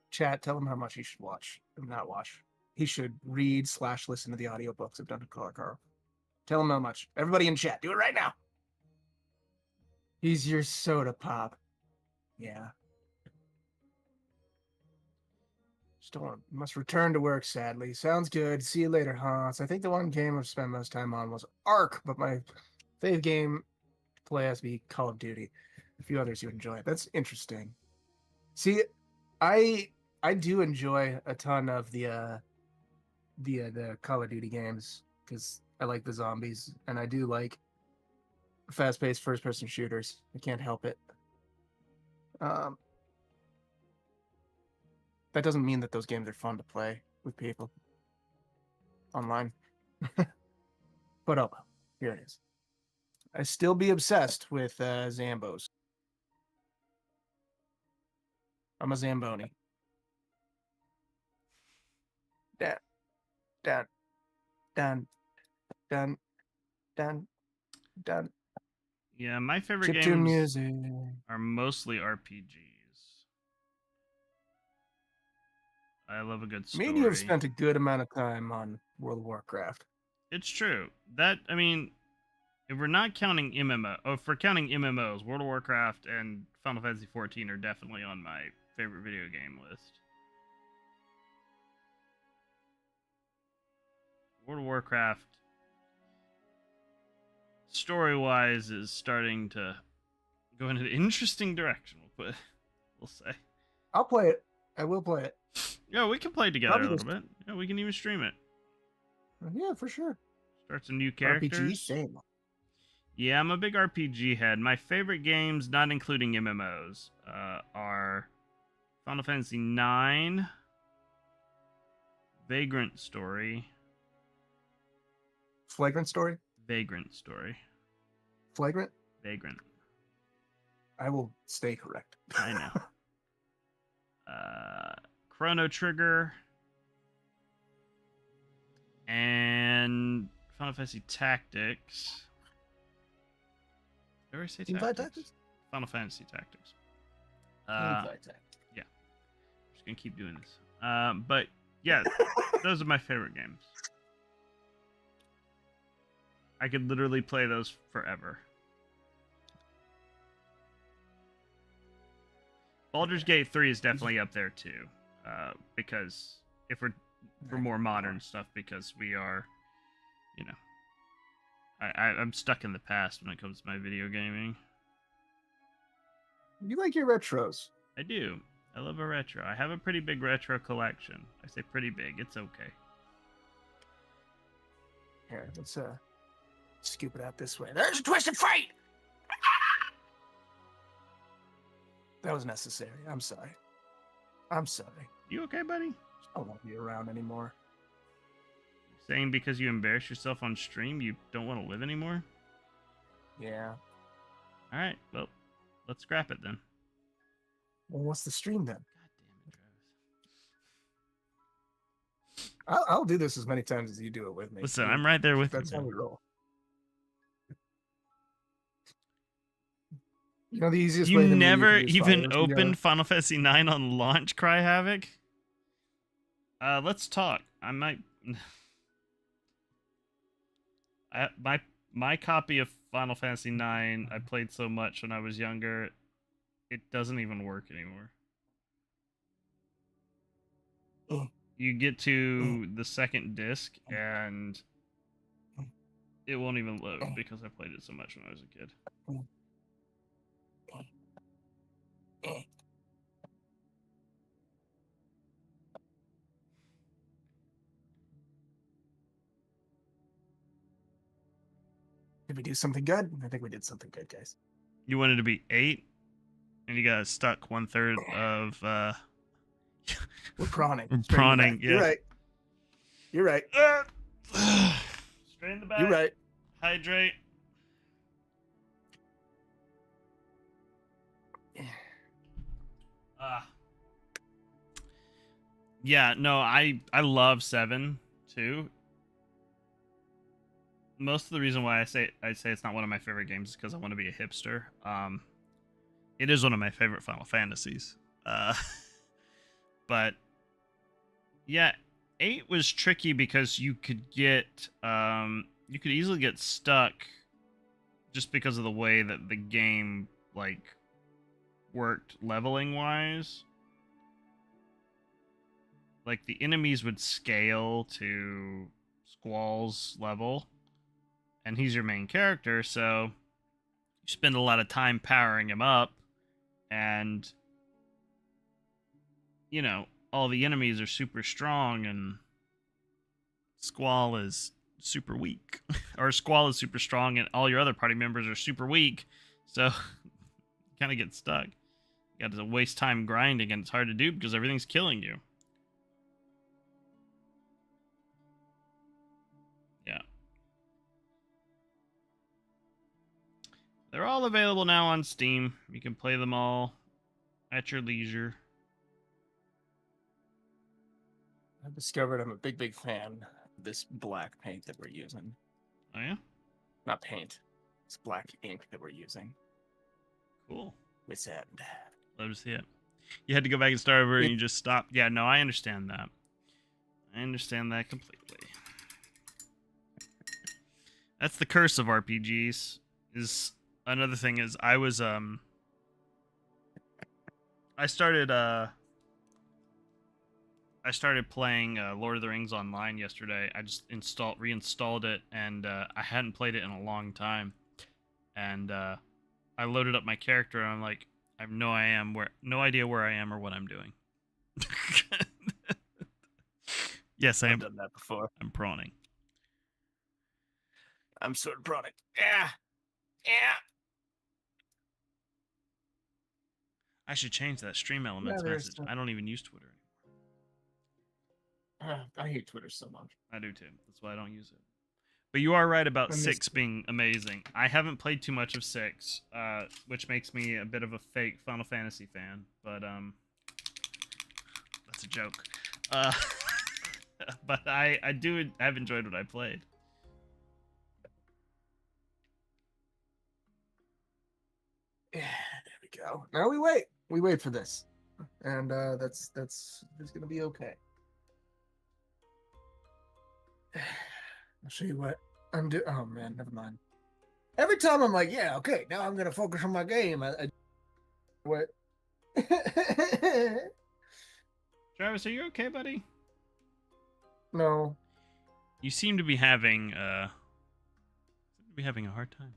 Chat, tell him how much he should watch. Not watch. He should read/listen to the audiobooks of Dungeon Crawler Carl. Tell him how much. Everybody in chat, do it right now. He's your soda pop. Yeah. Storm must return to work, sadly. Sounds good. See you later, Hans. I think the one game I've spent most time on was Ark, but my fave game to play has to be Call of Duty. A few others you enjoy. That's interesting. See, I do enjoy a ton of the Call of Duty games because I like the zombies and I do like fast-paced first-person shooters. I can't help it. That doesn't mean that those games are fun to play with people online. But oh well, here it is. I still be obsessed with Zambos. I'm a Zamboni. Dun, dun, dun, dun, dun, dun. Yeah, my favorite Chiptune games music. are mostly RPGs. I love a good story. Me and you have spent a good amount of time on World of Warcraft. It's true. That, I mean, if we're not counting MMO, or if we're counting MMOs, World of Warcraft and Final Fantasy XIV are definitely on my favorite video game list. World of Warcraft, story-wise, is starting to go in an interesting direction. We'll say. I'll play it. I will play it. Yeah, we can play together Probably a little bit. Yeah, we can even stream it. Yeah, for sure. Start some new characters. RPG, same. Yeah, I'm a big RPG head. My favorite games, not including MMOs, are Final Fantasy IX, Vagrant Story. Flagrant story? Vagrant Story. Flagrant? Vagrant. I will stay correct. I know. Chrono Trigger. And Final Fantasy Tactics. Did I already say Teamfight Tactics? Tactics? Final Fantasy Tactics. Teamfight Tactics. Just gonna keep doing this. But Yes, those are my favorite games. I could literally play those forever. Baldur's Gate 3 is definitely up there too, because if we're for more modern stuff, because we are, you know, I'm stuck in the past when it comes to my video gaming. You like your retros. I do. I love a retro. I have a pretty big retro collection. I say pretty big. It's okay. Here, let's scoop it out this way. There's a Twisted Fate! That was necessary. I'm sorry. I'm sorry. You okay, buddy? I don't want to be around anymore. Saying because you embarrass yourself on stream, you don't want to live anymore? Yeah. All right. Well, let's scrap it then. Well, what's the stream then? God damn it, Travis. I'll do this as many times as you do it with me. Listen, I'm right there with That's you. how we roll. You know the easiest way You to never meet these even followers, opened Final Fantasy 9 on launch, Cry Havoc? Let's talk. I might... my copy of Final Fantasy 9 I played so much when I was younger, it doesn't even work anymore. You get to the second disc and it won't even load because I played it so much when I was a kid. Did we do something good? I think we did something good, guys. You wanted to be 8 and you got stuck 1/3 of We're prawning. prawning, yeah. You're right. You're right. Straight in the back. You're right. Hydrate. Yeah, no, I love 7 too. Most of the reason why I say it's not one of my favorite games is because I want to be a hipster. It is one of my favorite Final Fantasies. But yeah, 8 was tricky because you could easily get stuck just because of the way that the game like worked leveling wise. Like the enemies would scale to Squall's level, and he's your main character, so you spend a lot of time powering him up, and you know, all the enemies are super strong and Squall is super weak. Or Squall is super strong and all your other party members are super weak, so you kind of get stuck. You got to waste time grinding and it's hard to do because everything's killing you. Yeah. They're all available now on Steam. You can play them all at your leisure. I've discovered I'm a big fan of this black paint that we're using. Oh yeah? Not paint. It's black ink that we're using. Cool. What's that? Love to see it. You had to go back and start over and you just stopped. Yeah, no, I understand that. I understand that completely. That's the curse of RPGs. Is another thing is I started playing Lord of the Rings Online yesterday. I just reinstalled it, and I hadn't played it in a long time. And I loaded up my character, and I'm like, I have no idea where I am or what I'm doing. Yes, I am. I've done that before. I'm prawning. I'm sort of prawning. Yeah. I should change that stream elements message. I don't even use Twitter anymore. I hate Twitter so much. I do too. That's why I don't use it. But you are right about 6 being amazing. I haven't played too much of 6, which makes me a bit of a fake Final Fantasy fan. But that's a joke. But I've enjoyed what I played. Yeah, there we go. Now we wait. We wait for this, and that's gonna be okay. I'll show you what I'm doing. Oh man, never mind. Every time I'm like, yeah, okay, now I'm gonna focus on my game. What? Travis, are you okay, buddy? No. You seem to be having a hard time.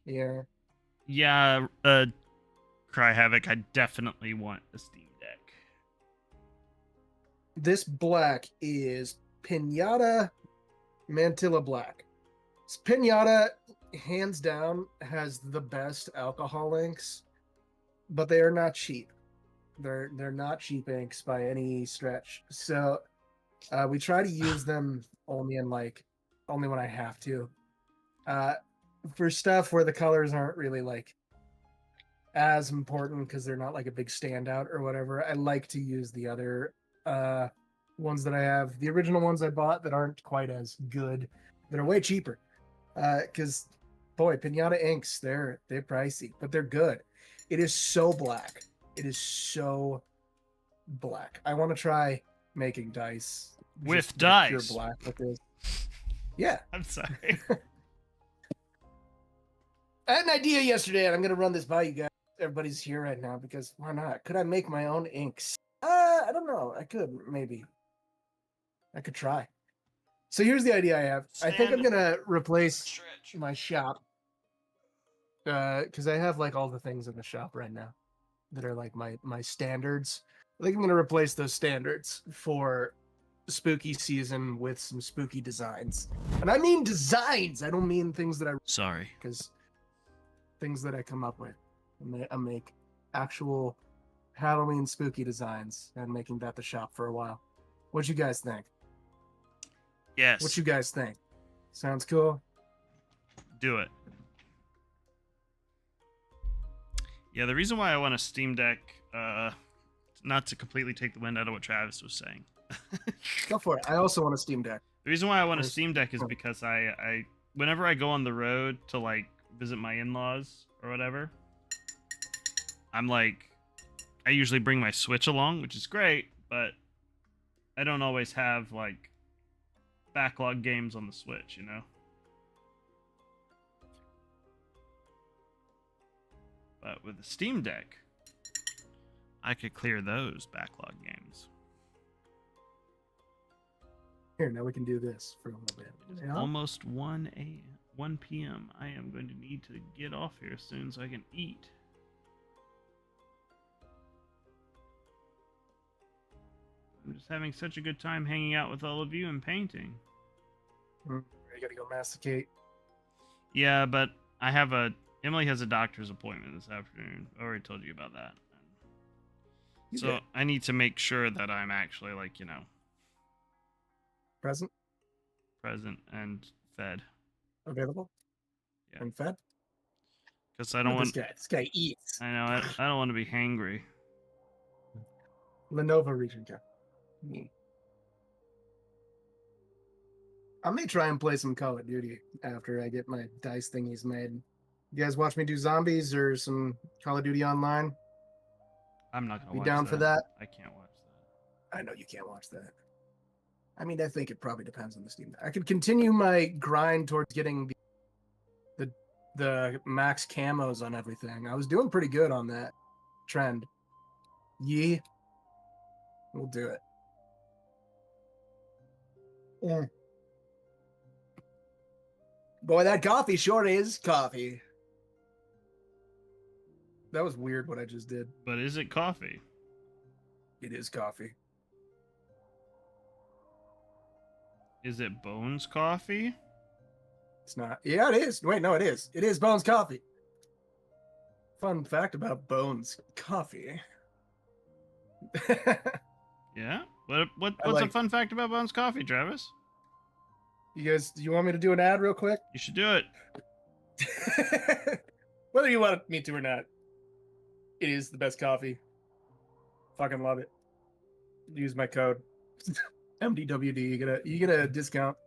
Yeah. Yeah, Cry Havoc, I definitely want a Steam Deck. This black is Pinata Mantilla Black. Pinata, hands down, has the best alcohol inks, but they are not cheap. They're not cheap inks by any stretch. So we try to use them only when I have to. For stuff where the colors aren't really like as important because they're not like a big standout or whatever, I like to use the other ones that I have, the original ones I bought that aren't quite as good, that are way cheaper. Because boy, Pinata inks, they're pricey, but they're good. It is so black. It is so black. I want to try making dice With just dice. pure black with this. Yeah. I'm sorry. I had an idea yesterday, and I'm gonna run this by you guys. Everybody's here right now because why not? Could I make my own inks? I don't know. I could maybe. I could try. So here's the idea I have. I think I'm gonna replace my shop because I have like all the things in the shop right now that are like my standards. I think I'm gonna replace those standards for spooky season with some spooky designs, and I mean designs. I don't mean things that I Sorry. because things that I come up with. I make actual Halloween spooky designs and making that the shop for a while. What you guys think? Yes. What you guys think? Sounds cool? Do it. Yeah, the reason why I want a Steam Deck, not to completely take the wind out of what Travis was saying. Go for it. I also want a Steam Deck. The reason why I want a Steam Deck is because I whenever I go on the road to like visit my in-laws or whatever, I'm like, I usually bring my Switch along, which is great, but I don't always have like backlog games on the Switch, you know? But with the Steam Deck, I could clear those backlog games. Here, now we can do this for a little bit. Yeah. Almost 1 p.m. I am going to need to get off here soon so I can eat. I'm just having such a good time hanging out with all of you and painting. You gotta go masticate. Yeah, but Emily has a doctor's appointment this afternoon. I already told you about that. So I need to make sure that I'm actually like, you know, Present? and fed. Available? Yeah. And fed? Because I don't want this guy eats. I know I don't want to be hangry. Lenovo region cap. I may try and play some Call of Duty after I get my dice thingies made. You guys watch me do zombies or some Call of Duty online? I'm not gonna Be watch down that. for that? I can't watch that. I know you can't watch that. I mean, I think it probably depends on the Steam Deck. I could continue my grind towards getting the max camos on everything. I was doing pretty good on that trend. We'll do it. Yeah. Boy, that coffee sure is coffee. That was weird what I just did. But is it coffee? It is coffee. Is it Bones coffee? It's not. Yeah, it is. Wait, no, it is. It is Bones coffee. Fun fact about Bones coffee. Yeah? What's a fun fact about Bones coffee, Travis? You guys, do you want me to do an ad real quick? You should do it. Whether you want me to or not, it is the best coffee. Fucking love it. Use my code MDWD. You get a discount,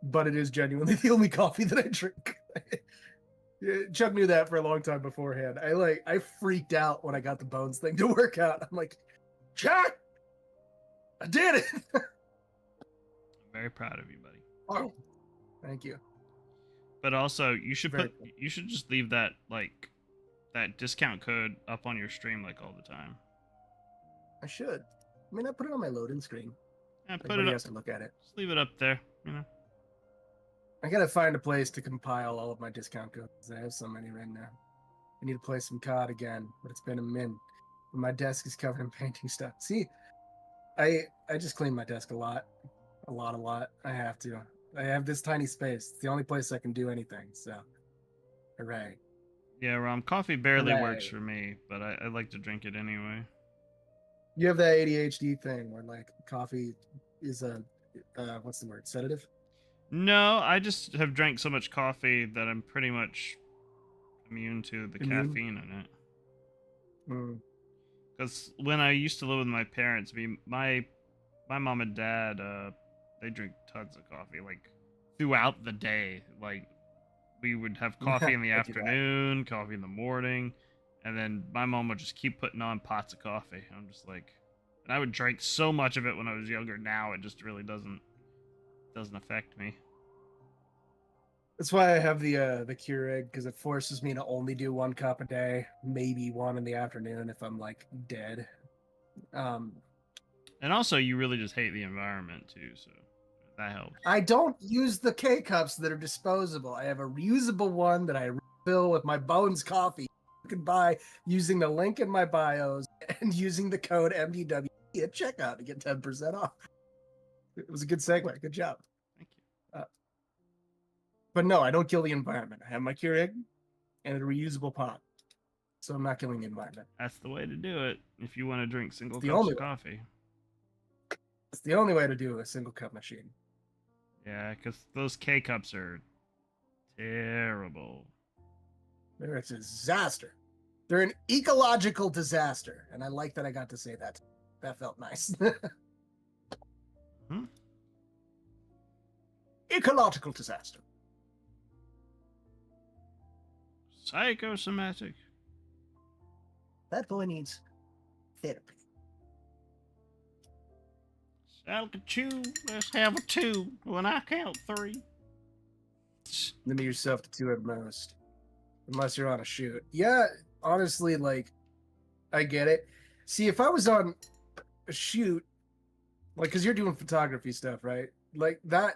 but it is genuinely the only coffee that I drink. Chuck knew that for a long time beforehand. I freaked out when I got the Bones thing to work out. I'm like, Chuck, I did it. I'm very proud of you, buddy. Oh, thank you. But also, you should Very cool. you should just leave that that discount code up on your stream like all the time. I should. I mean, I put it on my loading screen. Yeah, put Everybody it up. has to look at it. Just leave it up there. You know. I gotta find a place to compile all of my discount codes. I have so many right now. I need to play some COD again, but it's been a min. My desk is covered in painting stuff. See, I just clean my desk a lot. I have to. I have this tiny space. It's the only place I can do anything, so hooray. Yeah, Rom, coffee barely Hooray. works for me, but I like to drink it anyway. You have that ADHD thing where like coffee is a what's the word? Sedative? No, I just have drank so much coffee that I'm pretty much immune to the Immune? caffeine in it. Mm. Because when I used to live with my parents, my mom and dad, they drink tons of coffee, like throughout the day. Like we would have coffee in the I do that. afternoon, coffee in the morning, and then my mom would just keep putting on pots of coffee. I'm just like, and I would drink so much of it when I was younger. Now it just really doesn't affect me. That's why I have the Keurig, because it forces me to only do 1 cup a day, maybe 1 in the afternoon if I'm like dead. And also, you really just hate the environment too, so that helps. I don't use the K cups that are disposable. I have a reusable one that I refill with my Bones coffee. You can buy using the link in my bios and using the code MDW at checkout to get 10% off. It was a good segue. Good job. Thank you. But no, I don't kill the environment. I have my Keurig and a reusable pot. So I'm not killing the environment. That's the way to do it if you want to drink single It's the cups only of way. coffee. It's the only way to do a single cup machine. Yeah, because those K cups are terrible. They're a disaster. They're an ecological disaster. And I like that I got to say that. That felt nice. Hmm? Ecological disaster. Psychosomatic. That boy needs therapy. Salcachoo, let's have a 2 when I count 3. Limit yourself to 2 at most. Unless you're on a shoot. Yeah, honestly, like, I get it. See, if I was on a shoot, like, because you're doing photography stuff, right? Like, that,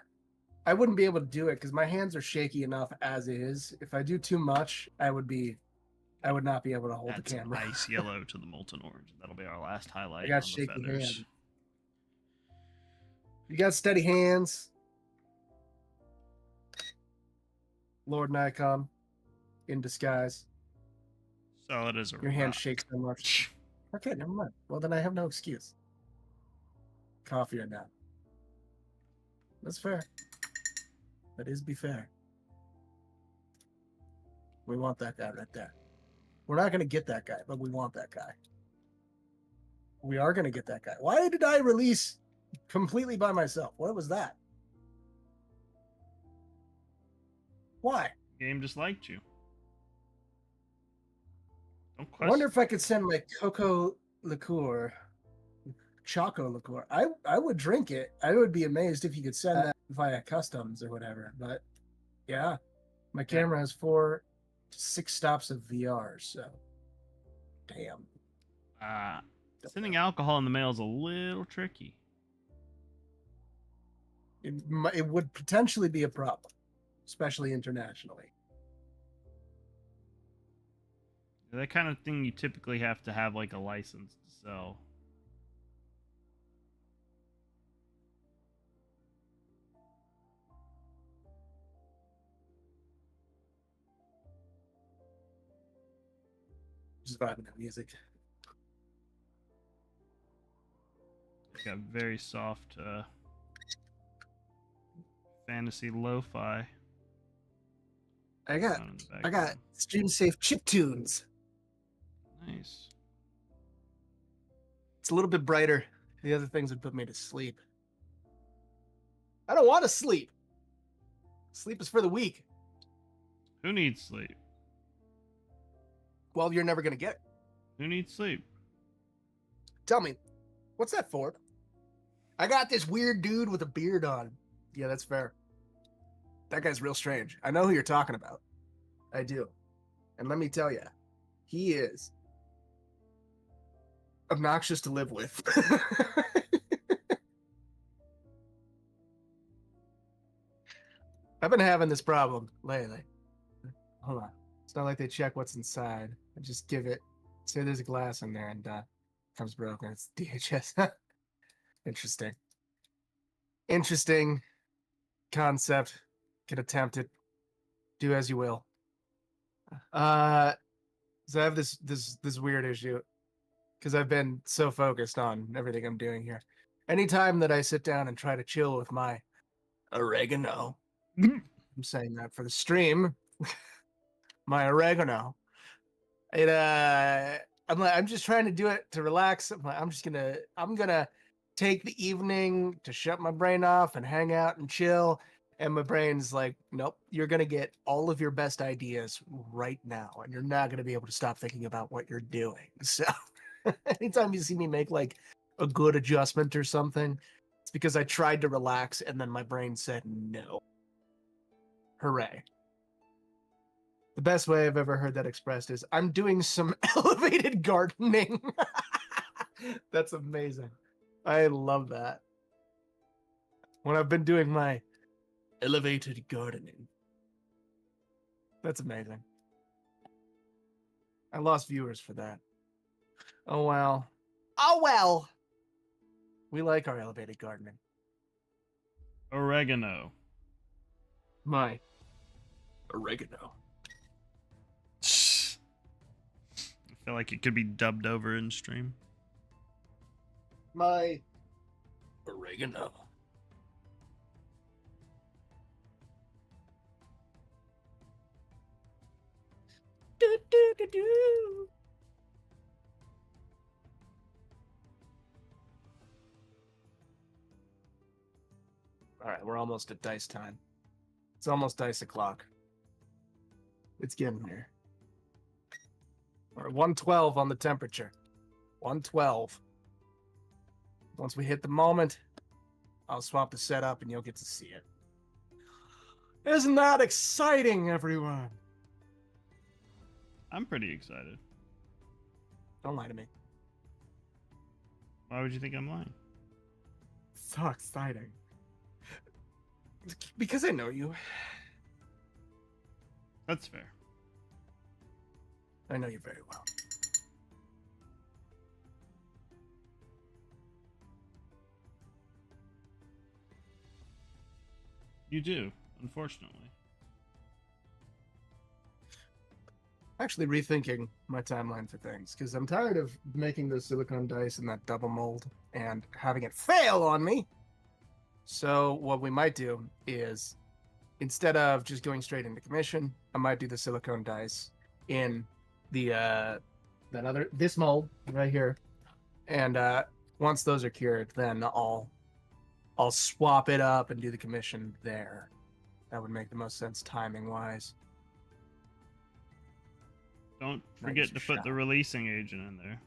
I wouldn't be able to do it because my hands are shaky enough as is. If I do too much, I would not be able to hold That's the camera. an ice yellow to the molten orange. That'll be our last highlight. I got on the shaky feathers. hands. You got steady hands. Lord Nikon in disguise. Solid as a Your hand rock. shakes so much. Okay, never mind. Well, then I have no excuse. Coffee or not. That's fair. That is be fair. We want that guy right there. We're not going to get that guy, but we want that guy. We are going to get that guy. Why did I release completely by myself? What was that? Why? Game just liked you. Don't I question. wonder if I could send my cocoa liqueur, choco liqueur. I would drink it. I would be amazed if you could send that via customs or whatever. But yeah, my camera has 4 to 6 stops of VR. So, damn. Sending alcohol in the mail is a little tricky. It would potentially be a problem, especially internationally. That kind of thing you typically have to have like a license to sell. Just vibing to music. It's got very soft fantasy lo-fi. I got sound in the background. stream safe chip tunes. Nice. It's a little bit brighter. The other things would put me to sleep. I don't want to sleep. Sleep is for the weak. Who needs sleep? Well, you're never going to get it. Who needs sleep? Tell me, what's that for? I got this weird dude with a beard on. Yeah, that's fair. That guy's real strange. I know who you're talking about. I do. And let me tell you, he is obnoxious to live with. I've been having this problem lately. Hold on. It's not like they check what's inside. I just give it, say there's a glass in there and comes broken. It's DHS. Interesting. Interesting concept. Can attempt it. Do as you will. So I have this weird issue because I've been so focused on everything I'm doing here. Anytime that I sit down and try to chill with my oregano, I'm saying that for the stream, my oregano. I'm just trying to do it to relax. I'm gonna take the evening to shut my brain off and hang out and chill. And my brain's like, nope, you're gonna get all of your best ideas right now, and you're not gonna be able to stop thinking about what you're doing. So anytime you see me make like a good adjustment or something, it's because I tried to relax and then my brain said no. Hooray. The best way I've ever heard that expressed is, I'm doing some elevated gardening. That's amazing. I love that. When I've been doing my elevated gardening. That's amazing. I lost viewers for that. Oh, well. Oh, well. We like our elevated gardening. Oregano. My oregano. I feel like it could be dubbed over in stream. My oregano. Do, do, do, do. All right, we're almost at dice time. It's almost dice o'clock. It's getting there. All right, 112 on the temperature. 112. Once we hit the moment, I'll swap the setup and you'll get to see it. Isn't that exciting, everyone? I'm pretty excited. Don't lie to me. Why would you think I'm lying? So exciting. Because I know you. That's fair. I know you very well. You do, unfortunately. Actually rethinking my timeline for things, because I'm tired of making those silicone dice in that double mold and having it fail on me. So what we might do is, instead of just going straight into commission, I might do the silicone dice in the this mold right here. And once those are cured, then I'll swap it up and do the commission there. That would make the most sense timing wise. Don't Nice forget to put shot. the releasing agent in there.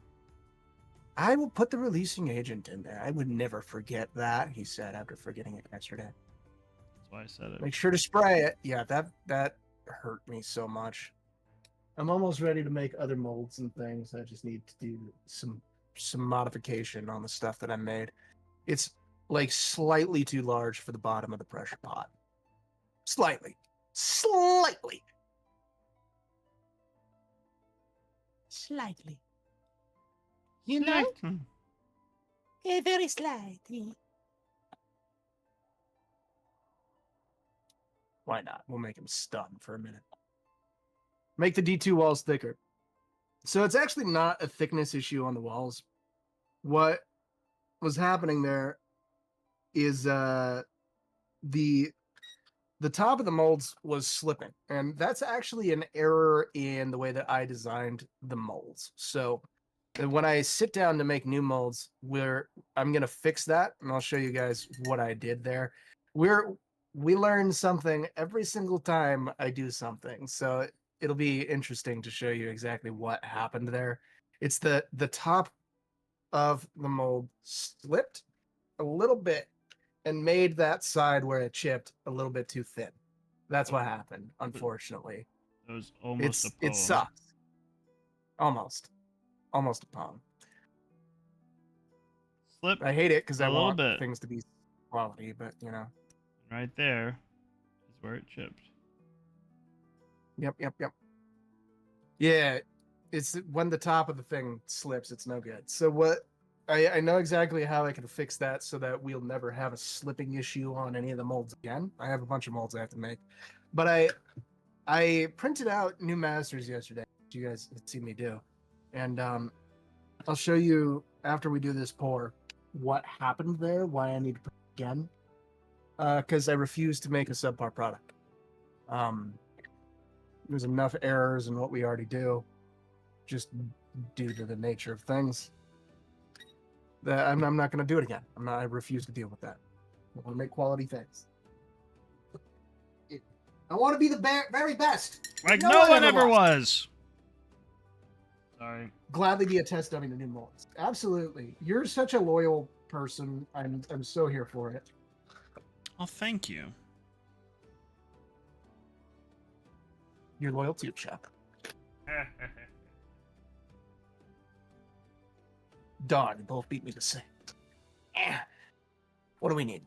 I will put the releasing agent in there. I would never forget that, he said after forgetting it yesterday. That's why I said it. Make sure to spray it. Yeah, that hurt me so much. I'm almost ready to make other molds and things. I just need to do some modification on the stuff that I made. It's like slightly too large for the bottom of the pressure pot. Slightly. Slightly. Slightly. You know? Hmm. Very slightly. Why not? We'll make him stun for a minute. Make the D2 walls thicker. So it's actually not a thickness issue on the walls. What was happening there is the top of the molds was slipping. And that's actually an error in the way that I designed the molds. So when I sit down to make new molds, I'm going to fix that, and I'll show you guys what I did there. We learn something every single time I do something, so it'll be interesting to show you exactly what happened there. It's the top of the mold slipped, a little bit and made that side where it chipped a little bit too thin. That's what happened, unfortunately. It was almost a poem. It sucks. Almost a palm. Slip I hate it because a I little want bit. things to be quality, but you know. Right there is where it chipped. Yep. Yeah, it's when the top of the thing slips, it's no good. So what? I know exactly how I can fix that so that we'll never have a slipping issue on any of the molds again. I have a bunch of molds I have to make, but I printed out new masters yesterday, which you guys have seen me do, and I'll show you after we do this pour what happened there, why I need to print again, because I refuse to make a subpar product. There's enough errors in what we already do, just due to the nature of things, that I'm not going to do it again. I refuse to deal with that. I want to make quality things. I want to be the very best. Like no one ever was. Sorry. Gladly be a test dummy to new molds. Absolutely. You're such a loyal person. I'm so here for it. Oh, thank you. You're loyal too, Chuck. Darn, you both beat me to same. What do we need?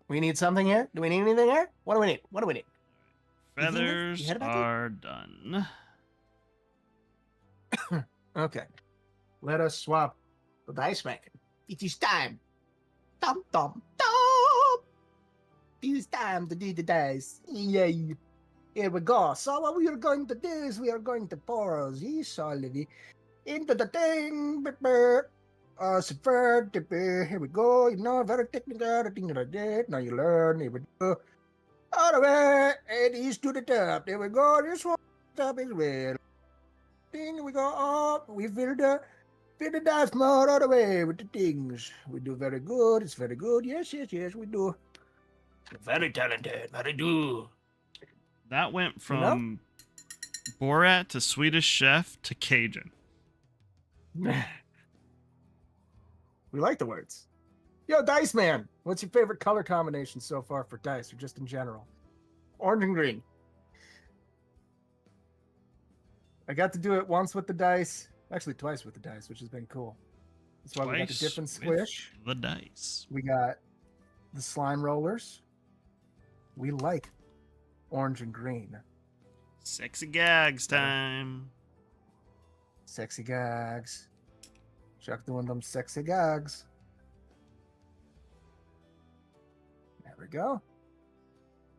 We need something here? Do we need anything here? What do we need? Feathers are done. Okay. Let us swap the dice making. It is time. Dum dum dum. It is time to do the dice. Yay. Here we go. So what we are going to do is we are going to pour this olive into the thing. Here we go. You know, very technical. The thing that I did. Now you learn. Here we go. All the way. It is to the top. There we go. This one top as well. Thing we go up. We fill the dice mode all the way with the things. We do very good. It's very good. Yes, we do. Very talented. Very do. That went from Borat to Swedish Chef to Cajun. We like the words. Yo, Dice Man, what's your favorite color combination so far for dice, or just in general? Orange and green. I got to do it once with the dice, actually twice with the dice, which has been cool. That's why we got the dip and squish. The dice. We got the slime rollers. We like orange and green. Sexy gags time. Sexy gags. Chuck doing them sexy gags. There we go.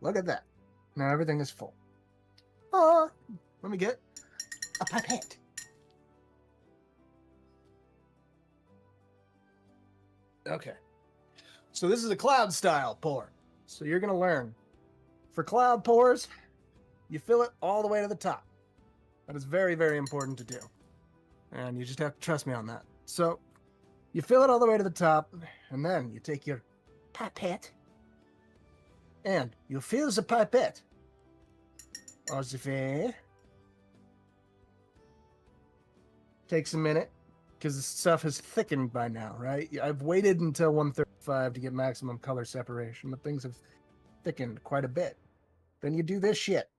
Look at that. Now everything is full. Oh, let me get a pipette. Okay. So this is a cloud style pour. So you're going to learn. For cloud pours, you fill it all the way to the top. That is very, very important to do. And you just have to trust me on that. So you fill it all the way to the top, and then you take your pipette, and you fill the pipette. Takes a minute, because the stuff has thickened by now, right? I've waited until 135 to get maximum color separation, but things have thickened quite a bit. Then you do this shit.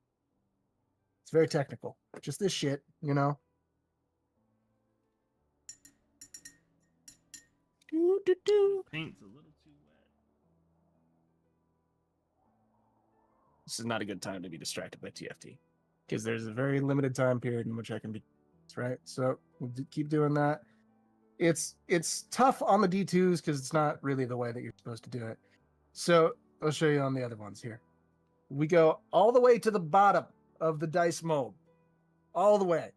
It's very technical. Just this shit, you know? Paint's a little too wet. This is not a good time to be distracted by TFT, because there's a very limited time period in which I can be, right? So we'll keep doing that. It's tough on the D2s because it's not really the way that you're supposed to do it. So I'll show you on the other ones here. We go all the way to the bottom of the dice mold. All the way.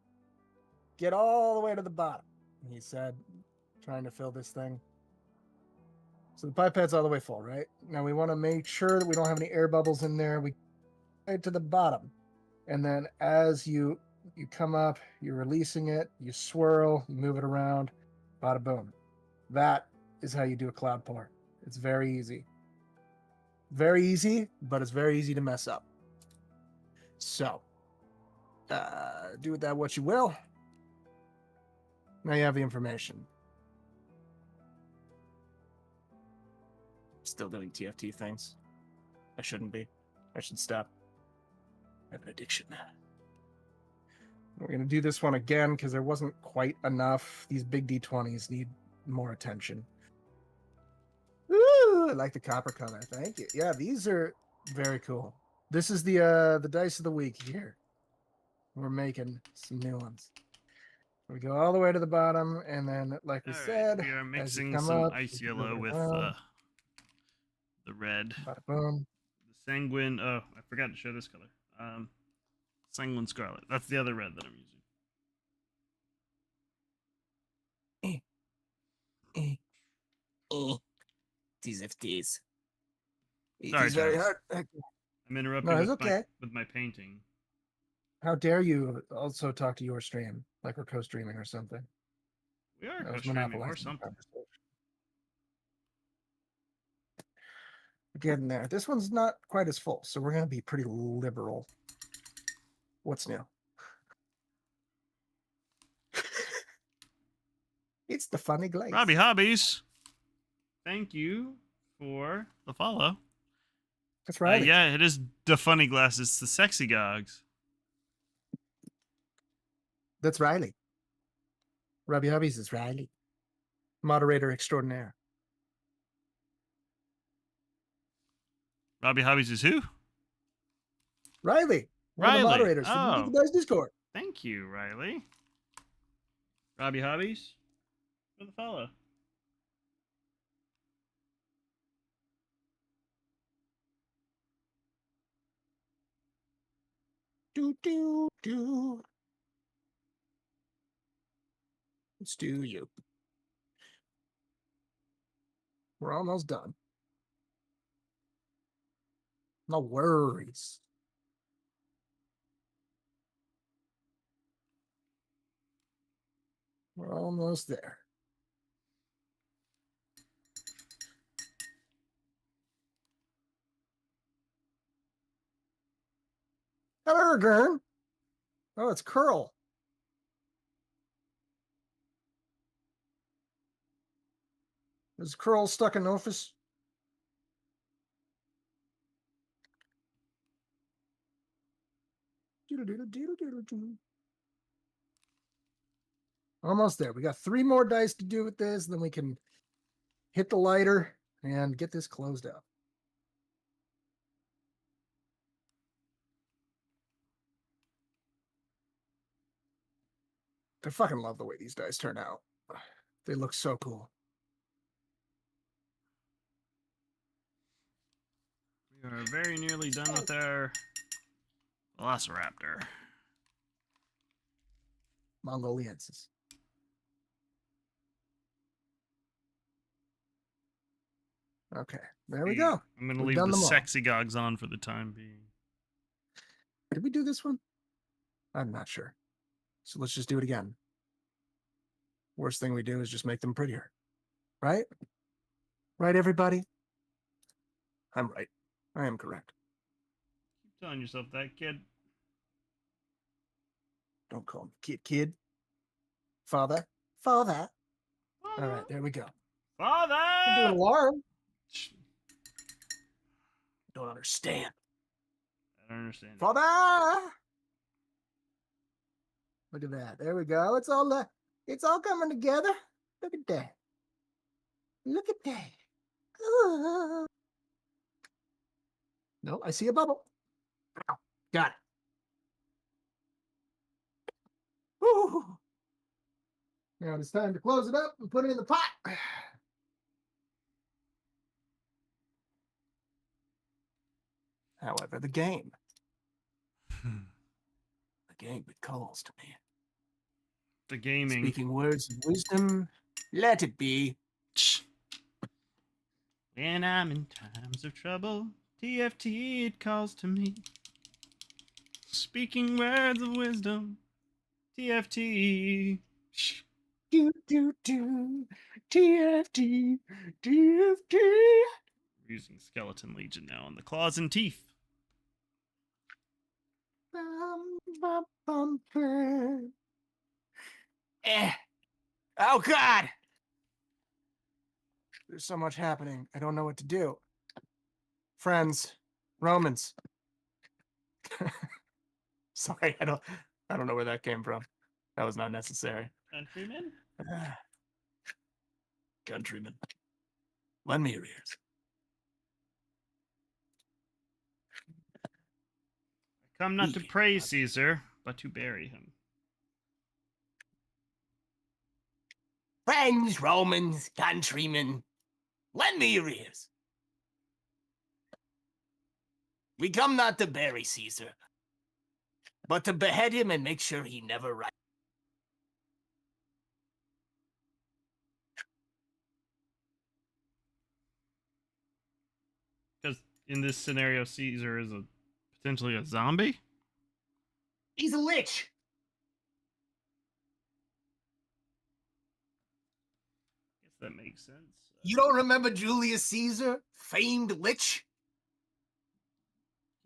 Get all the way to the bottom. He said, trying to fill this thing. So the pipette's all the way full, right? Now we want to make sure that we don't have any air bubbles in there. We right to the bottom. And then as you come up, you're releasing it, you swirl, you move it around, bada boom. That is how you do a cloud pour. It's very easy. Very easy, but it's very easy to mess up. So, do with that what you will. Now you have the information. still doing TFT things. I shouldn't be. I should stop. I have an addiction. We're going to do this one again because there wasn't quite enough. These big D20s need more attention. Ooh, I like the copper color. Thank you. Yeah, these are very cool. This is the dice of the week here. We're making some new ones. We go all the way to the bottom, and then, like we All right, said, we are as you mixing come some up, ice you move yellow it with around. the red. Bada boom. The sanguine. Oh, I forgot to show this color. Sanguine scarlet. That's the other red that I'm using. These FTs. Sorry, It's very Travis. hard. I'm interrupting No, it's with okay. my painting. How dare you also talk to your stream like we're co-streaming or something? We are I was co-streaming or monopolizing the something. conversation. We're getting there. This one's not quite as full, so we're going to be pretty liberal. What's new? It's the funny glaze. Robbie Hobbies. Thank you for the follow. That's right. Yeah, it is the funny glass. It's the sexy gogs. That's Riley. Robbie Hobbies is Riley. Moderator extraordinaire. Robbie Hobbies is who? Riley. One of the Riley. moderators from the Oh. Geek Guys Discord. Thank you, Riley. Robbie Hobbies for the follow. Do, do, do. Let's do you. We're almost done. No worries. We're almost there. Hello, Gern. Oh, it's Curl. Is Curl stuck in office? Almost there. We got 3 more dice to do with this, then we can hit the lighter and get this closed up. I fucking love the way these dice turn out. They look so cool. We are very nearly done with our Velociraptor. Mongoliensis. Okay, there we go. I'm going to We've leave done the them all. sexy gogs on for the time being. Did we do this one? I'm not sure. So let's just do it again. Worst thing we do is just make them prettier. Right? Right, everybody? I'm right. I am correct. Keep telling yourself that, kid. Don't call me kid. Father. Father. All right, there we go. Father! Can do an alarm. Don't understand. I don't understand. Father. Look at that. There we go. It's all coming together. Look at that. Look at that. Ooh. No, I see a bubble. Got it. Ooh. Now it's time to close it up and put it in the pot. However, the game calls to me. The gaming. Speaking words of wisdom, let it be. When I'm in times of trouble, TFT it calls to me. Speaking words of wisdom, TFT. Do, do, do. TFT. TFT. We're using Skeleton Legion now on the claws and teeth. Bum, bum, bum. Oh, God. There's so much happening. I don't know what to do. friends, Romans. Sorry, I don't know where that came from. That was not necessary. Countrymen? Countrymen, lend me your ears. Come not to Ye praise Caesar, but to bury him. Friends, Romans, countrymen, lend me your ears. We come not to bury Caesar, but to behead him and make sure he never rises. Because in this scenario, Caesar is potentially a zombie? He's a lich. Guess that makes sense. You don't remember Julius Caesar, famed lich?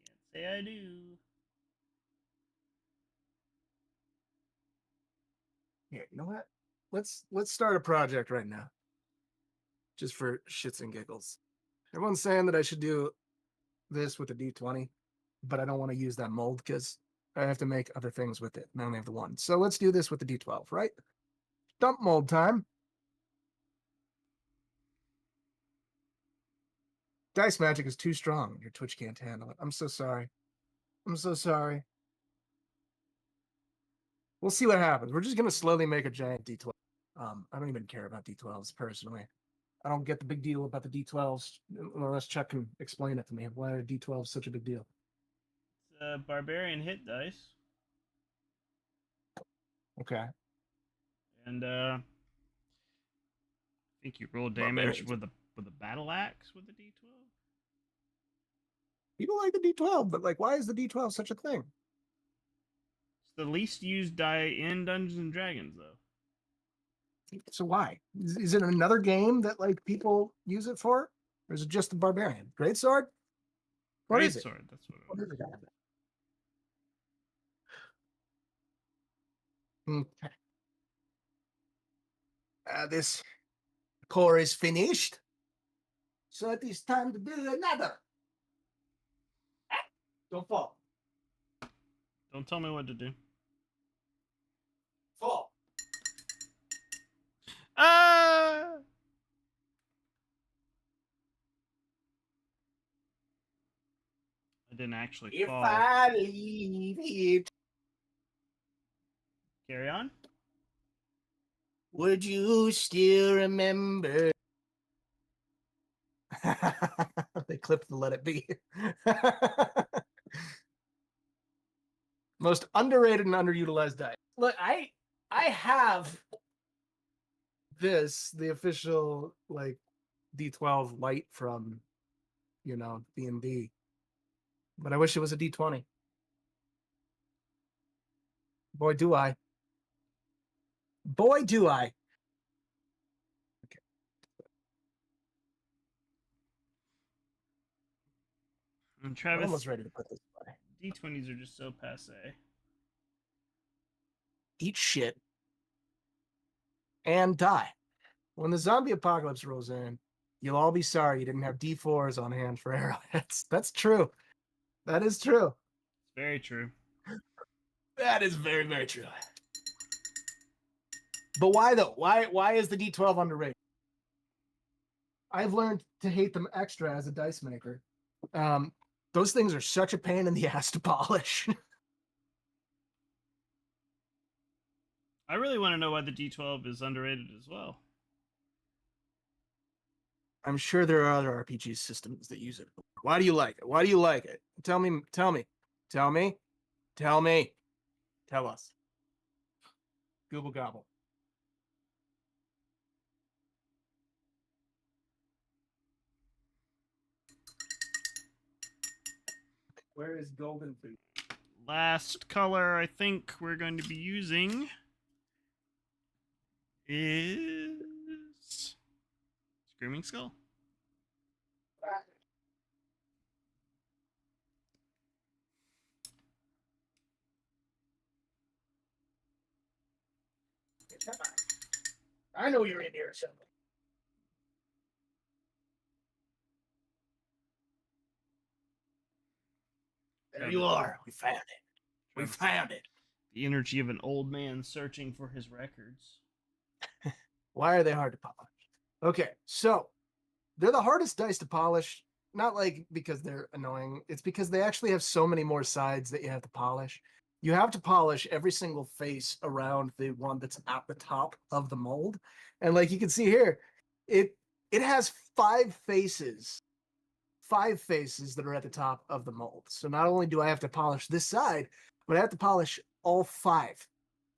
Can't say I do. Here, you know what? Let's start a project right now. Just for shits and giggles. Everyone's saying that I should do this with a D20, but I don't want to use that mold because I have to make other things with it, and I only have the one. So let's do this with the D12, right? Dump mold time. Dice magic is too strong. Your Twitch can't handle it. I'm so sorry. I'm so sorry. We'll see what happens. We're just gonna slowly make a giant D12. I don't even care about D12s personally. I don't get the big deal about the D12s unless Chuck can explain it to me. Why are D12s such a big deal? It's a barbarian hit dice. Okay. And I think you roll damage with a battle axe with a D12. People like the D12, but like, why is the D12 such a thing? It's the least used die in Dungeons and Dragons, though. So why? Is it another game that like people use it for? Or is it just the barbarian? Greatsword? What is it? Greatsword, that's what What it is was. it? Okay. This core is finished. So it is time to do another. Don't fall. Don't tell me what to do. Fall. Ah! I didn't actually If fall. I leave it, Carry on. would you still remember? They clipped the let it be. Most underrated and underutilized dice. Look, I have this, the official like D12 light from, you know, D&D. But I wish it was a D20. Boy, do I. Boy, do I. Okay. And I'm Travis, almost ready to put this away. D20s are just so passe. Eat shit and die. When the zombie apocalypse rolls in, you'll all be sorry you didn't have D4s on hand for arrowheads. That's true. That is true. It's very true. That is very, very true. But why though? Why is the D12 underrated? I've learned to hate them extra as a dice maker. Those things are such a pain in the ass to polish. I really want to know why the D12 is underrated as well. I'm sure there are other RPG systems that use it. Why do you like it? Why do you like it? Tell me. Tell me. Tell me. Tell me. Tell us. Google gobble. Where is golden food? Last color I think we're going to be using is Screaming Skull. I know you're in here somewhere. There you are. We found it. We Travis, found it. the energy of an old man searching for his records. Why are they hard to polish? Okay, so they're the hardest dice to polish, not like because they're annoying. It's because they actually have so many more sides that you have to polish. You have to polish every single face around the one that's at the top of the mold. And like you can see here, it has five faces that are at the top of the mold. So not only do I have to polish this side, but I have to polish all five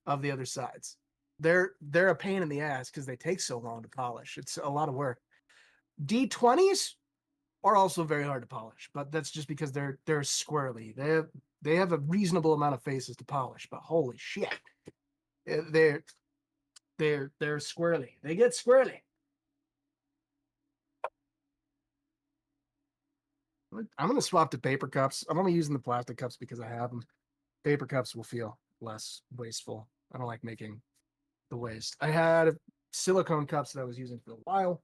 of the other sides. They're a pain in the ass because they take so long to polish. It's a lot of work. D20s are also very hard to polish, but that's just because they're squirrely. They have a reasonable amount of faces to polish, but holy shit, they're squirrely. They get squirrely. I'm gonna swap to paper cups. I'm only using the plastic cups because I have them. Paper cups will feel less wasteful. I don't like making the waste. I had silicone cups that I was using for a while.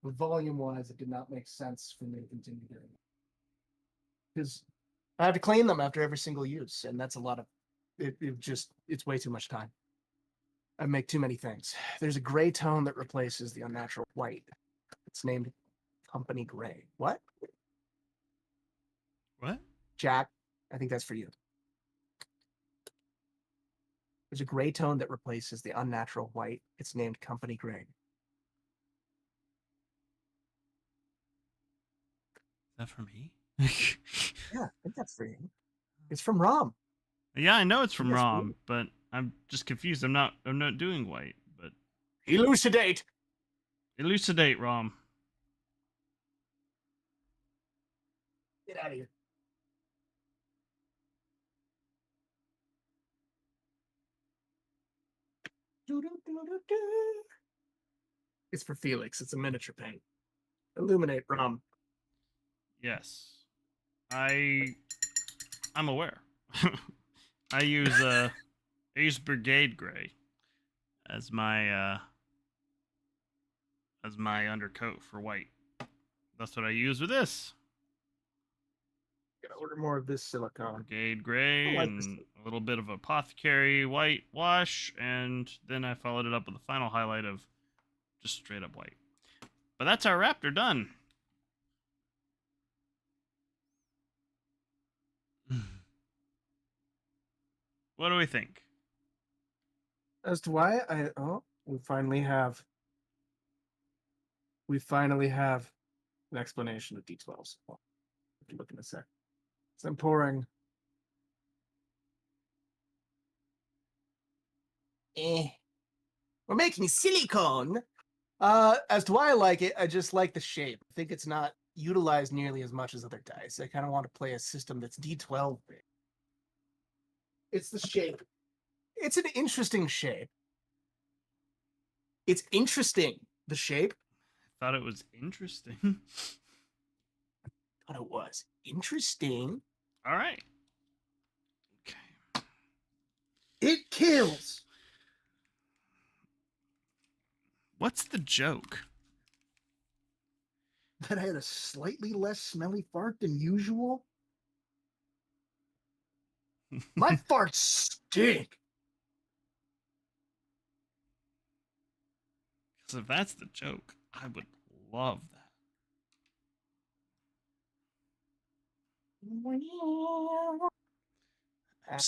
But volume-wise, it did not make sense for me to continue doing it. Because I have to clean them after every single use, and that's a lot of it's way too much time. I make too many things. There's a gray tone that replaces the unnatural white. It's named Company Gray. What? What? Jack, I think that's for you. There's a gray tone that replaces the unnatural white. It's named Company Gray. Is that for me? Yeah, I think that's for you. It's from Rom. Yeah, I know it's from Yes, Rom, but I'm just confused. I'm not doing white, but Elucidate. elucidate, Rom. Get out of here. It's for Felix. It's a miniature paint. Illuminate, Rom. Yes. I'm aware. I use Brigade Gray as my undercoat for white. That's what I use with this. Gotta order more of this silicone. Brigade Gray I like and this. a little bit of apothecary white wash, and then I followed it up with the final highlight of just straight up white. But that's our raptor done. What do we think? As to why we finally have an explanation of D12s. If you look in a sec. So I'm pouring. What makes me silicone? As to why I like it, I just like the shape. I think it's not utilized nearly as much as other dice. I kind of want to play a system that's D12 big. It's the shape. It's an interesting shape. It's interesting, the shape. I thought it was interesting. Thought it was interesting. All right. Okay. It kills. What's the joke? That I had a slightly less smelly fart than usual. My farts stink. Because if that's the joke, I would love that. I'm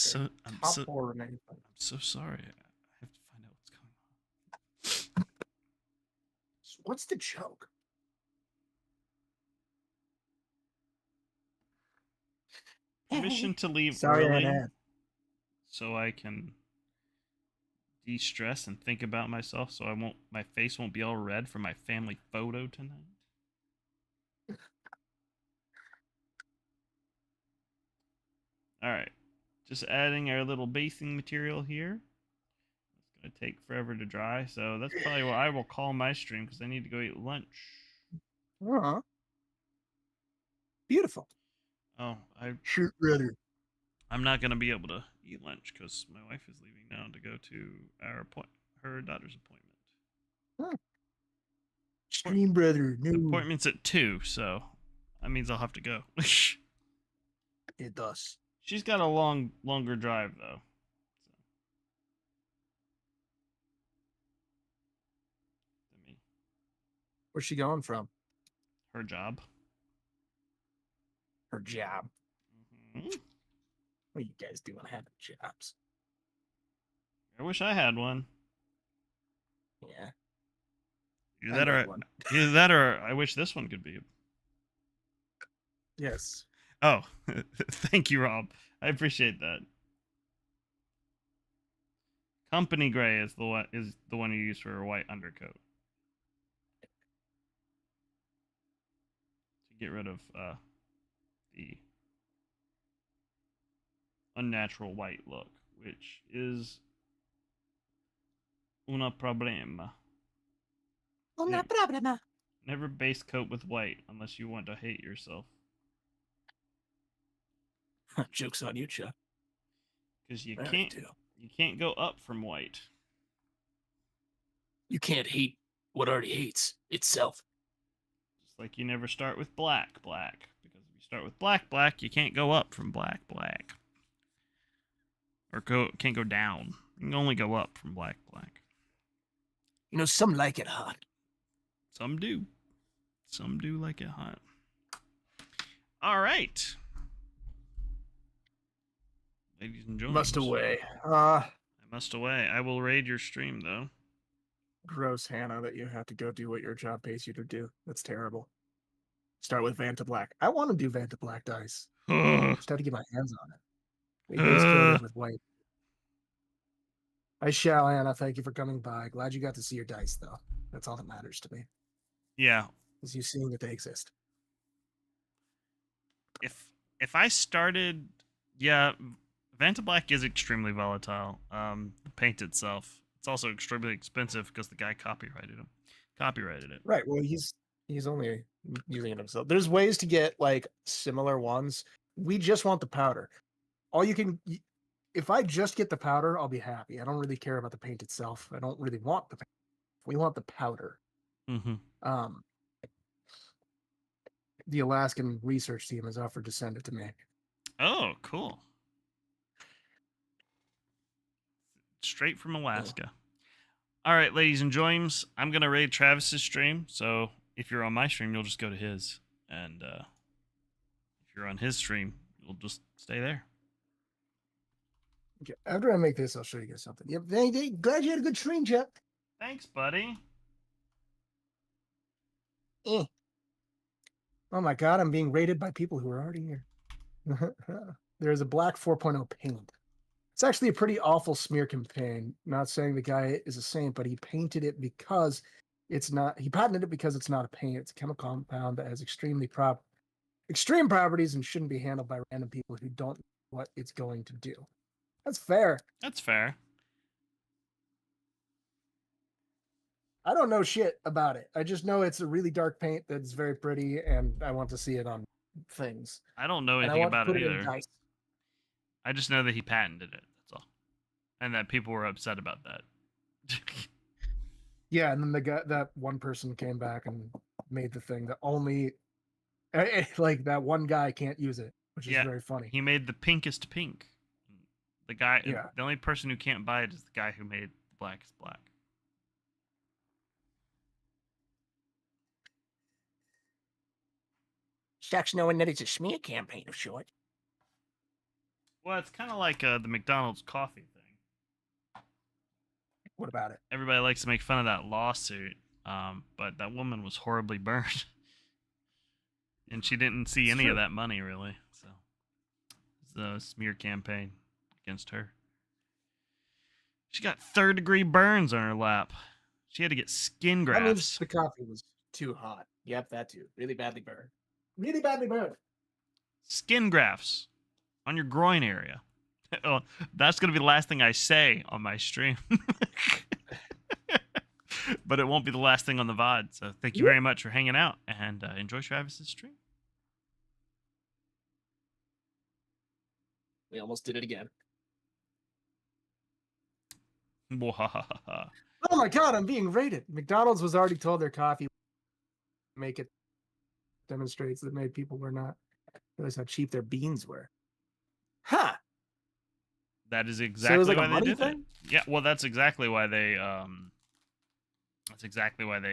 so sorry. I have to find out what's going on. What's the joke? Permission to leave Sorry, early so I can de-stress and think about myself so my face won't be all red for my family photo tonight. All right. Just adding our little basing material here. It's going to take forever to dry, so that's probably what I will call my stream because I need to go eat lunch. Beautiful. Oh, Shoot ready. I'm not going to be able to eat lunch because my wife is leaving now to go to her daughter's appointment. Stream brother. No. Appointment's at 2, so that means I'll have to go. It does. She's got a longer drive though. Than me. Where's she going from? Her job. Her job. Mhm. What are you guys doing having jobs? I wish I had one. Yeah. Either I that, need or, one. either that, or I wish this one could be. Yes. Oh, thank you, Rob. I appreciate that. Company gray is the one you use for a white undercoat to get rid of the unnatural white look, which is una problema. Una problema. Never base coat with white unless you want to hate yourself, Joke's on you, Chuck. because I already do. you can't go up from white. You can't hate what already hates itself. Just like you never start with black, because if you start with black, you can't go up from black, or can't go down. You can only go up from black. You know, some like it hot. Some do. Some do like it hot. All right. Ladies and gentlemen. Must away. I must away. I will raid your stream, though. Gross, Hannah, that you have to go do what your job pays you to do. That's terrible. Start with Vanta Black. I want to do Vanta Black dice. Just have to get my hands on it. We base coat it with white. I shall, Hannah. Thank you for coming by. Glad you got to see your dice, though. That's all that matters to me. Yeah. Is you seeing that they exist. If I started, yeah, Vanta Black is extremely volatile. The paint itself, it's also extremely expensive because the guy copyrighted it. Right. Well, he's only using it himself. There's ways to get like similar ones. We just want the powder. All you can. If I just get the powder, I'll be happy. I don't really care about the paint itself. I don't really want the paint. We want the powder. Mm-hmm. The Alaskan research team has offered to send it to me. Oh, cool. Straight from Alaska. All right, ladies and gentlemen, I'm going to raid Travis's stream. So if you're on my stream, you'll just go to his. And if you're on his stream, you'll just stay there. Okay. After I make this, I'll show you guys something. Yep. Glad you had a good stream, Chuck. Thanks, buddy. Oh my God, I'm being rated by people who are already here. There's a black 4.0 paint. It's actually a pretty awful smear campaign. Not saying the guy is a saint, but he painted it because it's not. He patented it because it's not a paint. It's a chemical compound that has extreme properties and shouldn't be handled by random people who don't know what it's going to do. That's fair. That's fair. I don't know shit about it. I just know it's a really dark paint that's very pretty, and I want to see it on things. I don't know And I anything want to about put it it in either. dice. I just know that he patented it. That's all. And that people were upset about that. Yeah, and then that one person came back and made the thing that only like that one guy can't use it, which is very funny. He made the pinkest pink. The guy, Yeah. the only person who can't buy it is the guy who made the blackest black. Sucks knowing that it's a smear campaign of sorts. Well, it's kind of like the McDonald's coffee thing. What about it? Everybody likes to make fun of that lawsuit, but that woman was horribly burned, and she didn't see any of that money really. So it's a smear campaign against her. She got third-degree burns on her lap. She had to get skin grafts. That means the coffee was too hot. Yep, that too. Really badly burned. Really badly burned. Skin grafts on your groin area. Oh, that's going to be the last thing I say on my stream. But it won't be the last thing on the VOD. So thank you very much for hanging out, and enjoy Travis's stream. We almost did it again. Mwahaha. Oh my God, I'm being rated. McDonald's was already told their coffee make it demonstrates that made people were not realize how cheap their beans were. Huh. That is So it exactly was like why a they money did it. thing? Yeah, well, that's exactly why they